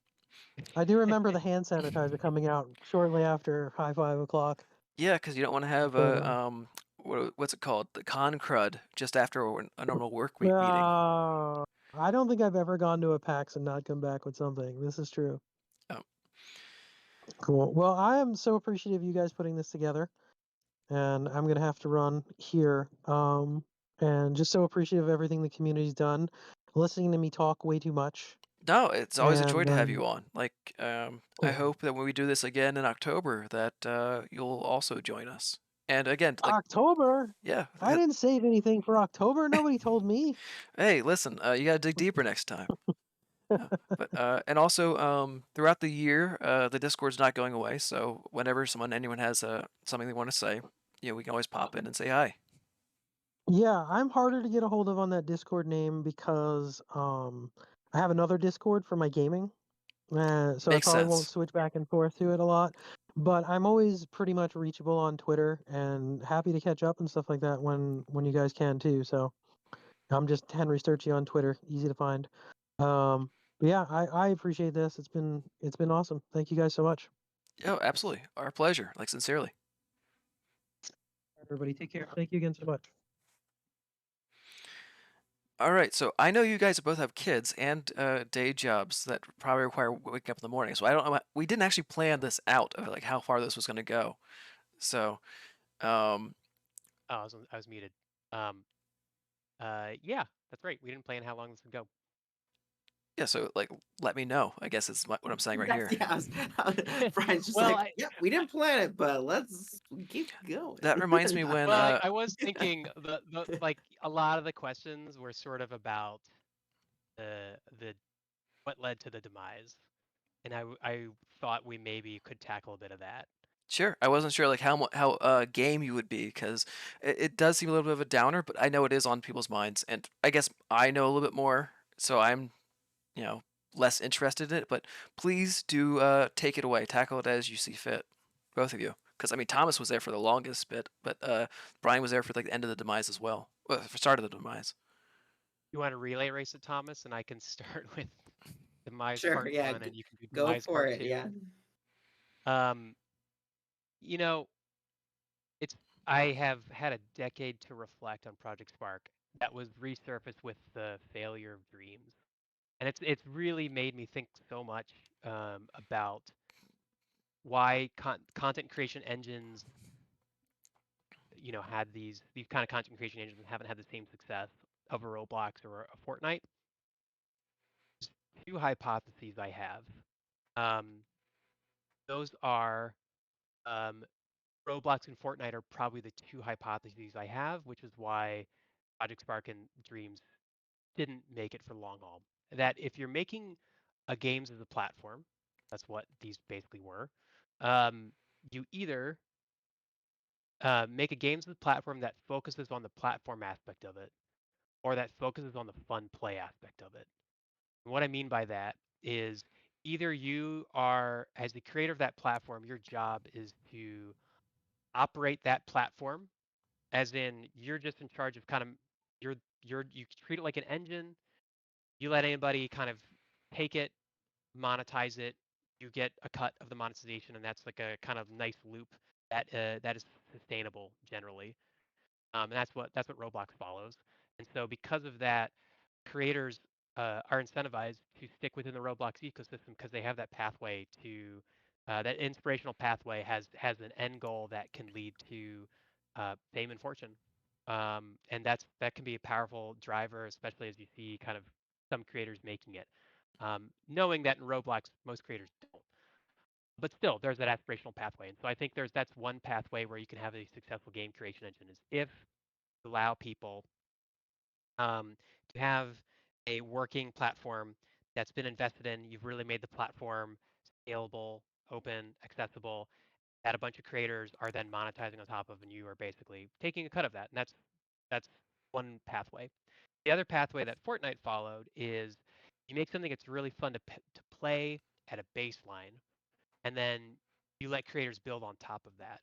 [SPEAKER 6] I do remember the hand sanitizer coming out shortly after high 5 o'clock.
[SPEAKER 2] Yeah, because you don't want to have
[SPEAKER 6] But
[SPEAKER 2] a what's it called, the con crud just after a normal work week meeting.
[SPEAKER 6] I don't think I've ever gone to a PAX and not come back with something. This is true.
[SPEAKER 2] Oh,
[SPEAKER 6] Cool. Well, I am so appreciative of you guys putting this together, and I'm gonna have to run here. And just so appreciative of everything the community's done, listening to me talk way too much,
[SPEAKER 2] no, it's always a joy
[SPEAKER 6] and
[SPEAKER 2] to have you on. Like, I
[SPEAKER 6] oh,
[SPEAKER 2] hope that when we do this again in October, that you'll also join us. And again, like,
[SPEAKER 6] October.
[SPEAKER 2] yeah,
[SPEAKER 6] I didn't save anything for October. Nobody told me.
[SPEAKER 2] hey, listen, you gotta dig deeper next time. But and also throughout the year, the Discord's not going away. So whenever anyone has something they want to say, we can always pop in and say hi.
[SPEAKER 6] Yeah, I'm harder to get a hold of on that Discord name because I have another Discord for my gaming. So I
[SPEAKER 2] Makes
[SPEAKER 6] probably won't
[SPEAKER 2] sense.
[SPEAKER 6] switch back and forth to it a lot. But I'm always pretty much reachable on Twitter and happy to catch up and stuff like that when you guys can too. So I'm just Henry Sturchy on Twitter, easy to find. But yeah, I appreciate this. It's been awesome. Thank you guys so much.
[SPEAKER 2] Oh, absolutely. Our pleasure. Like, sincerely.
[SPEAKER 6] Everybody, take care. Thank you again so much.
[SPEAKER 2] All right, so I know you guys both have kids and day jobs that probably require waking up in the morning. So I don't know. We didn't actually plan this out of like how far this was going to go. So,
[SPEAKER 3] Oh, I was muted. Yeah, that's right. We didn't plan how long this would go.
[SPEAKER 2] yeah. So like, let me know. I guess is what I'm saying right
[SPEAKER 1] That's,
[SPEAKER 2] here.
[SPEAKER 1] yeah, Brian's just
[SPEAKER 3] Well,
[SPEAKER 1] like, yeah, we didn't plan it, but let's keep going.
[SPEAKER 2] That reminds me when.
[SPEAKER 3] well, I was thinking the like a lot of the questions were sort of about the what led to the demise, and I thought we maybe could tackle a bit of that.
[SPEAKER 2] Sure, I wasn't sure like how game you would be because it does seem a little bit of a downer, but I know it is on people's minds, and I guess I know a little bit more, so I'm you know less interested in it. But please do take it away, tackle it as you see fit, both of you. Because I mean, Thomas was there for the longest bit, but Brian was there for like the end of the demise as well, for start of the demise.
[SPEAKER 3] You want to relay race it, Thomas, and I can start with demise
[SPEAKER 1] Sure,
[SPEAKER 3] part
[SPEAKER 1] yeah,
[SPEAKER 3] 1, and you can do
[SPEAKER 1] go
[SPEAKER 3] demise
[SPEAKER 1] for
[SPEAKER 3] part
[SPEAKER 1] it.
[SPEAKER 3] 2.
[SPEAKER 1] Yeah.
[SPEAKER 3] You know, it's I have had a decade to reflect on Project Spark that was resurfaced with the failure of Dreams, and it's really made me think so much about why content creation engines, had these kind of content creation engines haven't had the same success of a Roblox or a Fortnite. Two hypotheses I have. Um, those are um, Roblox and Fortnite are probably the two hypotheses I have, which is why Project Spark and Dreams didn't make it for long haul. That if you're making a games as a platform, that's what these basically were. You either make a games as a platform that focuses on the platform aspect of it, or that focuses on the fun play aspect of it. And what I mean by that is either you are, as the creator of that platform, your job is to operate that platform, as in you're just in charge of kind of you treat it like an engine. You let anybody kind of take it, monetize it. You get a cut of the monetization, and that's like a kind of nice loop that is sustainable generally. And that's what Roblox follows. And so because of that, creators are incentivized to stick within the Roblox ecosystem because they have that pathway to that inspirational pathway has an end goal that can lead to fame and fortune. And that can be a powerful driver, especially as you see kind of some creators making it. Knowing that in Roblox, most creators don't. But still, there's that aspirational pathway. And so I think that's one pathway where you can have a successful game creation engine is if you allow people to have a working platform that's been invested in. You've really made the platform scalable, open, accessible, that a bunch of creators are then monetizing on top of, and you are basically taking a cut of that. And that's one pathway. The other pathway that Fortnite followed is you make something that's really fun to play at a baseline, and then you let creators build on top of that.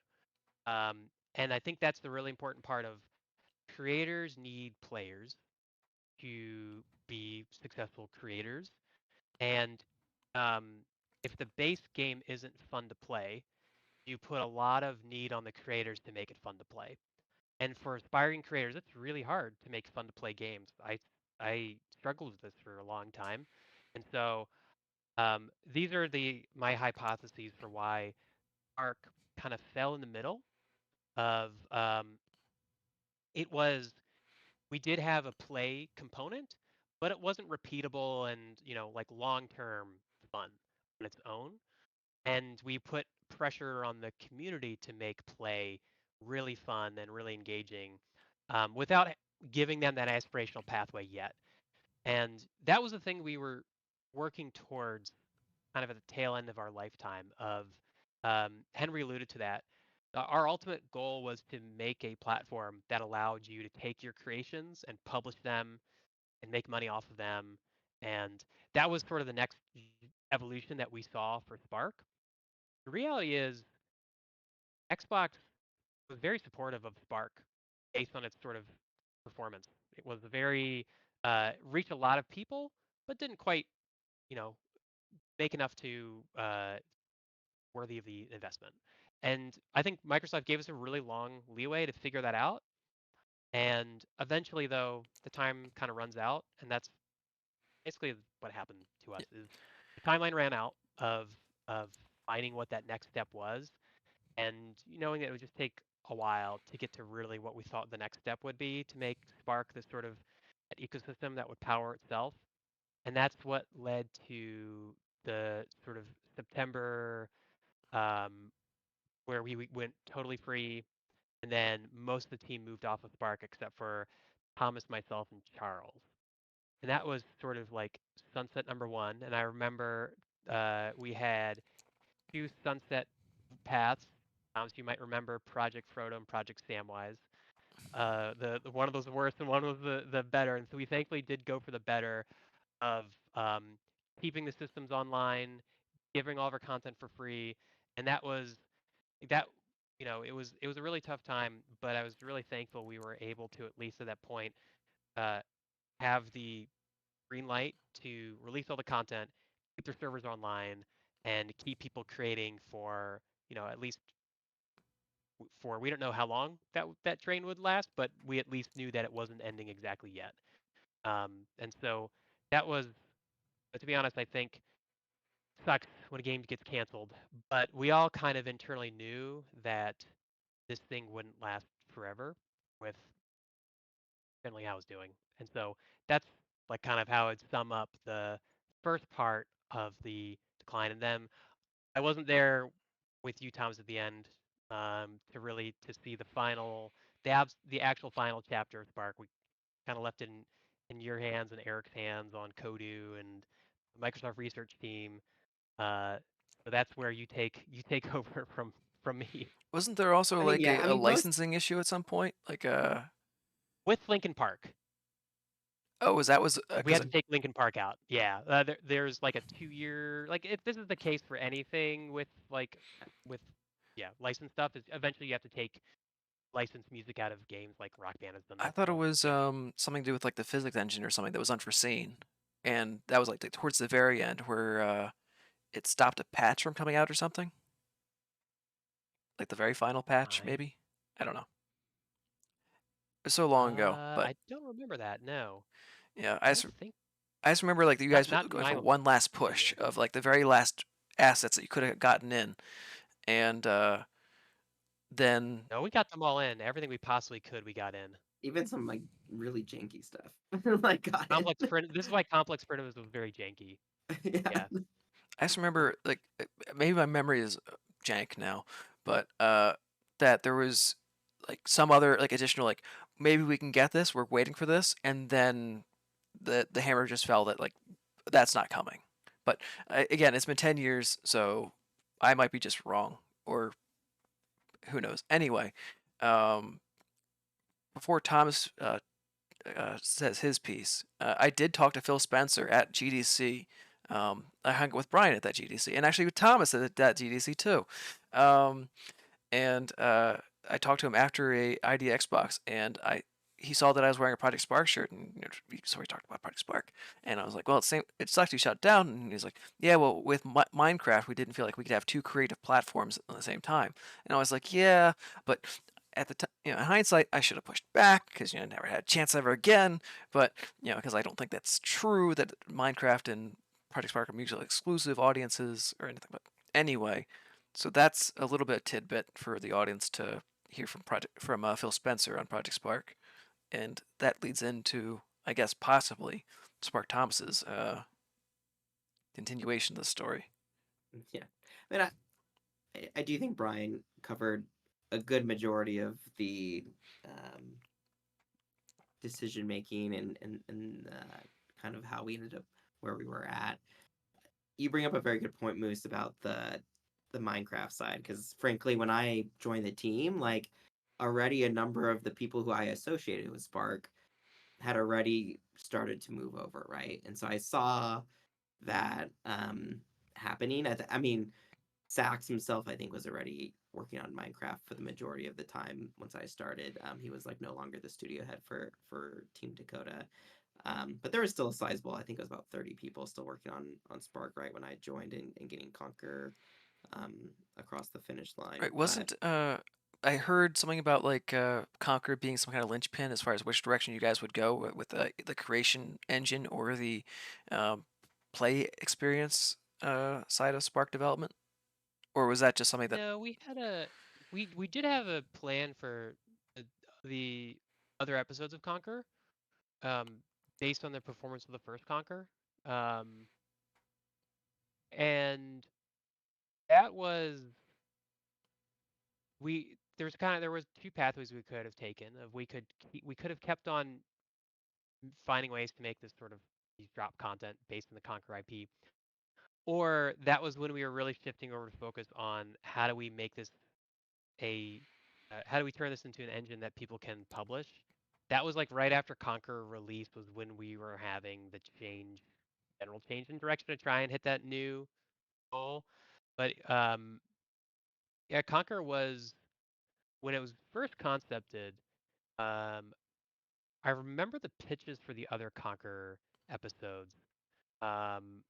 [SPEAKER 3] And I think that's the really important part of creators need players to be successful creators. And um, if the base game isn't fun to play, you put a lot of need on the creators to make it fun to play. And for aspiring creators, it's really hard to make fun to play games. I struggled with this for a long time, and so these are my hypotheses for why Arc kind of fell in the middle of it was we did have a play component, but it wasn't repeatable and like long term fun on its own. And we put pressure on the community to make play really fun and really engaging without giving them that aspirational pathway yet. And that was the thing we were working towards kind of at the tail end of our lifetime of Henry alluded to that. Our ultimate goal was to make a platform that allowed you to take your creations and publish them and make money off of them. And that was sort of the next evolution that we saw for Spark. The reality is Xbox was very supportive of Spark based on its sort of performance. It was very reached a lot of people, but didn't quite, you know, make enough to worthy of the investment. And I think Microsoft gave us a really long leeway to figure that out. And eventually, though, the time kind of runs out, and that's basically what happened to us. Is the timeline ran out of finding what that next step was, and knowing that it would just take a while to get to really what we thought the next step would be to make Spark this sort of an ecosystem that would power itself. And that's what led to the sort of September um, where we went totally free, and then most of the team moved off of Spark except for Thomas, myself, and Charles. And that was sort of like sunset number one. And I remember we had two sunset paths. You might remember Project Frodo and Project Samwise. The one of those worse and one was the better. And so we thankfully did go for the better of keeping the systems online, giving all of our content for free, and that was that. It was a really tough time, but I was really thankful we were able to at least at that point uh, have the green light to release all the content, keep their servers online, and keep people creating for at least for we don't know how long that train would last, but we at least knew that it wasn't ending exactly yet. And so that was, but to be honest, I think sucks when a game gets canceled. But we all kind of internally knew that this thing wouldn't last forever with generally how it's doing. And so that's like kind of how I'd sum up the first part of the decline. And then I wasn't there with you, Thomas, at the end to really to see the final, the actual final chapter of Spark. We kind of left it in your hands and Eric's hands on Kodu and the Microsoft research team. Uh, so that's where you take over from me
[SPEAKER 2] Wasn't there also
[SPEAKER 1] I mean,
[SPEAKER 2] like
[SPEAKER 1] yeah, I
[SPEAKER 2] a
[SPEAKER 1] mean, most
[SPEAKER 2] licensing issue at some point? Like
[SPEAKER 3] with Lincoln Park.
[SPEAKER 2] oh, was
[SPEAKER 3] We
[SPEAKER 2] because
[SPEAKER 3] had to take Lincoln Park out. Yeah, there's like a 2-year like if this is the case for anything with with licensed stuff is eventually you have to take licensed music out of games like Rock Band has done
[SPEAKER 2] I
[SPEAKER 3] that.
[SPEAKER 2] thought it
[SPEAKER 3] So
[SPEAKER 2] was
[SPEAKER 3] yeah,
[SPEAKER 2] something to do with like the physics engine or something that was unforeseen, and that was like towards the very end where it stopped a patch from coming out or something, like the very final patch
[SPEAKER 3] I
[SPEAKER 2] maybe. I don't know. It was so long ago, but
[SPEAKER 3] I don't remember that. No,
[SPEAKER 2] yeah,
[SPEAKER 3] I don't think
[SPEAKER 2] I just remember like you
[SPEAKER 3] not
[SPEAKER 2] guys
[SPEAKER 3] not
[SPEAKER 2] going
[SPEAKER 3] my
[SPEAKER 2] for one last push
[SPEAKER 3] review.
[SPEAKER 2] of like the very last assets that you could have gotten in, and then
[SPEAKER 3] No, we got them all in. Everything we possibly could, we got in.
[SPEAKER 1] even some like really janky stuff like got in.
[SPEAKER 3] Complex print. This is why complex print was very janky.
[SPEAKER 1] Yeah.
[SPEAKER 3] Yeah.
[SPEAKER 2] I just remember like maybe my memory is jank now, but that there was like some other like additional like maybe we can get this, we're waiting for this, and then the hammer just fell that like that's not coming. But again, it's been 10 years, so I might be just wrong or who knows. Anyway, um, before Thomas says his piece, I did talk to Phil Spencer at GDC. I hung with Brian at that GDC, and actually with Thomas at that GDC too. Um, and I talked to him after a ID Xbox, and he saw that I was wearing a Project Spark shirt, and so we talked about Project Spark, and I was like, well, it sucks you shut down, and he's like, yeah, well, with Minecraft, we didn't feel like we could have two creative platforms at the same time, and I was like, yeah, but at the time, in hindsight, I should have pushed back because I never had a chance ever again, but because I don't think that's true that Minecraft and Project Spark are mutually exclusive audiences or anything, but anyway. So that's a little bit of tidbit for the audience to hear from Phil Spencer on Project Spark, and that leads into, I guess, possibly Spark Thomas's continuation of the story.
[SPEAKER 1] Yeah. I mean, I do think Brian covered a good majority of the um, decision making and kind of how we ended up where we were at. You bring up a very good point, Moose, about the Minecraft side, because frankly, when I joined the team, like already a number of the people who I associated with Spark had already started to move over, right? And so I saw that happening. I mean, Sax himself, I think, was already working on Minecraft for the majority of the time once I started. He was like no longer the studio head for Team Dakota. But there was still a sizable, I think it was about 30 people still working on Spark right when I joined and getting Conquer across the finish line.
[SPEAKER 2] Right,
[SPEAKER 1] But
[SPEAKER 2] wasn't I heard something about like Conquer being some kind of linchpin as far as which direction you guys would go with the creation engine or the um, play experience side of Spark development, or was that just something that?
[SPEAKER 3] No, we did have a plan for the, the other episodes of Conquer, um, based on the performance of the first Conquer, um, and that was there was two pathways we could have taken. Of we could have kept on finding ways to make this sort of these drop content based on the Conquer IP, or that was when we were really shifting over to focus on how do we make this a how do we turn this into an engine that people can publish. That was like right after Conquer release was when we were having the general change in direction to try and hit that new goal. But yeah, Conquer was when it was first concepted. Um, I remember the pitches for the other Conquer episodes. Um,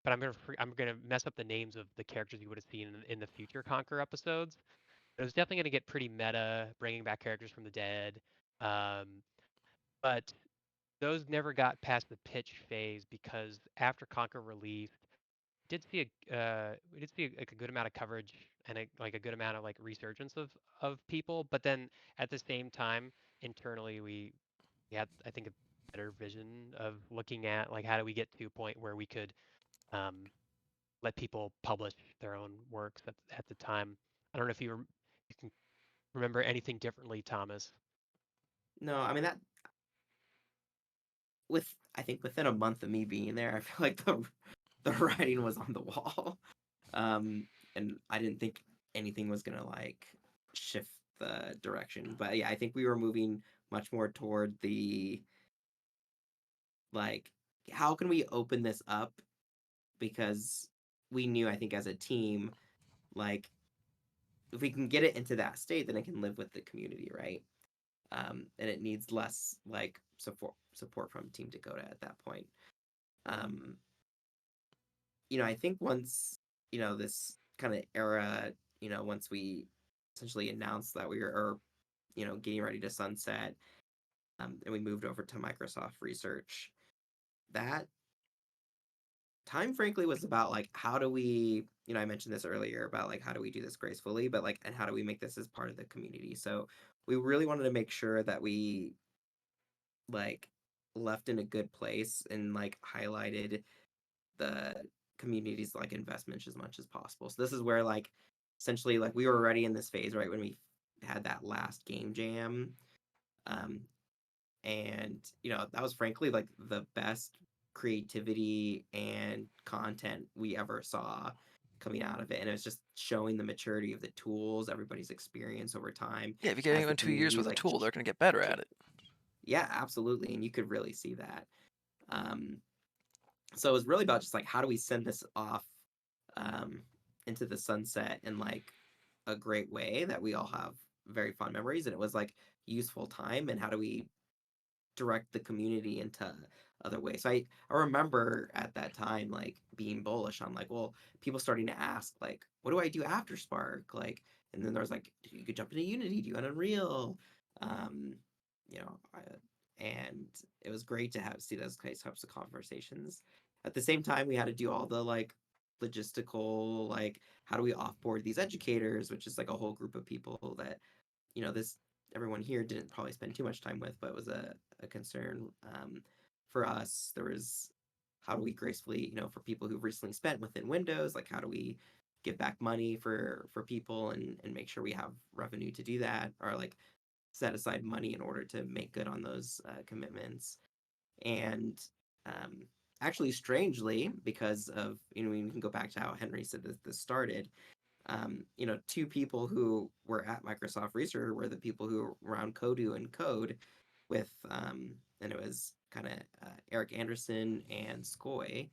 [SPEAKER 3] but I'm gonna mess up the names of the characters you would have seen in the future Conquer episodes. It was definitely gonna get pretty meta, bringing back characters from the dead. Um, but those never got past the pitch phase because after Conquer released, we did see like a good amount of coverage and like a good amount of like resurgence of people. But then at the same time, internally we had I think a better vision of looking at like how do we get to a point where we could um, let people publish their own works at the time. I don't know if you can remember anything differently, Thomas.
[SPEAKER 1] no, I mean that with I think within a month of me being there, I feel like the writing was on the wall. Um, and I didn't think anything was gonna like shift the direction. But yeah, I think we were moving much more toward the like how can we open this up because we knew I think as a team like if we can get it into that state then it can live with the community, right? And it needs less like support from Team Dakota at that point. Um, I think once, this kind of era, once we essentially announced that we were, or, getting ready to sunset, and we moved over to Microsoft Research, that time, frankly, was about like, how do we, I mentioned this earlier about like, how do we do this gracefully, but like, and how do we make this as part of the community? So we really wanted to make sure that we like left in a good place and like highlighted the community's like investment as much as possible. So this is where like essentially like we were already in this phase right when we had that last game jam. Um and that was frankly like the best creativity and content we ever saw coming out of it. And it was just showing the maturity of the tools, everybody's experience over time
[SPEAKER 2] Yeah, if you get
[SPEAKER 1] as the
[SPEAKER 2] anyone 2 years
[SPEAKER 1] community
[SPEAKER 2] with a
[SPEAKER 1] like
[SPEAKER 2] tool, they're going to get better at it.
[SPEAKER 1] yeah, absolutely. And you could really see that. Um so it was really about just like how do we send this off um, into the sunset in like a great way that we all have very fond memories, and it was like useful time, and how do we direct the community into other ways. So I remember at that time like being bullish on like, well, people starting to ask like, what do I do after Spark? Like, and then there was like, you could jump into Unity, do Unreal, um, you know, and it was great to see those types of conversations. At the same time, we had to do all the like logistical, like how do we offboard these educators, which is like a whole group of people that this everyone here didn't probably spend too much time with, but was a concern for us. There was how do we gracefully, for people who've recently spent within Windows, like how do we give back money for people and make sure we have revenue to do that, or like set aside money in order to make good on those commitments. And um, actually, strangely, because of we can go back to how Henry said this started, two people who were at Microsoft Research were the people who were around Kodu and Code with, and it was kind of Eric Anderson and Skoy,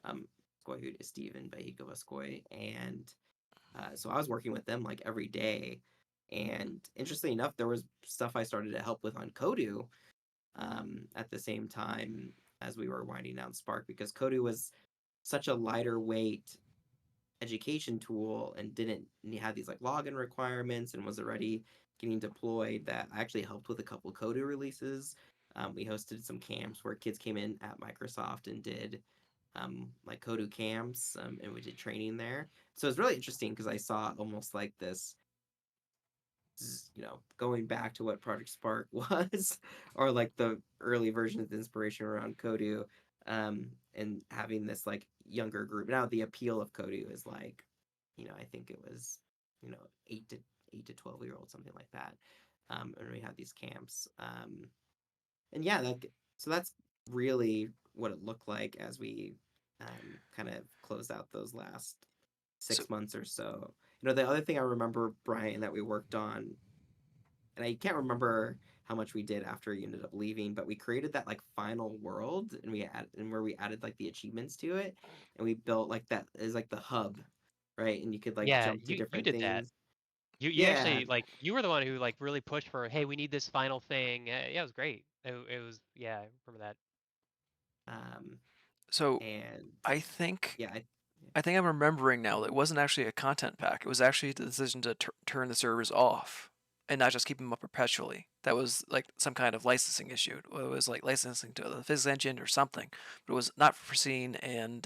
[SPEAKER 1] Skoy who is Steven, but he'd go with Skoy. And So I was working with them like every day. And interestingly enough, there was stuff I started to help with on Kodu at the same time as we were winding down Spark, because Kodu was such a lighter weight education tool and didn't have these like login requirements and was already getting deployed, that I actually helped with a couple Kodu releases. We hosted some camps where kids came in at Microsoft and did like Kodu camps, and we did training there. So it's really interesting because I saw almost like this, going back to what Project Spark was, or like the early version of the inspiration around Kodu, and having this like younger group. Now the appeal of Kodu is like, I think it was, 8 to 12 year old, something like that. And we had these camps, and yeah, so that's really what it looked like as we kind of closed out those last
[SPEAKER 2] So
[SPEAKER 1] 6 months or so. The other thing I remember, Brian, that we worked on, and I can't remember how much we did after you ended up leaving, but we created that like final world, and where we added like the achievements to it, and we built like that is like the hub, right? And you could like
[SPEAKER 3] Yeah,
[SPEAKER 1] jump to
[SPEAKER 3] you
[SPEAKER 1] different
[SPEAKER 3] did that.
[SPEAKER 1] things.
[SPEAKER 3] You
[SPEAKER 1] Yeah.
[SPEAKER 3] actually like you were the one who like really pushed for, hey, we need this final thing. Yeah, it was great. It was, yeah, I remember that.
[SPEAKER 1] Um,
[SPEAKER 2] so
[SPEAKER 1] and
[SPEAKER 2] I think
[SPEAKER 1] yeah,
[SPEAKER 2] I think I'm remembering now that it wasn't actually a content pack. It was actually the decision to turn the servers off and not just keep them up perpetually. That was like some kind of licensing issue. It was like licensing to the physics engine or something, but it was not foreseen, and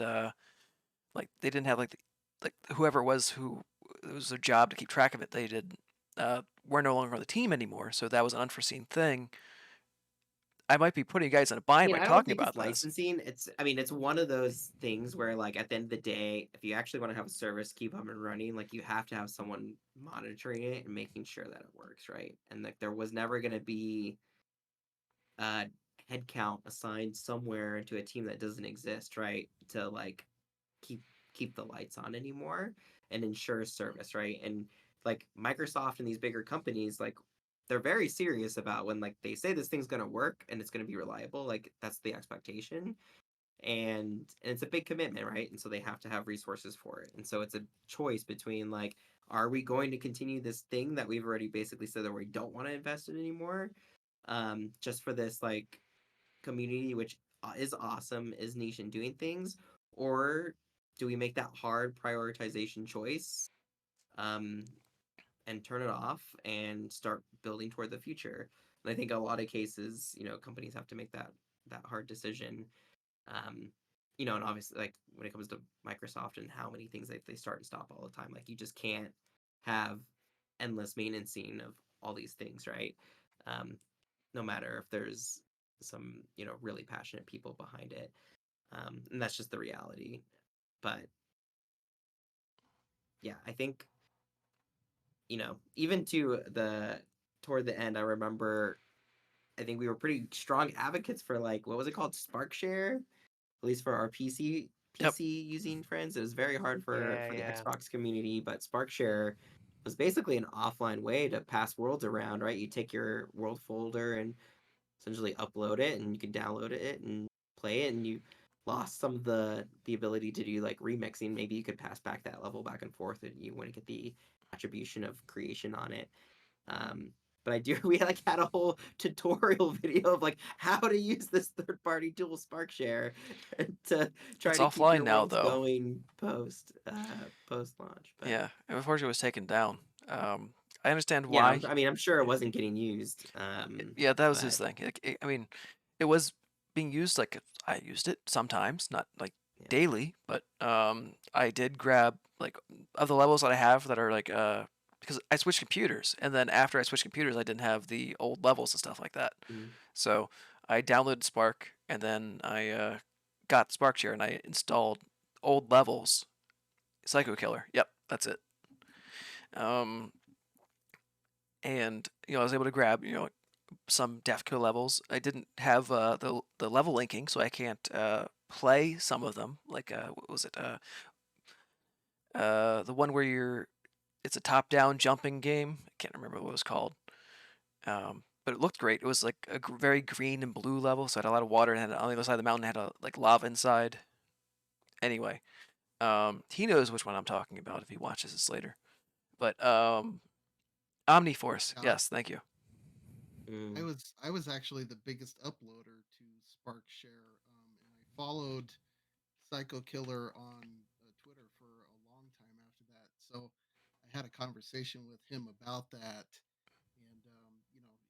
[SPEAKER 2] like they didn't have like whoever it was who it was their job to keep track of it. They did were no longer on the team anymore, so that was an unforeseen thing. I might be putting you guys in a bind by
[SPEAKER 1] I don't
[SPEAKER 2] talking
[SPEAKER 1] think it's
[SPEAKER 2] about this.
[SPEAKER 1] licensing. It's one of those things where, like, at the end of the day, if you actually want to have a service keep up and running, like, you have to have someone monitoring it and making sure that it works, right? And like, there was never going to be a headcount assigned somewhere to a team that doesn't exist, right? To like keep keep the lights on anymore and ensure service, right? And like Microsoft and these bigger companies, like, they're very serious about when like they say this thing's going to work and it's going to be reliable, like that's the expectation. And it's a big commitment, right? And so they have to have resources for it. And so it's a choice between like, are we going to continue this thing that we've already basically said that we don't want to invest in anymore, just for this like community, which is awesome, is niche in doing things, or do we make that hard prioritization choice, um, and turn it off and start building toward the future? And I think a lot of cases, companies have to make that hard decision. Um, and obviously, like when it comes to Microsoft and how many things they start and stop all the time, like you just can't have endless maintenancing of all these things, right? Um, no matter if there's some really passionate people behind it, and that's just the reality. But yeah, I think even to the toward the end, I remember, I think we were pretty strong advocates for, like, what was it called, SparkShare, at least for our
[SPEAKER 2] Yep.
[SPEAKER 1] using friends. It was very hard for the
[SPEAKER 3] Yeah.
[SPEAKER 1] Xbox community, but SparkShare was basically an offline way to pass worlds around, right? You take your world folder and essentially upload it, and you can download it and play it, and you lost some of the ability to do like remixing. Maybe you could pass back that level back and forth, and you wouldn't get the attribution of creation on it. But I do we like had a whole tutorial video of like how to use this third party tool, SparkShare, to try
[SPEAKER 2] It's
[SPEAKER 1] to keep
[SPEAKER 2] offline
[SPEAKER 1] your
[SPEAKER 2] now,
[SPEAKER 1] worlds
[SPEAKER 2] though.
[SPEAKER 1] going post launch. But
[SPEAKER 2] Yeah, unfortunately, it was taken down. I understand
[SPEAKER 1] yeah,
[SPEAKER 2] why.
[SPEAKER 1] I'm sure it wasn't getting used.
[SPEAKER 2] Yeah, that was his
[SPEAKER 1] But
[SPEAKER 2] thing. I mean, it was being used, like I used it sometimes, not like
[SPEAKER 1] yeah.
[SPEAKER 2] daily, but I did grab like of the levels that I have that are like because I switched computers, and then after I switched computers, I didn't have the old levels and stuff like that.
[SPEAKER 1] Mm.
[SPEAKER 2] So I downloaded Spark, and then I got SparkShare, and I installed old levels. Psycho Killer. Yep, that's it. Um, and I was able to grab some DEFCO levels. I didn't have the level linking, so I can't play some of them. Like what was it? The one where it's a top-down jumping game. I can't remember what it was called. But it looked great. It was like a very green and blue level, so it had a lot of water, and on the other side of the mountain had a like lava inside. Anyway, He knows which one I'm talking about if he watches this later. But Omniforce,
[SPEAKER 4] Yeah,
[SPEAKER 2] yes, thank you.
[SPEAKER 1] Mm.
[SPEAKER 4] I was actually the biggest uploader to SparkShare, and I followed Psycho Killer on Twitter for a long time after that. So I had a conversation with him about that, and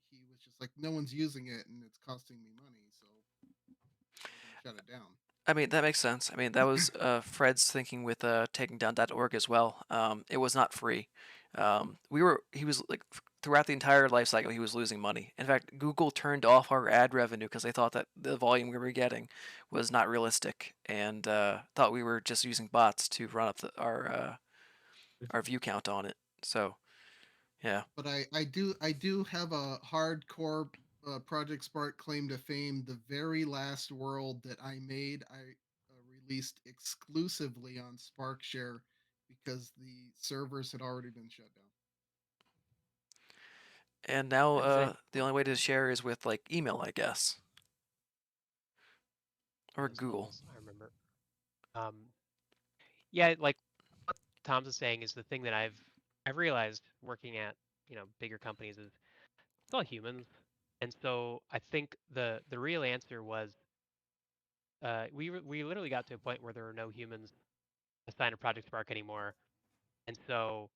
[SPEAKER 4] he was just like, "No one's using it, and it's costing me money, so we're gonna shut it down."
[SPEAKER 2] I mean, that makes sense. I mean, that was Fred's thinking with taking down .org as well. It was not free. He was like, throughout the entire life cycle, he was losing money. In fact, Google turned off our ad revenue because they thought that the volume we were getting was not realistic and thought we were just using bots to run up our view count on it. So, yeah.
[SPEAKER 4] But I do have a hardcore Project Spark claim to fame. The very last world that I made, I released exclusively on SparkShare because the servers had already been shut down.
[SPEAKER 2] And now
[SPEAKER 3] I'd say
[SPEAKER 2] the only way to share is with like email, I guess, or
[SPEAKER 3] those
[SPEAKER 2] Google.
[SPEAKER 3] levels, I remember. Yeah, like what Tom's is saying is the thing that I've realized working at bigger companies is it's all humans, and so I think the real answer was we literally got to a point where there were no humans assigned to Project Spark anymore, and so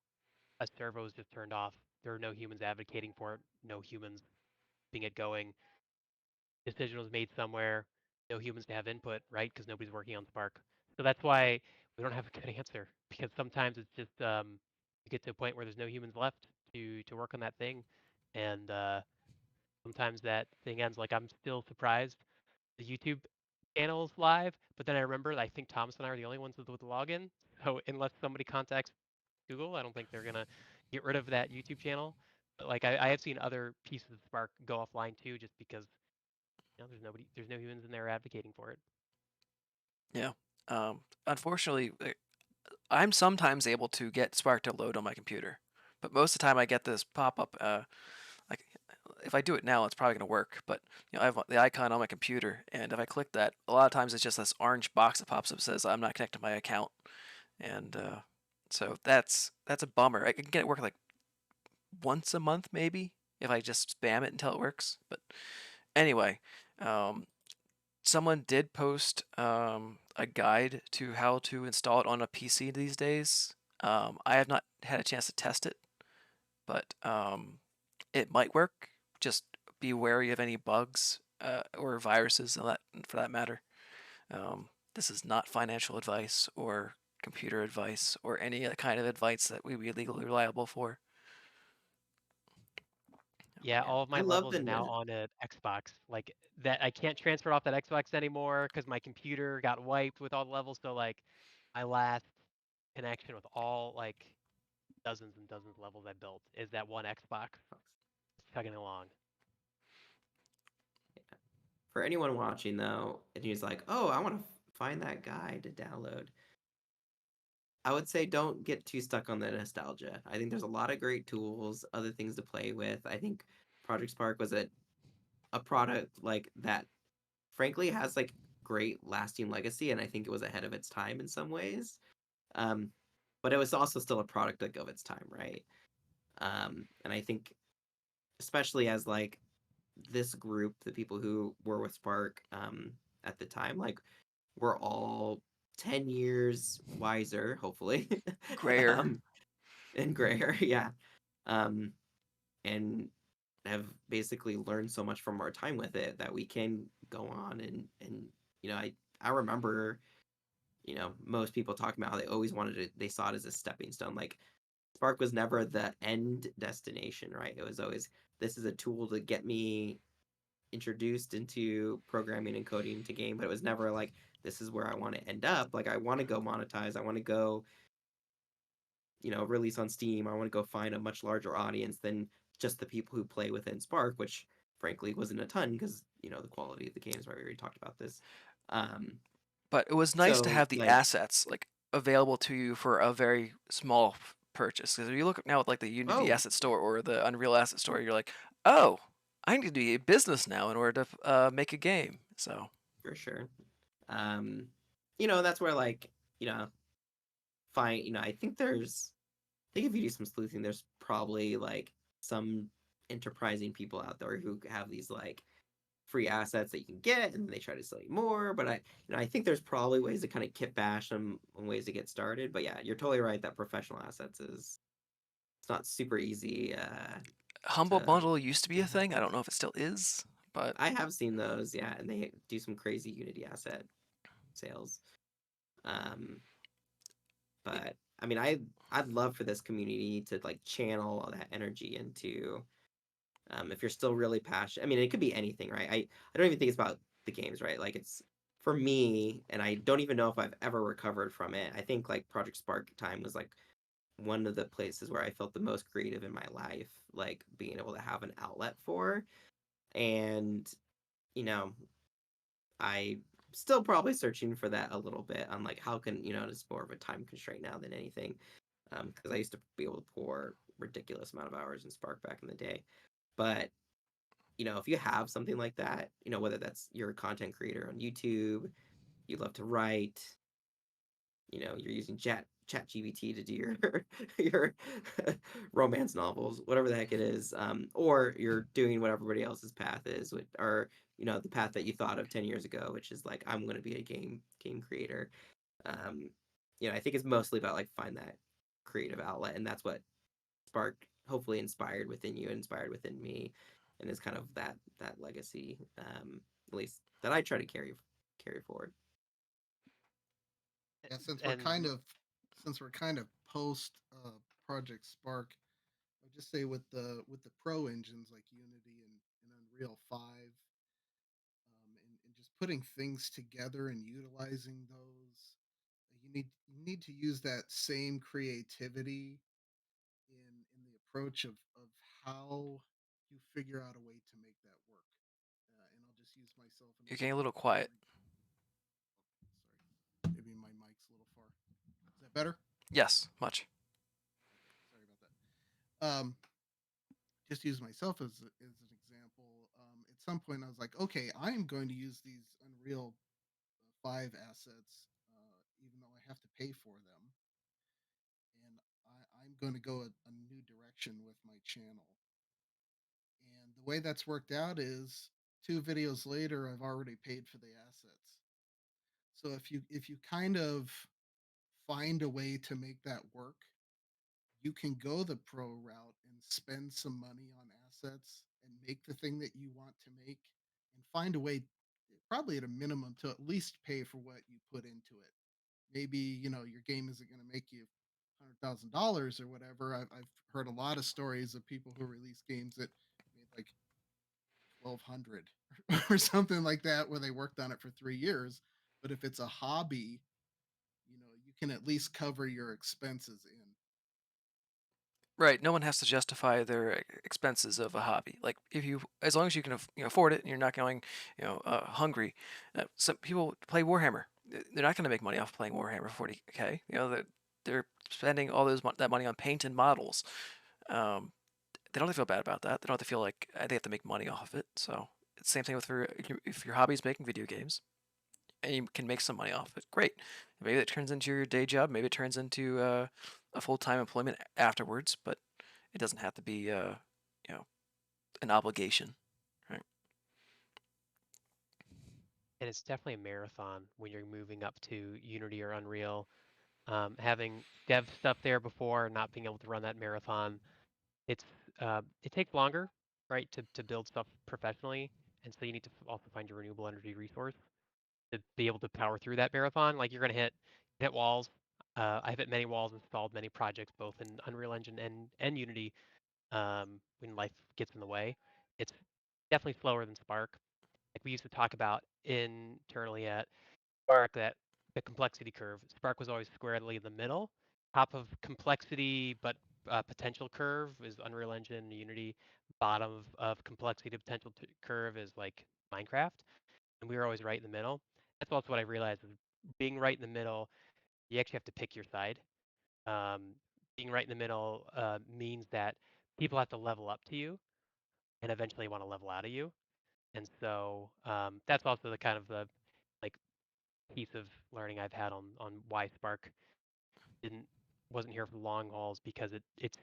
[SPEAKER 3] a server was just turned off. There were no humans advocating for it, no humans keeping it going. Decision was made somewhere, no humans to have input, right? Because nobody's working on Spark. So that's why we don't have a good answer. Because sometimes it's just you get to a point where there's no humans left to work on that thing, and sometimes that thing ends. Like I'm still surprised the YouTube channel's live, but then I remember I think Thomas and I are the only ones with the login. So unless somebody contacts Google, I don't think they're gonna get rid of that YouTube channel. But like I have seen other pieces of Spark go offline too, just because there's no humans in there advocating for it.
[SPEAKER 2] Yeah. Unfortunately, I'm sometimes able to get Spark to load on my computer, but most of the time I get this pop up. Like, if I do it now, it's probably gonna work. But I have the icon on my computer, and if I click that, a lot of times it's just this orange box that pops up that says I'm not connected to my account, and so that's a bummer. I can get it working like once a month maybe if I just spam it until it works. But anyway, um, someone did post a guide to how to install it on a PC these days. I have not had a chance to test it, but it might work. Just be wary of any bugs or viruses, for that matter. This is not financial advice or computer advice or any kind of advice that we be legally reliable for.
[SPEAKER 3] Yeah,
[SPEAKER 1] Yeah,
[SPEAKER 3] all of
[SPEAKER 1] I
[SPEAKER 3] my
[SPEAKER 1] love
[SPEAKER 3] levels
[SPEAKER 1] the
[SPEAKER 3] are now
[SPEAKER 1] net.
[SPEAKER 3] on an Xbox. Like that, I can't transfer it off that Xbox anymore because my computer got wiped with all the levels. So like, my last connection with all like dozens and dozens of levels I built is that one Xbox. It's chugging along.
[SPEAKER 1] For anyone watching though, and he's like, "Oh, I want to find that guide to download." I would say don't get too stuck on the nostalgia. I think there's a lot of great tools, other things to play with. I think Project Spark was a product like that frankly has like great lasting legacy, and I think it was ahead of its time in some ways. Um, but it was also still a product like of its time, right? And I think especially as like this group, the people who were with Spark at the time, like we're all 10 years wiser, hopefully,
[SPEAKER 2] Grayer.
[SPEAKER 1] um, and grayer, yeah, um, and have basically learned so much from our time with it that we can go on and I remember most people talking about how they always wanted it, they saw it as a stepping stone. Like Spark was never the end destination, right? It was always this is a tool to get me introduced into programming and coding into game, but it was never like this is where I want to end up. Like I want to go monetize. I want to go, release on Steam. I want to go find a much larger audience than just the people who play within Spark, which frankly wasn't a ton because the quality of the games. Right, we already talked about this. Um,
[SPEAKER 2] But it was nice to
[SPEAKER 1] so
[SPEAKER 2] have the
[SPEAKER 1] like,
[SPEAKER 2] assets like available to you for a very small purchase. Because if you look now at like the Unity
[SPEAKER 1] oh,
[SPEAKER 2] Asset Store or the Unreal Asset Store, you're like, oh, I need to be a business now in order to make a game. So
[SPEAKER 1] for sure. Um, that's where like, find, I think if you do some sleuthing, there's probably like some enterprising people out there who have these like free assets that you can get, and they try to sell you more. But I think there's probably ways to kind of kit bash them and ways to get started. But yeah, you're totally right that professional assets is it's not super easy
[SPEAKER 2] Humble
[SPEAKER 1] to.
[SPEAKER 2] Bundle used to be a thing. I don't know if it still is, but
[SPEAKER 1] I have seen those, yeah, and they do some crazy Unity asset sales. Um, but I mean, I'd love for this community to like channel all that energy into. If you're still really passionate, I mean, it could be anything, right? I don't even think it's about the games, right? Like it's for me, and I don't even know if I've ever recovered from it. I think like Project Spark time was like one of the places where I felt the most creative in my life, like being able to have an outlet for. And, you know, I still probably searching for that a little bit on like how can, it's more of a time constraint now than anything. Because I used to be able to pour ridiculous amount of hours in Spark back in the day. But if you have something like that, whether that's you're a content creator on YouTube, you love to write, you're using chat GBT to do your your romance novels, whatever the heck it is, or you're doing what everybody else's path is, or the path that you thought of 10 years ago, which is like I'm going to be a game creator. um I think it's mostly about like find that creative outlet, and that's what Spark hopefully inspired within you, inspired within me, and is kind of that legacy, at least that I try to carry forward.
[SPEAKER 4] Yeah,
[SPEAKER 3] And
[SPEAKER 4] since we're kind of post Project Spark, I would just say with the pro engines like Unity and Unreal 5, and just putting things together and utilizing those, you need to use that same creativity in the approach of how you figure out a way to make that work. And I'll just use myself
[SPEAKER 2] you're
[SPEAKER 4] as
[SPEAKER 2] getting a
[SPEAKER 4] an
[SPEAKER 2] little
[SPEAKER 4] example.
[SPEAKER 2] quiet.
[SPEAKER 4] Sorry, maybe my mic's a little far. Is that better?
[SPEAKER 2] Yes, much.
[SPEAKER 4] Sorry about that. Just use myself as an example. At some point, I was like, okay, I'm going to use these Unreal 5 assets, even though I have to pay for them, and I'm going to go a new direction with my channel. And the way that's worked out is 2 videos later, I've already paid for the assets. So if you kind of find a way to make that work, you can go the pro route and spend some money on assets and make the thing that you want to make, and find a way, probably at a minimum, to at least pay for what you put into it. Maybe your game isn't going to make you $100,000 or whatever. I've heard a lot of stories of people who release games that made like 1,200 or something like that, where they worked on it for 3 years. But if it's a hobby, you can at least cover your expenses in.
[SPEAKER 2] Right. No one has to justify their expenses of a hobby. Like if you, as long as you can afford it and you're not going, hungry. Some people play Warhammer. They're not going to make money off playing Warhammer 40K. They're spending all that money on paint and models. Um, they don't have to feel bad about that. They don't have to feel like they have to make money off of it. So it's the same thing with if your hobby is making video games and you can make some money off of it, great. Maybe it turns into your day job. Maybe it turns into a full-time employment afterwards. But it doesn't have to be you know an obligation, right?
[SPEAKER 3] and it's definitely a marathon when you're moving up to Unity or Unreal. Having dev stuff there before, not being able to run that marathon, it's it takes longer, right, to build stuff professionally, and so you need to also find your renewable energy resource to be able to power through that marathon. Like you're gonna hit walls. I've hit many walls, installed many projects both in Unreal Engine and Unity. When life gets in the way, it's definitely slower than Spark. Like we used to talk about internally at Spark, that the complexity curve. Spark was always squarely in the middle. Top of complexity, but potential curve is Unreal Engine and Unity. Bottom of complexity to potential curve is like Minecraft, and we were always right in the middle. That's also what I realized is being right in the middle. You actually have to pick your side. Um, Being right in the middle means that people have to level up to you and eventually want to level out of you. And so that's also the like piece of learning I've had on why Spark wasn't here for the long hauls because it's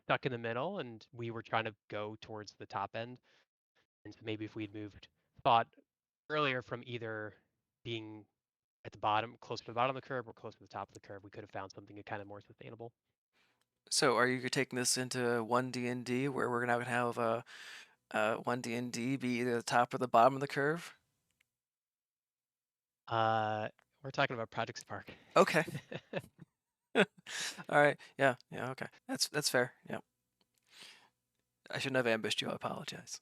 [SPEAKER 3] stuck in the middle, and we were trying to go towards the top end. And so maybe if we'd moved thought earlier from either being at the bottom, closer to the bottom of the curve, or closer to the top of the curve, we could have found something kind of more sustainable.
[SPEAKER 2] So are you taking this into one D&D where we're gonna have one D&D be either the top or the bottom of the curve?
[SPEAKER 3] We're talking about Project Spark.
[SPEAKER 2] Okay. All right. Yeah. Okay. That's fair. Yeah. I shouldn't have ambushed you. I apologize.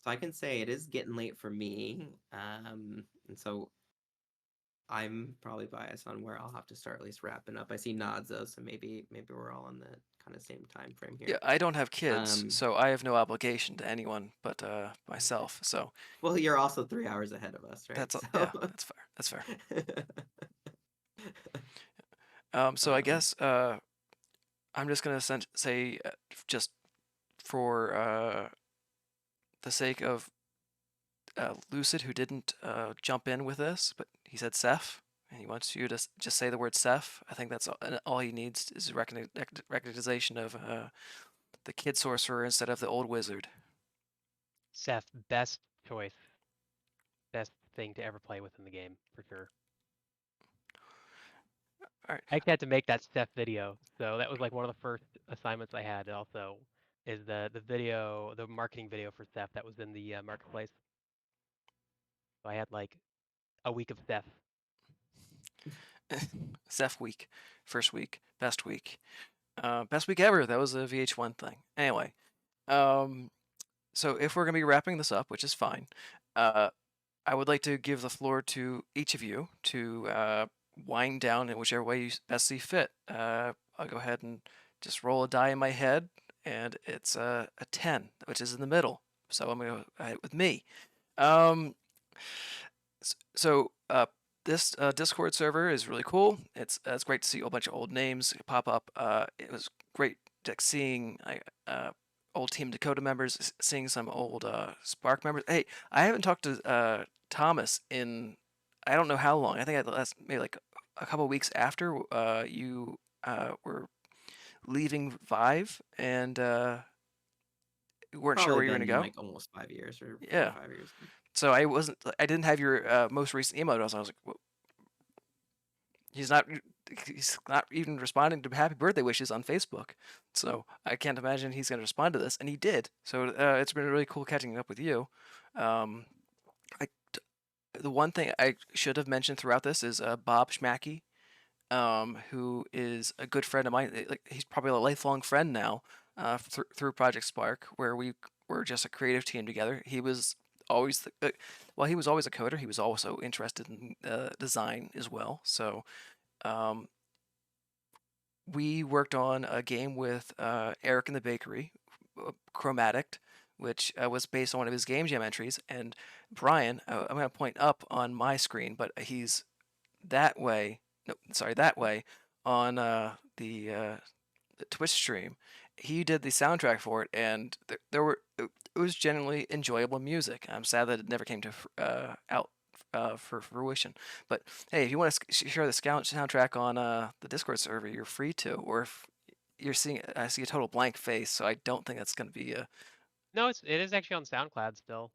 [SPEAKER 1] So I can say it is getting late for me, and so I'm probably biased on where I'll have to start at least wrapping up. I see nods though, so maybe we're all on the kind of same time frame here.
[SPEAKER 2] Yeah, I don't have kids,
[SPEAKER 1] Um,
[SPEAKER 2] so I have no obligation to anyone but myself. So
[SPEAKER 1] well, you're also 3 hours ahead of us, right?
[SPEAKER 2] yeah, that's fair. That's fair. So I
[SPEAKER 1] Um,
[SPEAKER 2] guess I'm just gonna say just for the sake of Lucid, who didn't jump in with this, but he said Seth, and he wants you to just say the word Seth. I think that's all he needs is recognition of the kid sorcerer instead of the old wizard.
[SPEAKER 3] Seth, best choice, best thing to ever play with in the game for sure.
[SPEAKER 2] All right.
[SPEAKER 3] I actually had to make that Seth video, so that was like one of the first assignments I had. Also, is the video, the marketing video for Seth that was in the marketplace. So I had like a week of Seth.
[SPEAKER 2] Seth week, first week, best week ever. That was a VH1 thing. Anyway, so if we're gonna be wrapping this up, which is fine, I would like to give the floor to each of you to wind down in whichever way you best see fit. I'll go ahead and just roll a die in my head, and it's a 10, which is in the middle. So I'm gonna go ahead with me. So this Discord server is really cool. It's great to see a whole bunch of old names pop up. It was great seeing old Team Dakota members, seeing some old Spark members. Hey, I haven't talked to Thomas in I don't know how long. I think maybe like a couple weeks after you were leaving Vive, and weren't sure
[SPEAKER 1] probably
[SPEAKER 2] where you were gonna
[SPEAKER 1] been
[SPEAKER 2] go.
[SPEAKER 1] like almost 5 years or 4
[SPEAKER 2] Yeah.
[SPEAKER 1] or 5 years.
[SPEAKER 2] So I didn't have your most recent email address. I was like, well, he's not even responding to happy birthday wishes on Facebook. So I can't imagine he's going to respond to this, and he did. So it's been really cool catching up with you. The one thing I should have mentioned throughout this is Bob Schmacky, who is a good friend of mine. Like, he's probably a lifelong friend now through Project Spark, where we were just a creative team together. He was always he was always a coder. He was also interested in design as well. So we worked on a game with Eric in the Bakery, Chromatic, which was based on one of his game jam entries. And Brian, I'm going to point up on my screen, but he's that way. No, sorry, that way on the Twitch stream. He did the soundtrack for it, and it was genuinely enjoyable music. I'm sad that it never came to out for fruition. But hey, if you want to share the soundtrack on the Discord server, you're free to. Or if you're seeing, I see a total blank face, so I don't think that's going to be a.
[SPEAKER 3] No, it is actually on SoundCloud still.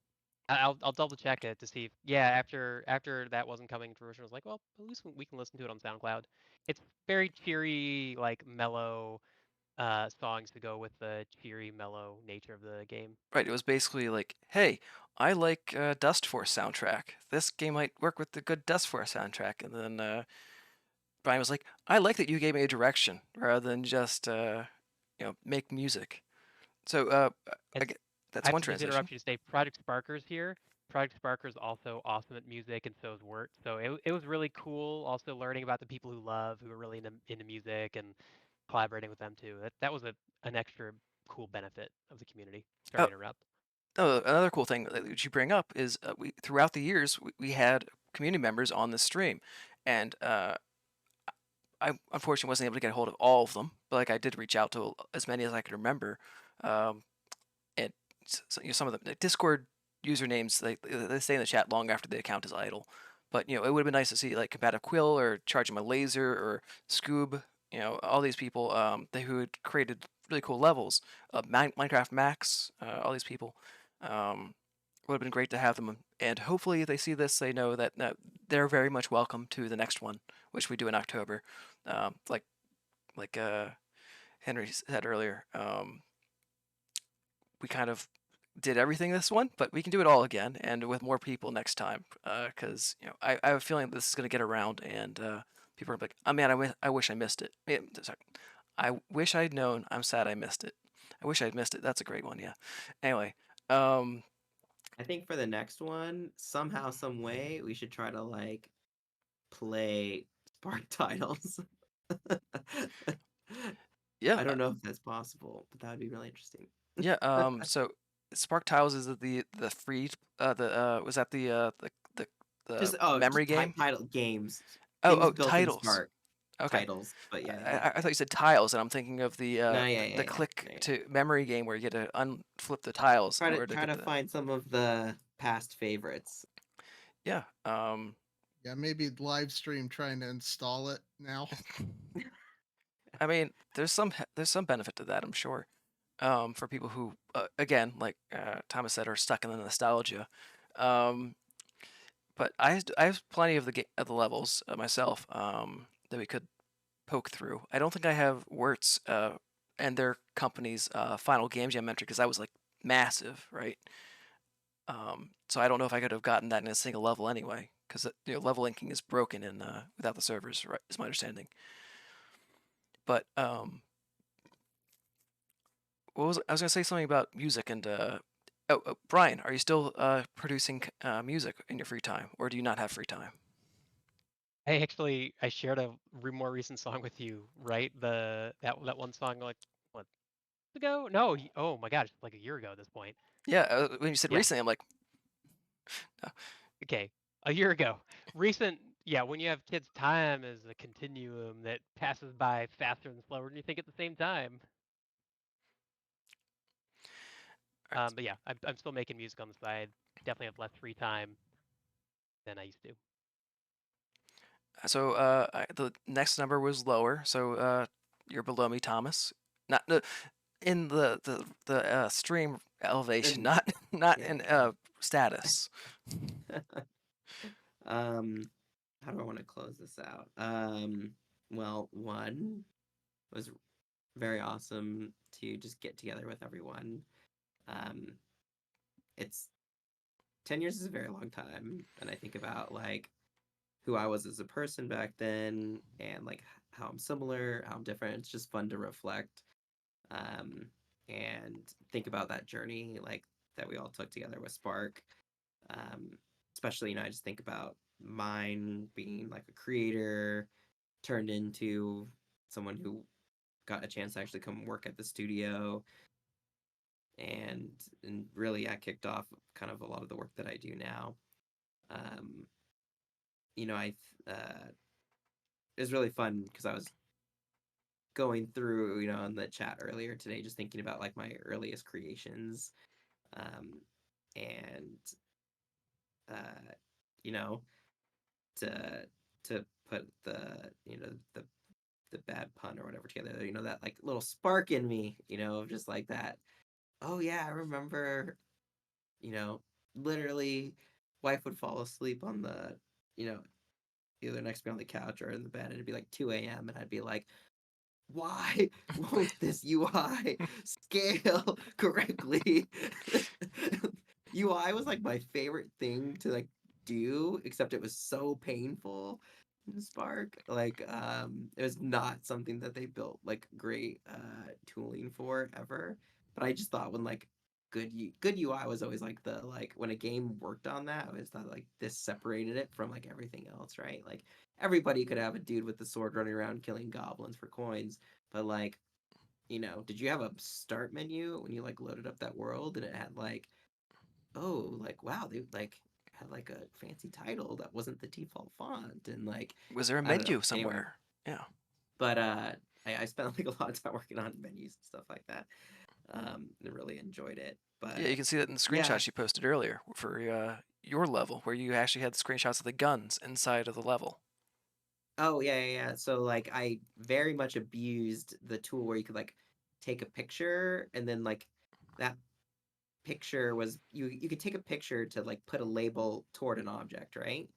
[SPEAKER 3] I'll double check it to see. Yeah, after that wasn't coming to fruition, I was like, well, at least we can listen to it on SoundCloud. It's very cheery, like mellow songs to go with the cheery, mellow nature of the game.
[SPEAKER 2] Right, it was basically like, hey, I like Dust Force soundtrack. This game might work with the good Dust Force soundtrack. And then Brian was like, I like that you gave me a direction rather than just make music. So that's
[SPEAKER 3] I
[SPEAKER 2] one
[SPEAKER 3] have to just
[SPEAKER 2] transition.
[SPEAKER 3] interrupt you to say Project Sparker's here. Project Sparker's also awesome at music, and so is Wirt. So it was really cool also learning about the people who are really into music, and collaborating with them too. That was an extra cool benefit of the community. Sorry to interrupt.
[SPEAKER 2] Another cool thing that you bring up is we throughout the years we had community members on the stream, and I unfortunately wasn't able to get a hold of all of them, but like I did reach out to as many as I could remember, and some of the Discord usernames they stay in the chat long after the account is idle. But it would have been nice to see like Combative Quill or Charging My Laser or Scoob. All these people who had created really cool levels. Minecraft Max, all these people. Would have been great to have them, and hopefully if they see this, they know that they're very much welcome to the next one, which we do in October. Like Henry said earlier, we kind of did everything this one, but we can do it all again and with more people next time. Because I have a feeling this is going to get around, and people are like, "Oh man, I wish I missed it." Sorry. I wish I'd known. I'm sad I missed it. I wish I'd missed it. That's a great one. Yeah. Anyway,
[SPEAKER 1] I think for the next one, somehow, some way, we should try to like play Spark titles.
[SPEAKER 2] yeah,
[SPEAKER 1] I don't know if that's possible, but that would be really interesting.
[SPEAKER 2] yeah. So Spark Tiles is the free was that the
[SPEAKER 1] Just
[SPEAKER 2] memory
[SPEAKER 1] just
[SPEAKER 2] game?
[SPEAKER 1] title games, things
[SPEAKER 2] Oh,
[SPEAKER 1] built in
[SPEAKER 2] titles.
[SPEAKER 1] Spark
[SPEAKER 2] Okay.
[SPEAKER 1] titles. But yeah,
[SPEAKER 2] I thought you said tiles, and I'm thinking of the
[SPEAKER 1] no, yeah,
[SPEAKER 2] the
[SPEAKER 1] yeah,
[SPEAKER 2] click
[SPEAKER 1] yeah.
[SPEAKER 2] to memory game where you get to unflip the tiles
[SPEAKER 1] Try
[SPEAKER 2] in
[SPEAKER 1] to
[SPEAKER 2] order to
[SPEAKER 1] try
[SPEAKER 2] get
[SPEAKER 1] to
[SPEAKER 2] the
[SPEAKER 1] find some of the past favorites.
[SPEAKER 2] yeah.
[SPEAKER 4] Yeah, maybe live stream trying to install it now.
[SPEAKER 2] I mean, there's some benefit to that, I'm sure. For people who, again, like Thomas said, are stuck in the nostalgia. But I have plenty of the levels myself that we could poke through. I don't think I have Wirtz and their company's final game jam entry because that was like massive, right? So I don't know if I could have gotten that in a single level anyway, because level linking is broken in without the servers, right? Is my understanding. But I was gonna say something about music and Brian, are you still producing music in your free time, or do you not have free time?
[SPEAKER 3] I shared a more recent song with you, right? That one song like what ago? No, oh my gosh, like a year ago at this point.
[SPEAKER 2] Yeah, when you said
[SPEAKER 3] Yeah.
[SPEAKER 2] recently, I'm like,
[SPEAKER 3] Okay, a year ago. Recent, yeah. When you have kids, time is a continuum that passes by faster and slower than you think at the same time. But yeah, I'm still making music on the side. Definitely have less free time than I used to.
[SPEAKER 2] so the next number was lower, so you're below me, Thomas. Not in the stream elevation,
[SPEAKER 1] And
[SPEAKER 2] not
[SPEAKER 1] yeah,
[SPEAKER 2] in status.
[SPEAKER 1] how do I want to close this out? Well, one was very awesome to just get together with everyone. It's 10 years is a very long time, and I think about like who I was as a person back then and like how I'm similar, how I'm different. It's just fun to reflect um, and think about that journey like that we all took together with Spark. Um, Especially, I just think about mine being like a creator turned into someone who got a chance to actually come work at the studio and really I kicked off kind of a lot of the work that I do now. Um, I it was really fun because I was going through, in the chat earlier today, just thinking about like my earliest creations, and uh, you know, to put the bad pun or whatever together, that like little spark in me, of just like that. Oh yeah, I remember, you know, literally, wife would fall asleep on the, you know, either next to me on the couch or in the bed, and it'd be like 2 a.m. and I'd be like, why won't this UI scale correctly? UI was like my favorite thing to like do, except it was so painful in Spark. Like, it was not something that they built like great tooling for ever. But I just thought when like good UI was always like the like when a game worked on that, I always thought like this separated it from like everything else, right? Like everybody could have a dude with the sword running around killing goblins for coins, but like, did you have a start menu when you like loaded up that world and it had like, oh, like wow, they like had like a fancy title that wasn't the default font and like
[SPEAKER 2] Was there a
[SPEAKER 1] I don't know.
[SPEAKER 2] menu
[SPEAKER 1] Anyway,
[SPEAKER 2] somewhere? Yeah.
[SPEAKER 1] but I spent like a lot of time working on menus and stuff like that. And really enjoyed it.
[SPEAKER 2] Yeah, you
[SPEAKER 1] But
[SPEAKER 2] can see that in the
[SPEAKER 1] yeah,
[SPEAKER 2] screenshot she posted earlier for your level where you actually had screenshots of the guns inside of the level.
[SPEAKER 1] Oh yeah. So like I very much abused the tool where you could like take a picture and then like that picture was you could take a picture to like put a label toward an object, right?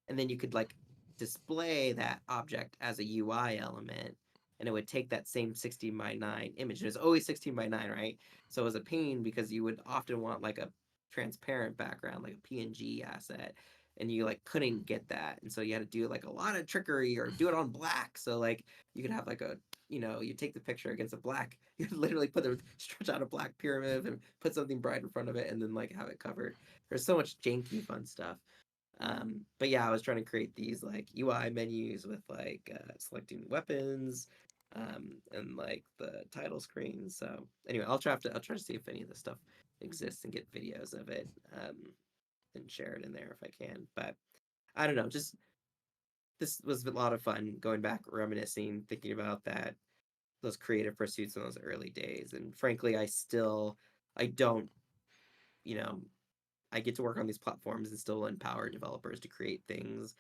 [SPEAKER 1] And then you could like display that object as a UI element and it would take that same 16 by 9 image. And it's always 16 by 9, right? So it was a pain because you would often want like a transparent background, like a PNG asset, and you like couldn't get that. And so you had to do like a lot of trickery or do it on black. So like you could have like a you take the picture against a black, you literally stretch out a black pyramid and put something bright in front of it and then like have it covered. There's so much janky fun stuff. But yeah, I was trying to create these like UI menus with like selecting weapons, and like the title screen. So anyway, I'll try to see if any of this stuff exists and get videos of it, and share it in there if I can. But I don't know, just this was a lot of fun going back, reminiscing, thinking about those creative pursuits in those early days. And frankly, I don't, you know, I get to work on these platforms and still empower developers to create things.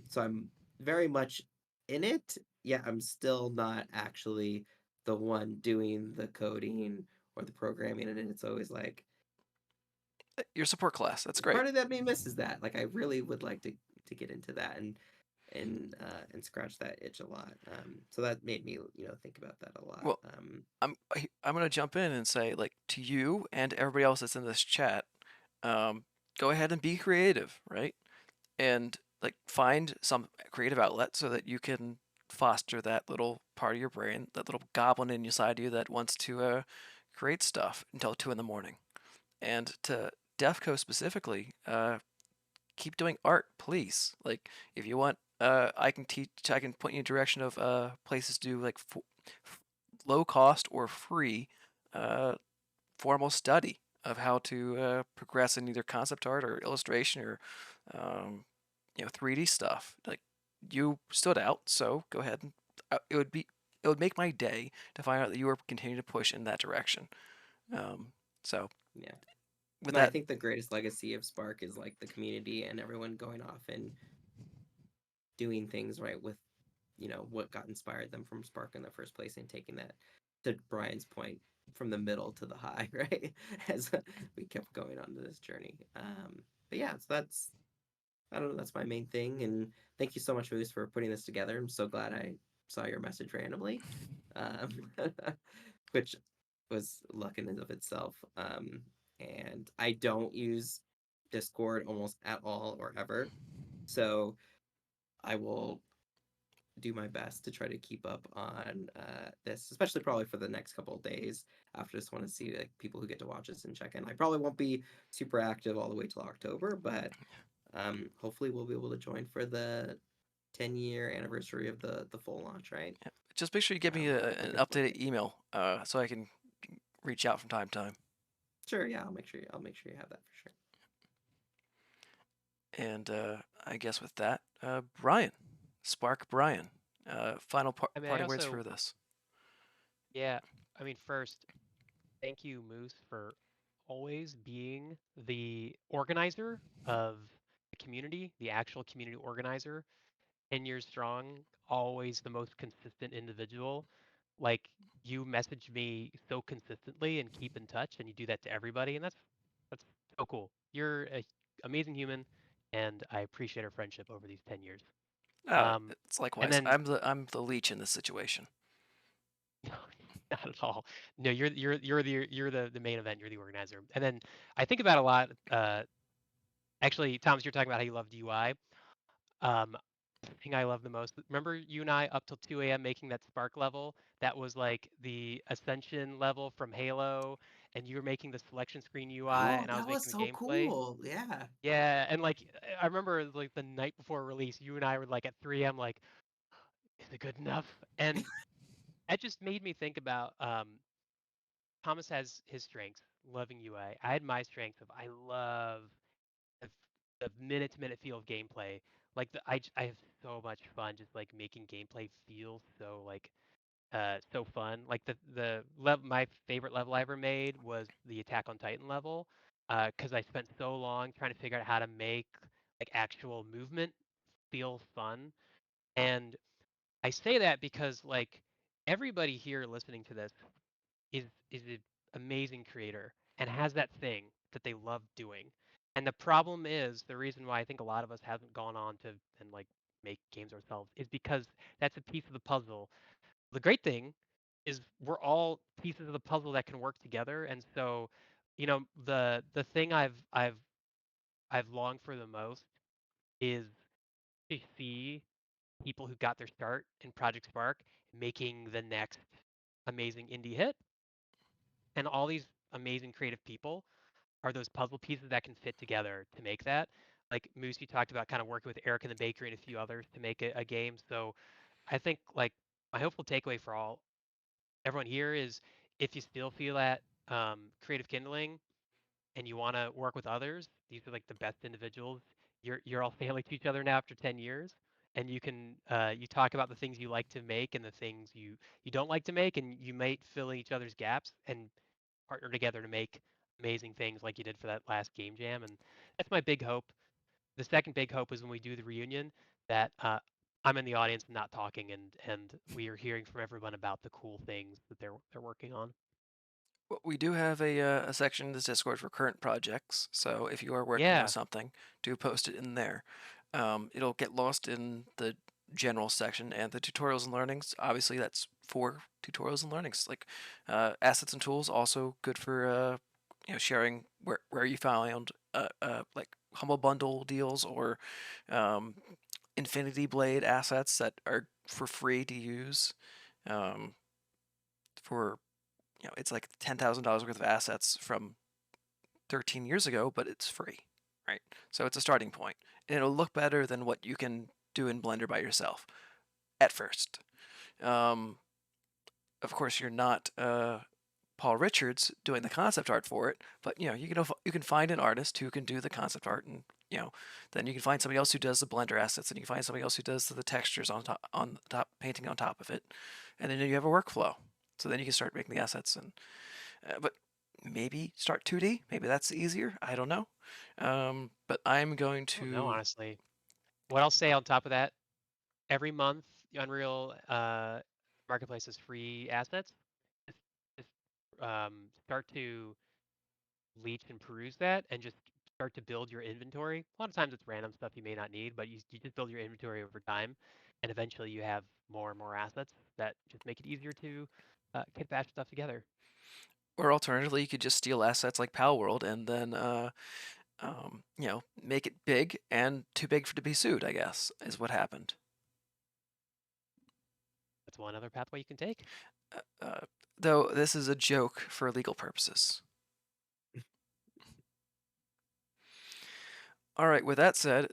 [SPEAKER 1] So I'm very much in it. Yeah, I'm still not actually the one doing the coding or the programming, and it's always like
[SPEAKER 2] Your support class. That's great.
[SPEAKER 1] part of that me misses that. Like I really would like to get into that and scratch that itch a lot. So that made me think about that a lot.
[SPEAKER 2] Well, I'm gonna jump in and say, like, to you and everybody else that's in this chat, go ahead and be creative, right? And like find some creative outlet so that you can foster that little part of your brain, that little goblin inside you that wants to create stuff until 2 in the morning. And to Defco specifically, keep doing art, please. Like, if you want, I can teach. I can point you in direction of places to do like low cost or free formal study of how to progress in either concept art or illustration or um, 3D stuff. Like, you stood out, so go ahead and it would make my day to find out that you are continuing to push in that direction. So
[SPEAKER 1] Yeah.
[SPEAKER 2] with
[SPEAKER 1] No, I
[SPEAKER 2] that,
[SPEAKER 1] think the greatest legacy of Spark is like the community and everyone going off and doing things right with what got inspired them from Spark in the first place and taking that to Brian's point from the middle to the high, right? As we kept going on to this journey. But yeah, so that's I don't know, that's my main thing. And thank you so much, Moose, for putting this together. I'm so glad I saw your message randomly, um, which was luck in and of itself. And I don't use Discord almost at all or ever. So I will do my best to try to keep up on this, especially probably for the next couple of days. After this, want to see like people who get to watch this and check in. I probably won't be super active all the way till October, but hopefully we'll be able to join for the 10-year anniversary of the full launch, right?
[SPEAKER 2] yeah, just make sure you give me an
[SPEAKER 1] Looking forward to
[SPEAKER 2] updated
[SPEAKER 1] it.
[SPEAKER 2] email so I can reach out from time to time.
[SPEAKER 1] Sure, yeah, I'll make sure you have that for sure.
[SPEAKER 2] And I guess with that, Brian, Spark Brian, final
[SPEAKER 3] I mean, I
[SPEAKER 2] parting words for
[SPEAKER 3] also,
[SPEAKER 2] this.
[SPEAKER 3] yeah, I mean, first, thank you, Moose, for always being the organizer of the community, the actual community organizer. 10 years strong, always the most consistent individual. Like, you message me so consistently and keep in touch, and you do that to everybody, and that's so cool. You're an amazing human, and I appreciate our friendship over these 10 years.
[SPEAKER 2] Oh,
[SPEAKER 3] Um,
[SPEAKER 2] it's
[SPEAKER 3] and
[SPEAKER 2] likewise.
[SPEAKER 3] then
[SPEAKER 2] I'm the leech in this situation.
[SPEAKER 3] no, not at all. No, you're the main event. You're the organizer. And then I think about a lot. Actually, Thomas, you're talking about how you loved UI. Um, the thing I love the most. Remember you and I up till 2 a.m. making that Spark level? That was like the Ascension level from Halo, and you were making the selection screen UI,
[SPEAKER 1] Oh,
[SPEAKER 3] and I was
[SPEAKER 1] that was
[SPEAKER 3] making the
[SPEAKER 1] so
[SPEAKER 3] gameplay.
[SPEAKER 1] cool. Yeah.
[SPEAKER 3] Yeah, and like I remember like the night before release, you and I were like at 3 a.m. like, is it good enough? And that just made me think about Thomas has his strengths, loving UI. I had my strengths of I love the, the minute-to-minute feel of gameplay. Like I have so much fun just like making gameplay feel so like so fun. Like my favorite level I ever made was the Attack on Titan level. because I spent so long trying to figure out how to make like actual movement feel fun. And I say that because like everybody here listening to this is an amazing creator and has that thing that they love doing. And the problem is the reason why I think a lot of us haven't gone on to and like make games ourselves is because that's a piece of the puzzle. The great thing is we're all pieces of the puzzle that can work together. And so, the thing I've longed for the most is to see people who got their start in Project Spark making the next amazing indie hit. And all these amazing creative people are those puzzle pieces that can fit together to make that. Like Moose, you talked about kind of working with Eric and the Bakery and a few others to make a game. So I think like my hopeful takeaway for everyone here is if you still feel that creative kindling and you want to work with others, these are like the best individuals. You're all family to each other now after 10 years, and you talk about the things you like to make and the things you don't like to make, and you might fill in each other's gaps and partner together to make amazing things like you did for that last game jam. And that's my big hope. The second big hope is when we do the reunion that I'm in the audience not talking, and we are hearing from everyone about the cool things that they're working on.
[SPEAKER 2] Well, we do have a section in this Discord for current projects, so if you are working on
[SPEAKER 3] Yeah,
[SPEAKER 2] something, do post it in there. It'll get lost in the general section and the tutorials and learnings. Obviously, that's for tutorials and learnings. Like assets and tools, also good for sharing where you found like humble bundle deals or um, Infinity Blade assets that are for free to use. For it's like $10,000 worth of assets from 13 years ago, but it's free, right? So it's a starting point, and it'll look better than what you can do in Blender by yourself at first. Um, of course, you're not Paul Richards doing the concept art for it, but you can find an artist who can do the concept art, and then you can find somebody else who does the Blender assets, and you can find somebody else who does the textures on top painting on top of it, and then you have a workflow. So then you can start making the assets, and but maybe start 2D. Maybe that's easier. I don't know. But I'm going
[SPEAKER 3] I don't know
[SPEAKER 2] to.
[SPEAKER 3] honestly. What I'll say on top of that, every month Unreal Marketplace has free assets. Just start to leech and peruse that and just start to build your inventory. A lot of times it's random stuff you may not need, but you just build your inventory over time, and eventually you have more and more assets that just make it easier to kit bash stuff together.
[SPEAKER 2] Or alternatively, you could just steal assets like Pal World and then, make it big and too big to be sued, I guess, is what happened.
[SPEAKER 3] That's one other pathway you can take.
[SPEAKER 2] Though this is a joke for legal purposes. All right, with that said,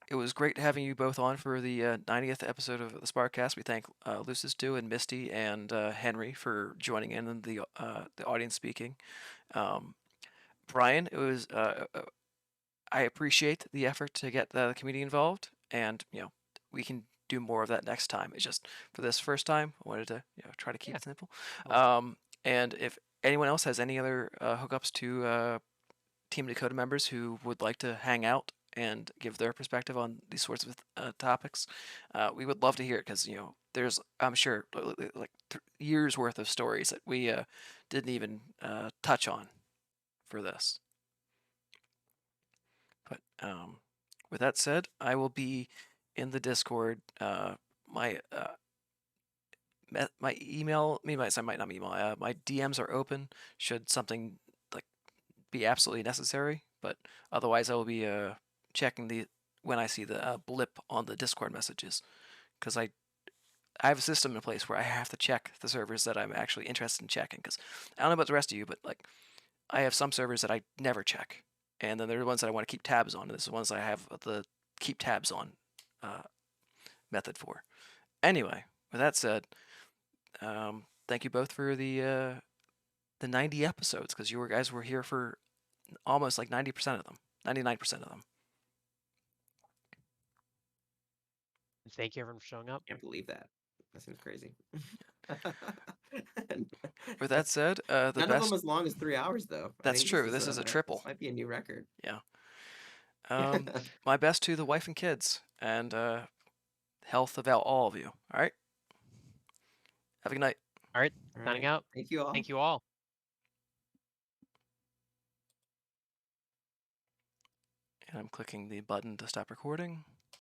[SPEAKER 2] it was great having you both on for the 90th episode of the SparkCast. We thank Lucis Dew and Misty and Henry for joining in and the audience speaking. Brian, it was I appreciate the effort to get the community involved, and we can do more of that next time. It's just for this first time, I wanted to try to keep
[SPEAKER 3] Yeah.
[SPEAKER 2] it simple.
[SPEAKER 3] Awesome.
[SPEAKER 2] And if anyone else has any other hookups to Team Dakota members who would like to hang out and give their perspective on these sorts of topics, we would love to hear it because there's I'm sure like years worth of stories that we didn't even touch on for this. But with that said, I will be in the Discord. My my email, maybe I might not email. My DMs are open. Should something like be absolutely necessary, but otherwise I will be checking when I see the blip on the Discord messages, because I have a system in place where I have to check the servers that I'm actually interested in checking. Because I don't know about the rest of you, but like I have some servers that I never check, and then there are ones that I want to keep tabs on, and this is the ones I have the keep tabs on method for. Anyway, with that said, thank you both for the 90 episodes, because you guys were here for almost like 90% of them, 99% of them.
[SPEAKER 3] Thank you everyone for showing up.
[SPEAKER 1] Can't believe that. That seems crazy.
[SPEAKER 2] With that said, the
[SPEAKER 1] None of
[SPEAKER 2] best.
[SPEAKER 1] them as long as 3 hours, though. I
[SPEAKER 2] That's
[SPEAKER 1] think
[SPEAKER 2] true. This is a triple.
[SPEAKER 1] This might be a new record.
[SPEAKER 2] Yeah. My best to the wife and kids, and health about all of you. All right. Have a good night.
[SPEAKER 3] All right,
[SPEAKER 1] All
[SPEAKER 3] signing
[SPEAKER 1] right.
[SPEAKER 3] out.
[SPEAKER 1] Thank you all.
[SPEAKER 3] Thank you all.
[SPEAKER 2] And I'm clicking the button to stop recording.